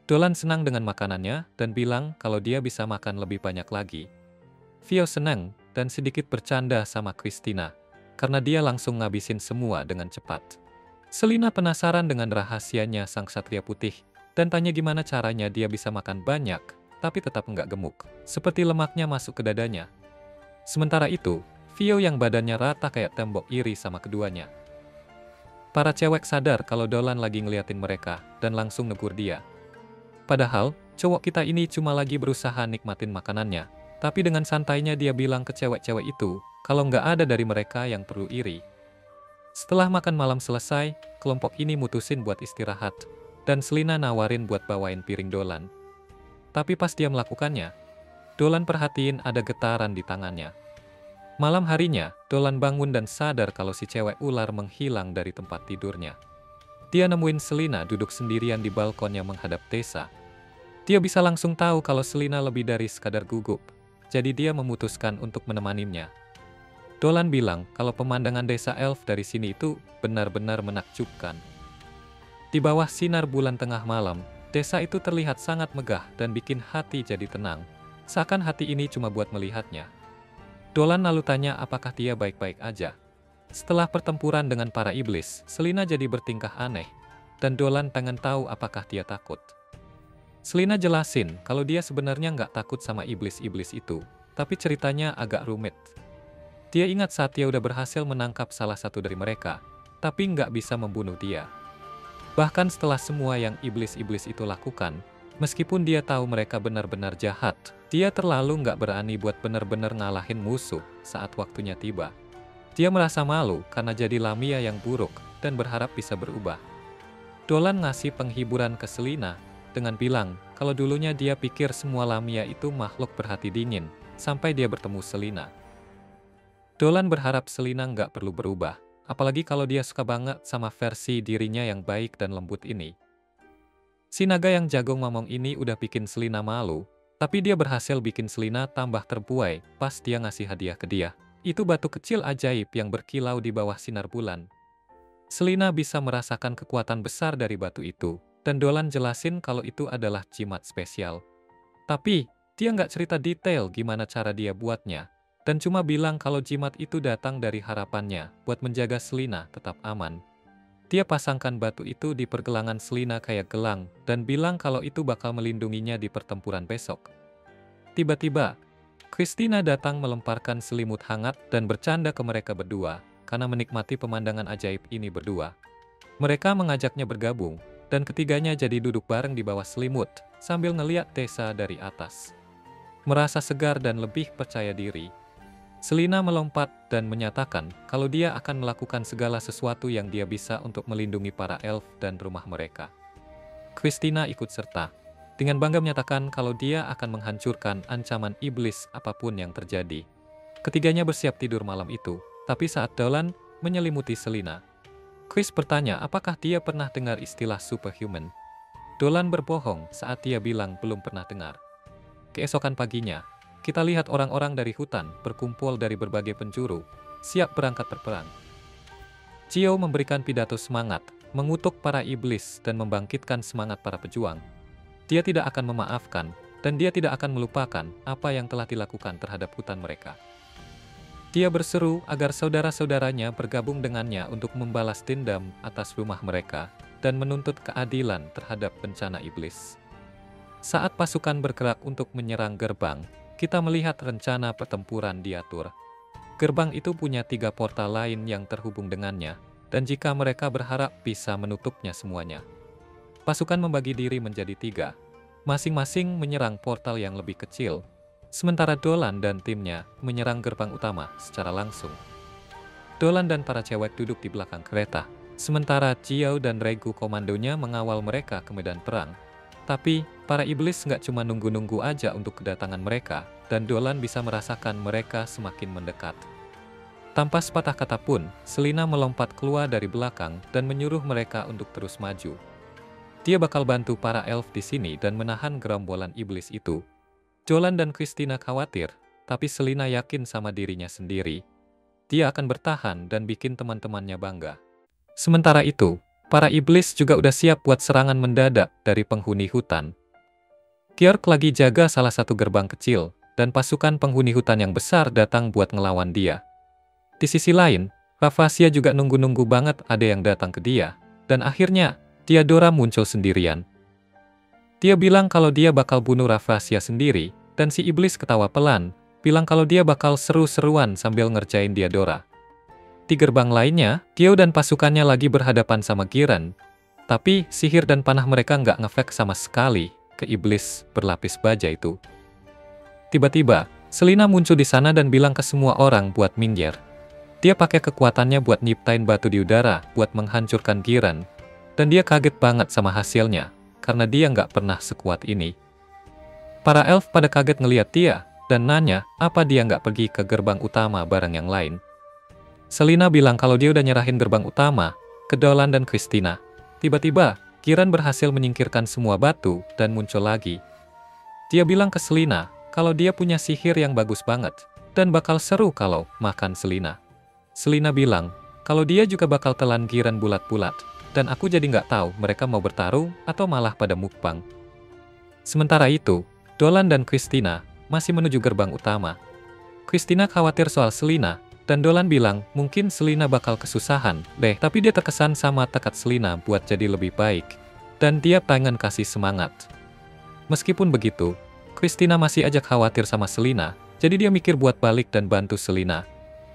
Dolan senang dengan makanannya dan bilang kalau dia bisa makan lebih banyak lagi. Vio senang dan sedikit bercanda sama Christina, karena dia langsung ngabisin semua dengan cepat. Selina penasaran dengan rahasianya sang ksatria putih, dan tanya gimana caranya dia bisa makan banyak, tapi tetap nggak gemuk, seperti lemaknya masuk ke dadanya. Sementara itu, Vio yang badannya rata kayak tembok iri sama keduanya. Para cewek sadar kalau Dolan lagi ngeliatin mereka dan langsung negur dia. Padahal, cowok kita ini cuma lagi berusaha nikmatin makanannya. Tapi dengan santainya dia bilang ke cewek-cewek itu, kalau nggak ada dari mereka yang perlu iri. Setelah makan malam selesai, kelompok ini mutusin buat istirahat. Dan Selina nawarin buat bawain piring Dolan. Tapi pas dia melakukannya, Dolan perhatiin ada getaran di tangannya. Malam harinya, Dolan bangun dan sadar kalau si cewek ular menghilang dari tempat tidurnya. Dia nemuin Selina duduk sendirian di balkon yang menghadap Tessa. Dia bisa langsung tahu kalau Selina lebih dari sekadar gugup. Jadi dia memutuskan untuk menemaninya. Dolan bilang kalau pemandangan desa elf dari sini itu benar-benar menakjubkan. Di bawah sinar bulan tengah malam, desa itu terlihat sangat megah dan bikin hati jadi tenang. Seakan hati ini cuma buat melihatnya. Dolan lalu tanya apakah dia baik-baik aja. Setelah pertempuran dengan para iblis, Selina jadi bertingkah aneh. Dan Dolan pengen tahu apakah dia takut. Selina jelasin kalau dia sebenarnya nggak takut sama iblis-iblis itu. Tapi ceritanya agak rumit. Dia ingat saat dia udah berhasil menangkap salah satu dari mereka. Tapi nggak bisa membunuh dia. Bahkan setelah semua yang iblis-iblis itu lakukan, meskipun dia tahu mereka benar-benar jahat, dia terlalu nggak berani buat benar-benar ngalahin musuh saat waktunya tiba. Dia merasa malu karena jadi Lamia yang buruk dan berharap bisa berubah. Dolan ngasih penghiburan ke Selina dengan bilang kalau dulunya dia pikir semua Lamia itu makhluk berhati dingin sampai dia bertemu Selina. Dolan berharap Selina nggak perlu berubah. Apalagi kalau dia suka banget sama versi dirinya yang baik dan lembut ini. Si naga yang jago ngomong ini udah bikin Selina malu, tapi dia berhasil bikin Selina tambah terbuai pas dia ngasih hadiah ke dia. Itu batu kecil ajaib yang berkilau di bawah sinar bulan. Selina bisa merasakan kekuatan besar dari batu itu, dan Dolan jelasin kalau itu adalah jimat spesial. Tapi, dia nggak cerita detail gimana cara dia buatnya. Dan cuma bilang kalau jimat itu datang dari harapannya buat menjaga Selina tetap aman. Dia pasangkan batu itu di pergelangan Selina kayak gelang dan bilang kalau itu bakal melindunginya di pertempuran besok. Tiba-tiba, Christina datang melemparkan selimut hangat dan bercanda ke mereka berdua karena menikmati pemandangan ajaib ini berdua. Mereka mengajaknya bergabung dan ketiganya jadi duduk bareng di bawah selimut sambil ngeliat Tessa dari atas. Merasa segar dan lebih percaya diri, Selina melompat dan menyatakan kalau dia akan melakukan segala sesuatu yang dia bisa untuk melindungi para elf dan rumah mereka. Christina ikut serta, dengan bangga menyatakan kalau dia akan menghancurkan ancaman iblis apapun yang terjadi. Ketiganya bersiap tidur malam itu, tapi saat Dolan menyelimuti Selina, Chris bertanya apakah dia pernah dengar istilah superhuman. Dolan berbohong saat dia bilang belum pernah dengar. Keesokan paginya, kita lihat orang-orang dari hutan berkumpul dari berbagai penjuru, siap berangkat berperang. Cio memberikan pidato semangat, mengutuk para iblis dan membangkitkan semangat para pejuang. Dia tidak akan memaafkan, dan dia tidak akan melupakan apa yang telah dilakukan terhadap hutan mereka. Dia berseru agar saudara-saudaranya bergabung dengannya untuk membalas dendam atas rumah mereka dan menuntut keadilan terhadap bencana iblis. Saat pasukan bergerak untuk menyerang gerbang, kita melihat rencana pertempuran diatur. Gerbang itu punya 3 portal lain yang terhubung dengannya, dan jika mereka berharap bisa menutupnya semuanya. Pasukan membagi diri menjadi 3, masing-masing menyerang portal yang lebih kecil, sementara Dolan dan timnya menyerang gerbang utama secara langsung. Dolan dan para cewek duduk di belakang kereta, sementara Cio dan Regu komandonya mengawal mereka ke medan perang. Tapi, para iblis nggak cuma nunggu-nunggu aja untuk kedatangan mereka, dan Dolan bisa merasakan mereka semakin mendekat. Tanpa sepatah kata pun, Selina melompat keluar dari belakang dan menyuruh mereka untuk terus maju. Dia bakal bantu para elf di sini dan menahan gerombolan iblis itu. Dolan dan Christina khawatir, tapi Selina yakin sama dirinya sendiri. Dia akan bertahan dan bikin teman-temannya bangga. Sementara itu, para iblis juga udah siap buat serangan mendadak dari penghuni hutan. Georg lagi jaga salah satu gerbang kecil, dan pasukan penghuni hutan yang besar datang buat ngelawan dia. Di sisi lain, Ravasia juga nunggu-nunggu banget ada yang datang ke dia, dan akhirnya, Theodora muncul sendirian. Dia bilang kalau dia bakal bunuh Ravasia sendiri, dan si iblis ketawa pelan, bilang kalau dia bakal seru-seruan sambil ngerjain Theodora. Di gerbang lainnya, Kyo dan pasukannya lagi berhadapan sama Giran. Tapi, sihir dan panah mereka nggak ngefek sama sekali ke iblis berlapis baja itu. Tiba-tiba, Selina muncul di sana dan bilang ke semua orang buat minggir. Dia pakai kekuatannya buat nyiptain batu di udara buat menghancurkan Giran. Dan dia kaget banget sama hasilnya, karena dia nggak pernah sekuat ini. Para elf pada kaget ngeliat dia, dan nanya apa dia nggak pergi ke gerbang utama bareng yang lain. Selina bilang kalau dia udah nyerahin gerbang utama ke Dolan dan Christina. Tiba-tiba, Giran berhasil menyingkirkan semua batu dan muncul lagi. Dia bilang ke Selina kalau dia punya sihir yang bagus banget, dan bakal seru kalau makan Selina. Selina bilang kalau dia juga bakal telan Giran bulat-bulat, dan aku jadi nggak tahu mereka mau bertarung atau malah pada mukbang. Sementara itu, Dolan dan Christina masih menuju gerbang utama. Christina khawatir soal Selina, dan Dolan bilang mungkin Selina bakal kesusahan deh, tapi dia terkesan sama tekad Selina buat jadi lebih baik, dan dia pengen kasih semangat. Meskipun begitu, Christina masih aja khawatir sama Selina, jadi dia mikir buat balik dan bantu Selina.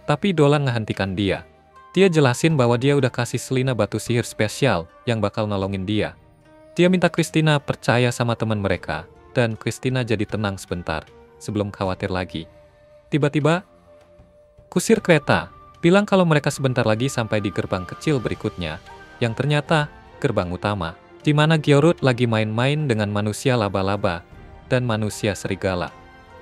Tapi Dolan ngehentikan dia. Dia jelasin bahwa dia udah kasih Selina batu sihir spesial yang bakal nolongin dia. Dia minta Christina percaya sama teman mereka, dan Christina jadi tenang sebentar, sebelum khawatir lagi. Tiba-tiba, kusir kereta bilang kalau mereka sebentar lagi sampai di gerbang kecil berikutnya, yang ternyata gerbang utama, di mana Gyorut lagi main-main dengan manusia laba-laba dan manusia serigala.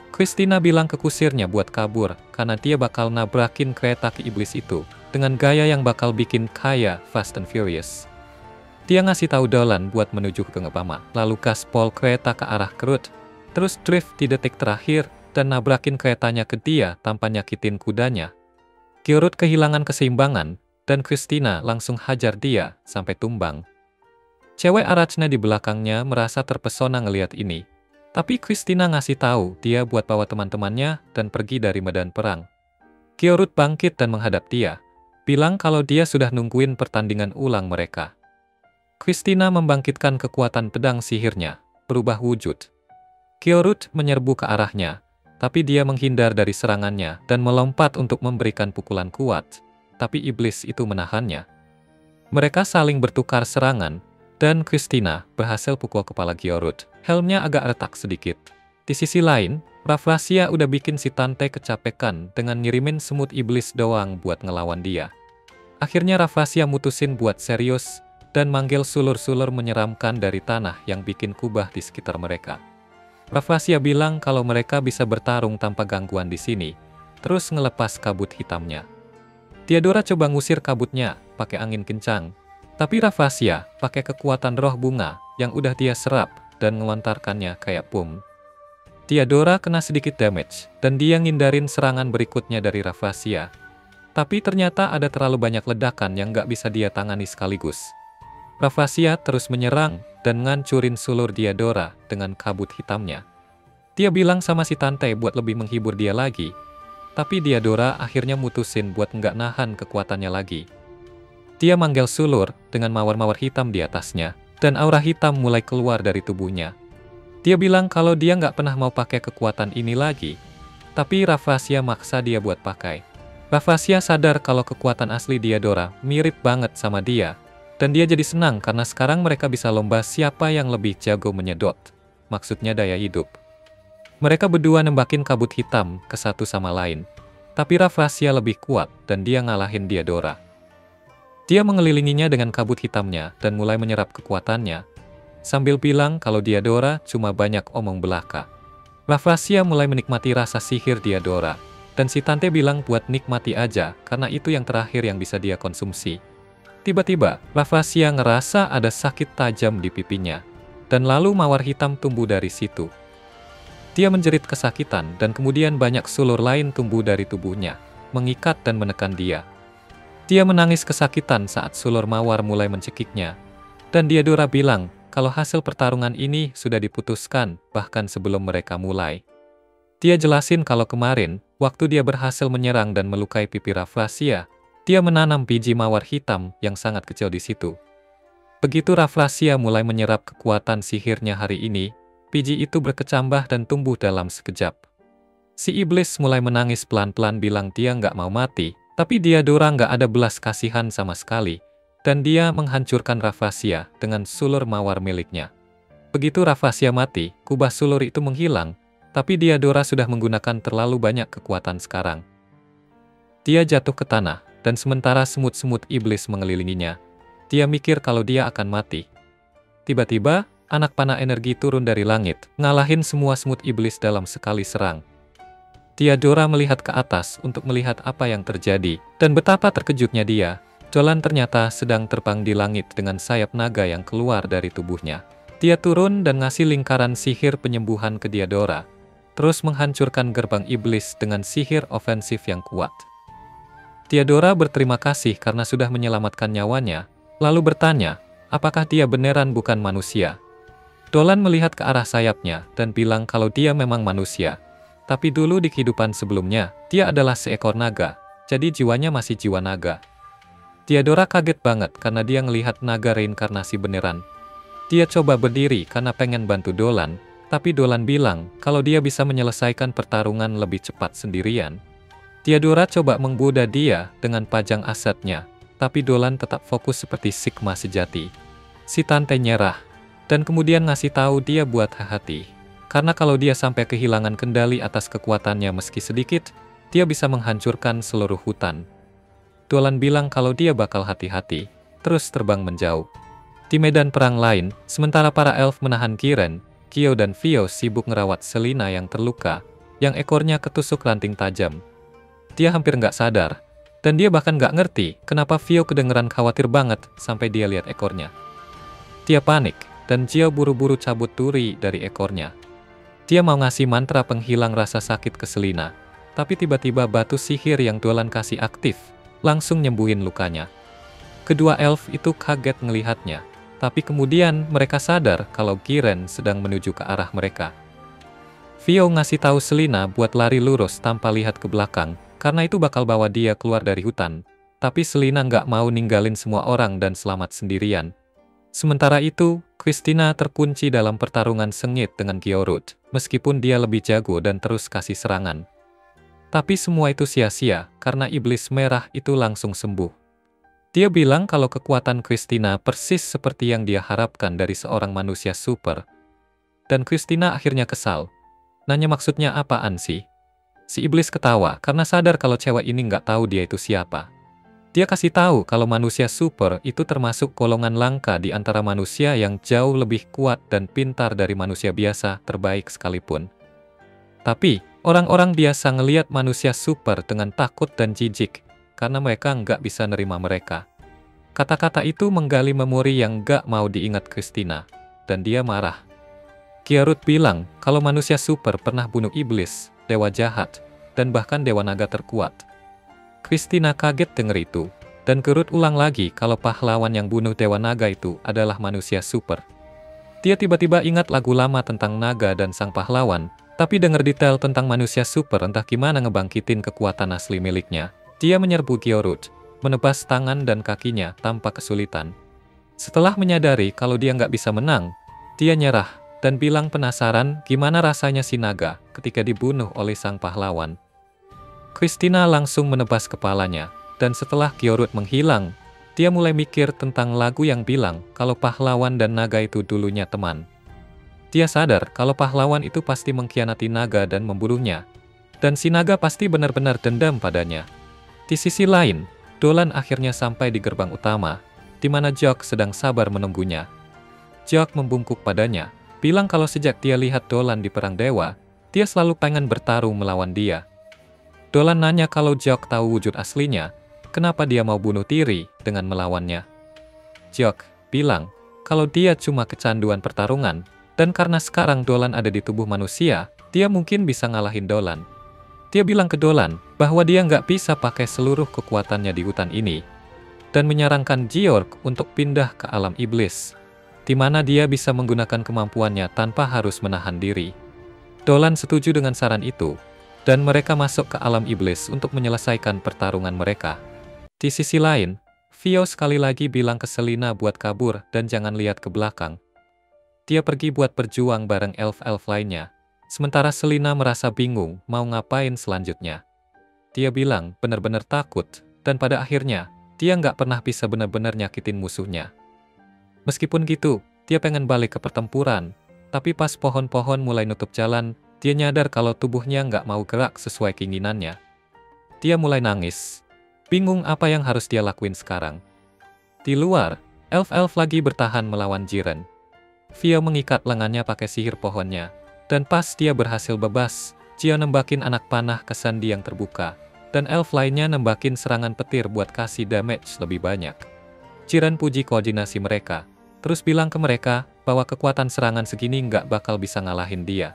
Christina bilang ke kusirnya buat kabur, karena dia bakal nabrakin kereta ke iblis itu, dengan gaya yang bakal bikin kaya Fast and Furious. Dia ngasih tahu Dolan buat menuju ke Ngebama, lalu gaspol kereta ke arah Kerut, terus drift di detik terakhir, dan nabrakin keretanya ke dia tanpa nyakitin kudanya. Gyorut kehilangan keseimbangan, dan Christina langsung hajar dia sampai tumbang. Cewek Arachna di belakangnya merasa terpesona ngeliat ini, tapi Christina ngasih tahu dia buat bawa teman-temannya dan pergi dari medan perang. Gyorut bangkit dan menghadap dia, bilang kalau dia sudah nungguin pertandingan ulang mereka. Christina membangkitkan kekuatan pedang sihirnya, berubah wujud. Gyorut menyerbu ke arahnya, tapi dia menghindar dari serangannya dan melompat untuk memberikan pukulan kuat, tapi iblis itu menahannya. Mereka saling bertukar serangan, dan Christina berhasil pukul kepala Gyorut. Helmnya agak retak sedikit. Di sisi lain, Rafflesia udah bikin si Tante kecapekan dengan ngirimin semut iblis doang buat ngelawan dia. Akhirnya Rafflesia mutusin buat serius dan manggil sulur-sulur menyeramkan dari tanah yang bikin kubah di sekitar mereka. Rafflesia bilang kalau mereka bisa bertarung tanpa gangguan di sini, terus ngelepas kabut hitamnya. Theodora coba ngusir kabutnya pakai angin kencang, tapi Rafflesia pakai kekuatan roh bunga yang udah dia serap dan ngelontarkannya kayak bom. Theodora kena sedikit damage, dan dia ngindarin serangan berikutnya dari Rafflesia. Tapi ternyata ada terlalu banyak ledakan yang nggak bisa dia tangani sekaligus. Rafflesia terus menyerang dan ngancurin sulur Theodora dengan kabut hitamnya. Dia bilang sama si Tante buat lebih menghibur dia lagi, tapi Theodora akhirnya mutusin buat nggak nahan kekuatannya lagi. Dia manggil sulur dengan mawar-mawar hitam di atasnya, dan aura hitam mulai keluar dari tubuhnya. Dia bilang kalau dia nggak pernah mau pakai kekuatan ini lagi, tapi Rafflesia maksa dia buat pakai. Rafflesia sadar kalau kekuatan asli Theodora mirip banget sama dia, dan dia jadi senang karena sekarang mereka bisa lomba siapa yang lebih jago menyedot. Maksudnya daya hidup. Mereka berdua nembakin kabut hitam ke satu sama lain, tapi Rafflesia lebih kuat dan dia ngalahin Theodora. Dia mengelilinginya dengan kabut hitamnya dan mulai menyerap kekuatannya, sambil bilang kalau Theodora cuma banyak omong belaka. Rafflesia mulai menikmati rasa sihir Theodora, dan si Tante bilang buat nikmati aja karena itu yang terakhir yang bisa dia konsumsi. Tiba-tiba, Rafflesia ngerasa ada sakit tajam di pipinya, dan lalu mawar hitam tumbuh dari situ. Dia menjerit kesakitan dan kemudian banyak sulur lain tumbuh dari tubuhnya, mengikat dan menekan dia. Dia menangis kesakitan saat sulur mawar mulai mencekiknya, dan Theodora bilang kalau hasil pertarungan ini sudah diputuskan bahkan sebelum mereka mulai. Dia jelasin kalau kemarin, waktu dia berhasil menyerang dan melukai pipi Rafflesia, dia menanam biji mawar hitam yang sangat kecil di situ. Begitu Rafflesia mulai menyerap kekuatan sihirnya hari ini, biji itu berkecambah dan tumbuh dalam sekejap. Si iblis mulai menangis pelan-pelan bilang dia nggak mau mati, Tapi Diadora nggak ada belas kasihan sama sekali, dan dia menghancurkan Rafflesia dengan sulur mawar miliknya. Begitu Rafflesia mati, kubah sulur itu menghilang, tapi Diadora sudah menggunakan terlalu banyak kekuatan sekarang. Dia jatuh ke tanah, dan sementara semut-semut iblis mengelilinginya, dia mikir kalau dia akan mati. Tiba-tiba, anak panah energi turun dari langit, ngalahin semua semut iblis dalam sekali serang. Diadora melihat ke atas untuk melihat apa yang terjadi, dan betapa terkejutnya dia. Dolan ternyata sedang terbang di langit dengan sayap naga yang keluar dari tubuhnya. Dia turun dan ngasih lingkaran sihir penyembuhan ke Diadora, terus menghancurkan gerbang iblis dengan sihir ofensif yang kuat. Diadora berterima kasih karena sudah menyelamatkan nyawanya, lalu bertanya, apakah dia beneran bukan manusia? Dolan melihat ke arah sayapnya dan bilang kalau dia memang manusia. Tapi dulu di kehidupan sebelumnya, dia adalah seekor naga, jadi jiwanya masih jiwa naga. Diadora kaget banget karena dia ngelihat naga reinkarnasi beneran. Dia coba berdiri karena pengen bantu Dolan, tapi Dolan bilang kalau dia bisa menyelesaikan pertarungan lebih cepat sendirian. Diadora coba menggoda dia dengan pajang asetnya, tapi Dolan tetap fokus seperti Sigma sejati. Si Tante nyerah, dan kemudian ngasih tahu dia buat hati-hati. Karena kalau dia sampai kehilangan kendali atas kekuatannya meski sedikit, dia bisa menghancurkan seluruh hutan. Dolan bilang kalau dia bakal hati-hati, terus terbang menjauh. Di medan perang lain, sementara para elf menahan Kiren, Kyo dan Vio sibuk ngerawat Selina yang terluka, yang ekornya ketusuk ranting tajam. Dia hampir nggak sadar, dan dia bahkan nggak ngerti kenapa Vio kedengeran khawatir banget sampai dia lihat ekornya. Dia panik, dan Jio buru-buru cabut duri dari ekornya. Dia mau ngasih mantra penghilang rasa sakit ke Selina, tapi tiba-tiba batu sihir yang Dolan kasih aktif, langsung nyembuhin lukanya. Kedua elf itu kaget ngelihatnya, tapi kemudian mereka sadar kalau Kiren sedang menuju ke arah mereka. Vio ngasih tahu Selina buat lari lurus tanpa lihat ke belakang, karena itu bakal bawa dia keluar dari hutan. Tapi Selina nggak mau ninggalin semua orang dan selamat sendirian. Sementara itu, Christina terkunci dalam pertarungan sengit dengan Gyorut, meskipun dia lebih jago dan terus kasih serangan. Tapi semua itu sia-sia, karena iblis merah itu langsung sembuh. Dia bilang kalau kekuatan Christina persis seperti yang dia harapkan dari seorang manusia super. Dan Christina akhirnya kesal. Nanya maksudnya apaan sih? Si iblis ketawa karena sadar kalau cewek ini nggak tahu dia itu siapa. Dia kasih tahu kalau manusia super itu termasuk golongan langka di antara manusia yang jauh lebih kuat dan pintar dari manusia biasa terbaik sekalipun. Tapi, orang-orang biasa ngelihat manusia super dengan takut dan jijik, karena mereka nggak bisa nerima mereka. Kata-kata itu menggali memori yang nggak mau diingat Christina, dan dia marah. Gyorut bilang kalau manusia super pernah bunuh iblis, dewa jahat, dan bahkan dewa naga terkuat. Christina kaget denger itu, dan Gyorut ulang lagi kalau pahlawan yang bunuh dewa naga itu adalah manusia super. Dia tiba-tiba ingat lagu lama tentang naga dan sang pahlawan, tapi denger detail tentang manusia super entah gimana ngebangkitin kekuatan asli miliknya. Dia menyerbu Gyorut, menebas tangan dan kakinya tanpa kesulitan. Setelah menyadari kalau dia nggak bisa menang, dia nyerah dan bilang penasaran gimana rasanya si naga ketika dibunuh oleh sang pahlawan. Christina langsung menebas kepalanya, dan setelah Gyorut menghilang, dia mulai mikir tentang lagu yang bilang kalau pahlawan dan naga itu dulunya teman. Dia sadar kalau pahlawan itu pasti mengkhianati naga dan membunuhnya, dan si naga pasti benar-benar dendam padanya. Di sisi lain, Dolan akhirnya sampai di gerbang utama, di mana Jok sedang sabar menunggunya. Jok membungkuk padanya, bilang kalau sejak dia lihat Dolan di Perang Dewa, dia selalu pengen bertarung melawan dia. Dolan nanya kalau Jok tahu wujud aslinya, kenapa dia mau bunuh diri dengan melawannya. Jok bilang kalau dia cuma kecanduan pertarungan, dan karena sekarang Dolan ada di tubuh manusia, dia mungkin bisa ngalahin Dolan. Dia bilang ke Dolan bahwa dia nggak bisa pakai seluruh kekuatannya di hutan ini, dan menyarankan Georg untuk pindah ke alam iblis, di mana dia bisa menggunakan kemampuannya tanpa harus menahan diri. Dolan setuju dengan saran itu, dan mereka masuk ke alam iblis untuk menyelesaikan pertarungan mereka. Di sisi lain, Vio sekali lagi bilang ke Selina buat kabur dan jangan lihat ke belakang. Dia pergi buat berjuang bareng elf-elf lainnya, sementara Selina merasa bingung mau ngapain selanjutnya. dia bilang benar-benar takut, dan pada akhirnya, dia nggak pernah bisa benar-benar nyakitin musuhnya. Meskipun gitu, dia pengen balik ke pertempuran, tapi pas pohon-pohon mulai nutup jalan, dia nyadar kalau tubuhnya nggak mau gerak sesuai keinginannya. Dia mulai nangis, bingung apa yang harus dia lakuin sekarang. Di luar, elf-elf lagi bertahan melawan Jiren. Vio mengikat lengannya pakai sihir pohonnya, dan pas dia berhasil bebas, Jio nembakin anak panah ke sandi yang terbuka, dan elf lainnya nembakin serangan petir buat kasih damage lebih banyak. Jiren puji koordinasi mereka, terus bilang ke mereka bahwa kekuatan serangan segini nggak bakal bisa ngalahin dia.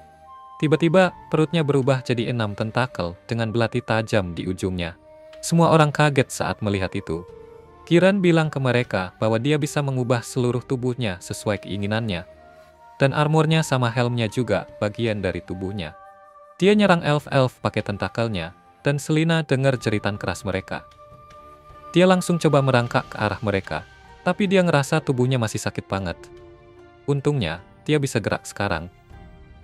Tiba-tiba, perutnya berubah jadi 6 tentakel dengan belati tajam di ujungnya. Semua orang kaget saat melihat itu. Kiran bilang ke mereka bahwa dia bisa mengubah seluruh tubuhnya sesuai keinginannya. Dan armornya sama helmnya juga bagian dari tubuhnya. Dia nyerang elf-elf pakai tentakelnya, dan Selina dengar jeritan keras mereka. Dia langsung coba merangkak ke arah mereka, tapi dia ngerasa tubuhnya masih sakit banget. Untungnya, dia bisa gerak sekarang.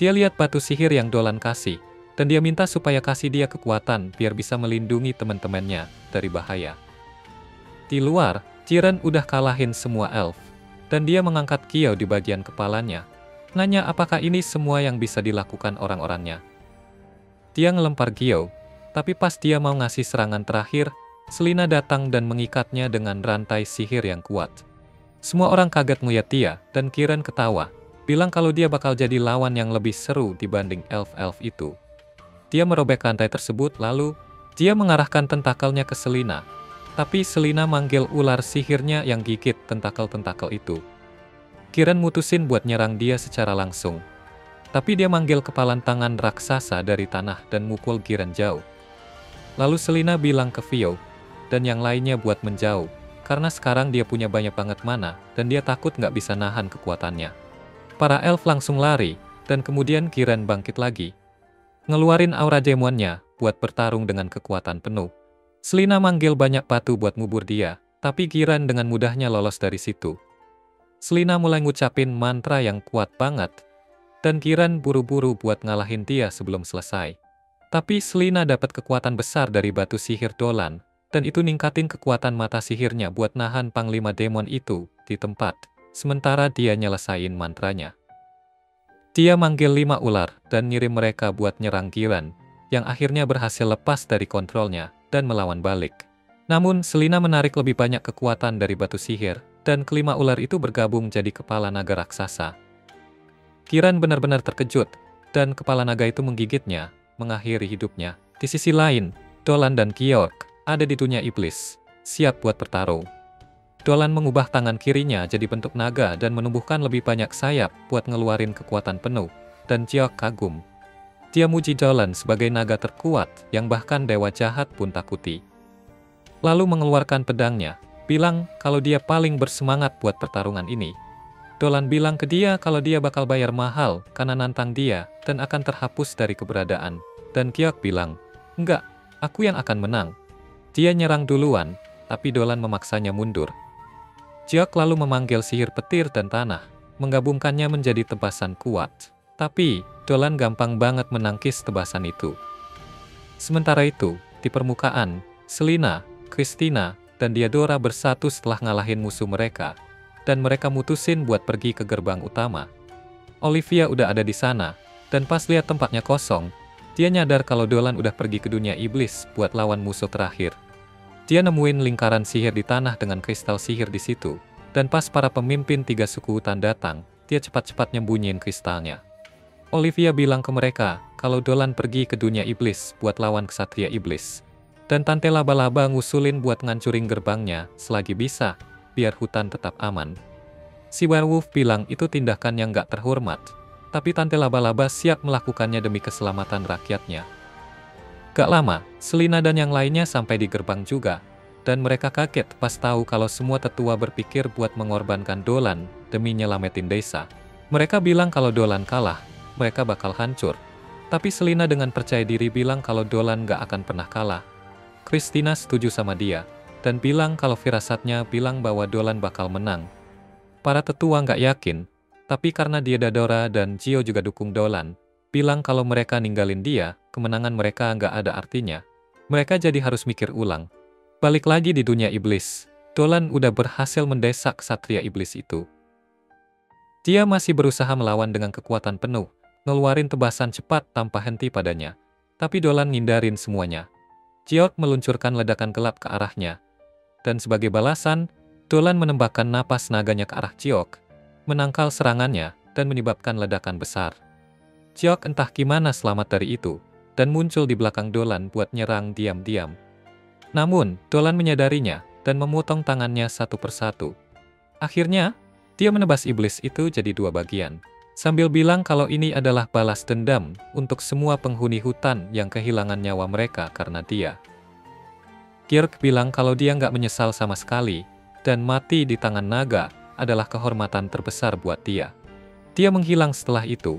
Dia lihat batu sihir yang Dolan kasih, dan dia minta supaya kasih dia kekuatan biar bisa melindungi teman-temannya dari bahaya. Di luar, Jiren udah kalahin semua elf, dan dia mengangkat Kyo di bagian kepalanya, nanya apakah ini semua yang bisa dilakukan orang-orangnya. Dia ngelempar Kyo, tapi pas dia mau ngasih serangan terakhir, Selina datang dan mengikatnya dengan rantai sihir yang kuat. Semua orang kaget ngeliat dia, dan Kiran ketawa, bilang kalau dia bakal jadi lawan yang lebih seru dibanding elf-elf itu. Dia merobek rantai tersebut lalu, dia mengarahkan tentakelnya ke Selina. Tapi Selina manggil ular sihirnya yang gigit tentakel-tentakel itu. Kiran mutusin buat nyerang dia secara langsung. Tapi dia manggil kepalan tangan raksasa dari tanah dan mukul Kiran jauh. Lalu Selina bilang ke Vio dan yang lainnya buat menjauh, karena sekarang dia punya banyak banget mana, dan dia takut nggak bisa nahan kekuatannya. Para elf langsung lari, dan kemudian Kiran bangkit lagi. Ngeluarin aura demonnya buat bertarung dengan kekuatan penuh. Selina manggil banyak batu buat ngubur dia, tapi Kiran dengan mudahnya lolos dari situ. Selina mulai ngucapin mantra yang kuat banget, dan Kiran buru-buru buat ngalahin dia sebelum selesai. Tapi Selina dapat kekuatan besar dari batu sihir Dolan, dan itu ningkatin kekuatan mata sihirnya buat nahan Panglima Demon itu di tempat, sementara dia nyelesain mantranya. Dia manggil 5 ular dan ngirim mereka buat nyerang Kiran, yang akhirnya berhasil lepas dari kontrolnya dan melawan balik. Namun, Selina menarik lebih banyak kekuatan dari batu sihir, dan kelima ular itu bergabung jadi kepala naga raksasa. Kiran benar-benar terkejut, dan kepala naga itu menggigitnya, mengakhiri hidupnya. Di sisi lain, Dolan dan Kyork ada di dunia iblis, siap buat bertarung. Dolan mengubah tangan kirinya jadi bentuk naga dan menumbuhkan lebih banyak sayap buat ngeluarin kekuatan penuh, dan Kyork kagum. Dia muji Dolan sebagai naga terkuat yang bahkan dewa jahat pun takuti. Lalu mengeluarkan pedangnya, bilang kalau dia paling bersemangat buat pertarungan ini. Dolan bilang ke dia kalau dia bakal bayar mahal karena nantang dia dan akan terhapus dari keberadaan. Dan Kyork bilang, enggak, aku yang akan menang. Dia nyerang duluan, tapi Dolan memaksanya mundur. Kyork lalu memanggil sihir petir dan tanah, menggabungkannya menjadi tebasan kuat. Tapi, Dolan gampang banget menangkis tebasan itu. Sementara itu, di permukaan, Selina, Christina, dan Diadora bersatu setelah ngalahin musuh mereka, dan mereka mutusin buat pergi ke gerbang utama. Olivia udah ada di sana, dan pas lihat tempatnya kosong, dia nyadar kalau Dolan udah pergi ke dunia iblis buat lawan musuh terakhir. Dia nemuin lingkaran sihir di tanah dengan kristal sihir di situ, dan pas para pemimpin 3 suku hutan datang, dia cepat-cepat nyembunyiin kristalnya. Olivia bilang ke mereka kalau Dolan pergi ke dunia iblis buat lawan ksatria iblis. Dan Tante Laba-Laba ngusulin buat ngancurin gerbangnya selagi bisa, biar hutan tetap aman. Si werewolf bilang itu tindakan yang gak terhormat, tapi Tante Laba-Laba siap melakukannya demi keselamatan rakyatnya. Gak lama, Selina dan yang lainnya sampai di gerbang juga, dan mereka kaget pas tahu kalau semua tetua berpikir buat mengorbankan Dolan demi nyelamatin desa. Mereka bilang kalau Dolan kalah, mereka bakal hancur. Tapi Selina dengan percaya diri bilang kalau Dolan gak akan pernah kalah. Christina setuju sama dia, dan bilang kalau firasatnya bilang bahwa Dolan bakal menang. Para tetua gak yakin, tapi karena Diadora dan Jio juga dukung Dolan, bilang kalau mereka ninggalin dia, kemenangan mereka gak ada artinya. Mereka jadi harus mikir ulang. Balik lagi di dunia iblis, Dolan udah berhasil mendesak ksatria iblis itu. Dia masih berusaha melawan dengan kekuatan penuh, ngeluarin tebasan cepat tanpa henti padanya. Tapi Dolan ngindarin semuanya. Jiok meluncurkan ledakan gelap ke arahnya. Dan sebagai balasan, Dolan menembakkan napas naganya ke arah Jiok, menangkal serangannya, dan menyebabkan ledakan besar. Jiok entah gimana selamat dari itu, dan muncul di belakang Dolan buat nyerang diam-diam. Namun, Dolan menyadarinya, dan memotong tangannya satu persatu. Akhirnya, dia menebas iblis itu jadi dua bagian, sambil bilang kalau ini adalah balas dendam untuk semua penghuni hutan yang kehilangan nyawa mereka karena dia. Kirk bilang kalau dia nggak menyesal sama sekali, dan mati di tangan naga adalah kehormatan terbesar buat dia. Dia menghilang setelah itu.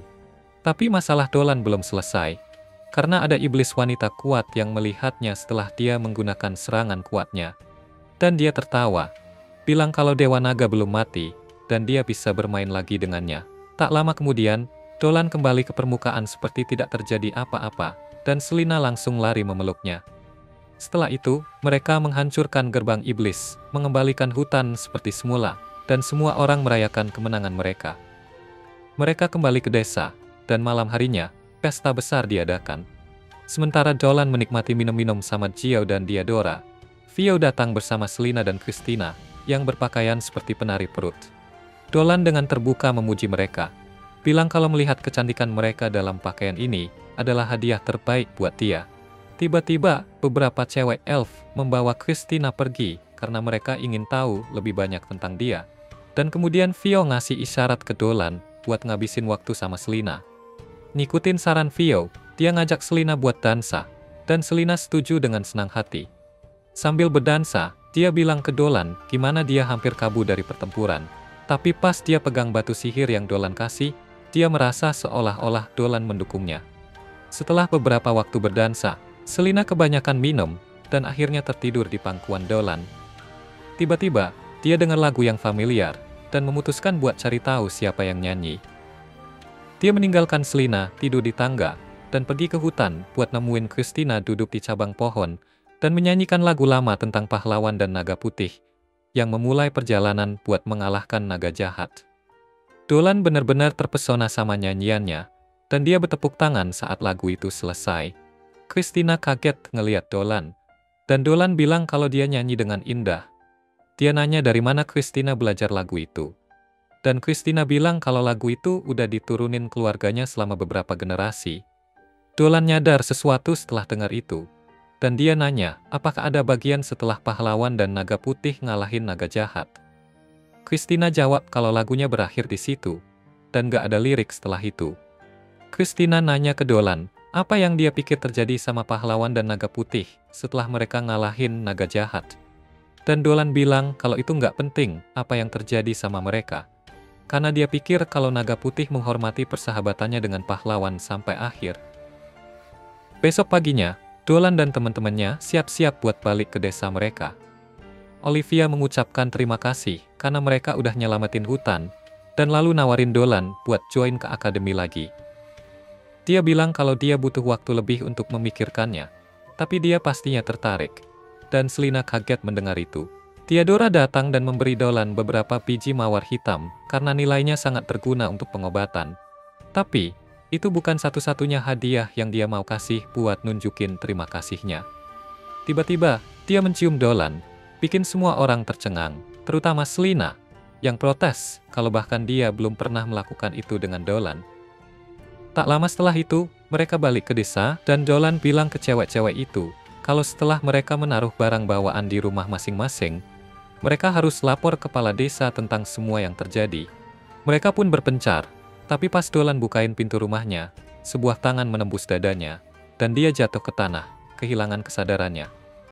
Tapi masalah Dolan belum selesai, karena ada iblis wanita kuat yang melihatnya setelah dia menggunakan serangan kuatnya. Dan dia tertawa, bilang kalau Dewa Naga belum mati, dan dia bisa bermain lagi dengannya. Tak lama kemudian, Dolan kembali ke permukaan seperti tidak terjadi apa-apa, dan Selina langsung lari memeluknya. Setelah itu, mereka menghancurkan gerbang iblis, mengembalikan hutan seperti semula, dan semua orang merayakan kemenangan mereka. Mereka kembali ke desa, dan malam harinya, pesta besar diadakan. Sementara Dolan menikmati minum-minum sama Jiao dan Diadora, Vio datang bersama Selina dan Christina, yang berpakaian seperti penari perut. Dolan dengan terbuka memuji mereka, bilang kalau melihat kecantikan mereka dalam pakaian ini adalah hadiah terbaik buat dia. Tiba-tiba, beberapa cewek elf membawa Christina pergi karena mereka ingin tahu lebih banyak tentang dia. Dan kemudian Vio ngasih isyarat ke Dolan buat ngabisin waktu sama Selina. Ngikutin saran Vio, dia ngajak Selina buat dansa, dan Selina setuju dengan senang hati. Sambil berdansa, dia bilang ke Dolan gimana dia hampir kabur dari pertempuran. Tapi pas dia pegang batu sihir yang Dolan kasih, dia merasa seolah-olah Dolan mendukungnya. Setelah beberapa waktu berdansa, Selina kebanyakan minum, dan akhirnya tertidur di pangkuan Dolan. Tiba-tiba, dia dengar lagu yang familiar, dan memutuskan buat cari tahu siapa yang nyanyi. Dia meninggalkan Selina tidur di tangga, dan pergi ke hutan buat nemuin Christina duduk di cabang pohon, dan menyanyikan lagu lama tentang pahlawan dan naga putih, yang memulai perjalanan buat mengalahkan naga jahat. Dolan benar-benar terpesona sama nyanyiannya, dan dia bertepuk tangan saat lagu itu selesai. Christina kaget ngeliat Dolan, dan Dolan bilang kalau dia nyanyi dengan indah. Dia nanya dari mana Christina belajar lagu itu. Dan Christina bilang kalau lagu itu udah diturunin keluarganya selama beberapa generasi. Dolan nyadar sesuatu setelah dengar itu. Dan dia nanya, apakah ada bagian setelah pahlawan dan naga putih ngalahin naga jahat. Christina jawab kalau lagunya berakhir di situ, dan gak ada lirik setelah itu. Christina nanya ke Dolan, apa yang dia pikir terjadi sama pahlawan dan naga putih setelah mereka ngalahin naga jahat. Dan Dolan bilang kalau itu nggak penting apa yang terjadi sama mereka. Karena dia pikir kalau naga putih menghormati persahabatannya dengan pahlawan sampai akhir. Besok paginya, Dolan dan teman-temannya siap-siap buat balik ke desa mereka. Olivia mengucapkan terima kasih karena mereka udah nyelamatin hutan, dan lalu nawarin Dolan buat join ke akademi lagi. Dia bilang kalau dia butuh waktu lebih untuk memikirkannya, tapi dia pastinya tertarik. Dan Selina kaget mendengar itu. Diadora datang dan memberi Dolan beberapa biji mawar hitam karena nilainya sangat berguna untuk pengobatan. Tapi, itu bukan satu-satunya hadiah yang dia mau kasih buat nunjukin terima kasihnya. Tiba-tiba, dia mencium Dolan, bikin semua orang tercengang, terutama Selina, yang protes kalau bahkan dia belum pernah melakukan itu dengan Dolan. Tak lama setelah itu, mereka balik ke desa dan Dolan bilang ke cewek-cewek itu, kalau setelah mereka menaruh barang bawaan di rumah masing-masing, mereka harus lapor kepala desa tentang semua yang terjadi. Mereka pun berpencar, tapi pas Dolan bukain pintu rumahnya, sebuah tangan menembus dadanya, dan dia jatuh ke tanah, kehilangan kesadarannya.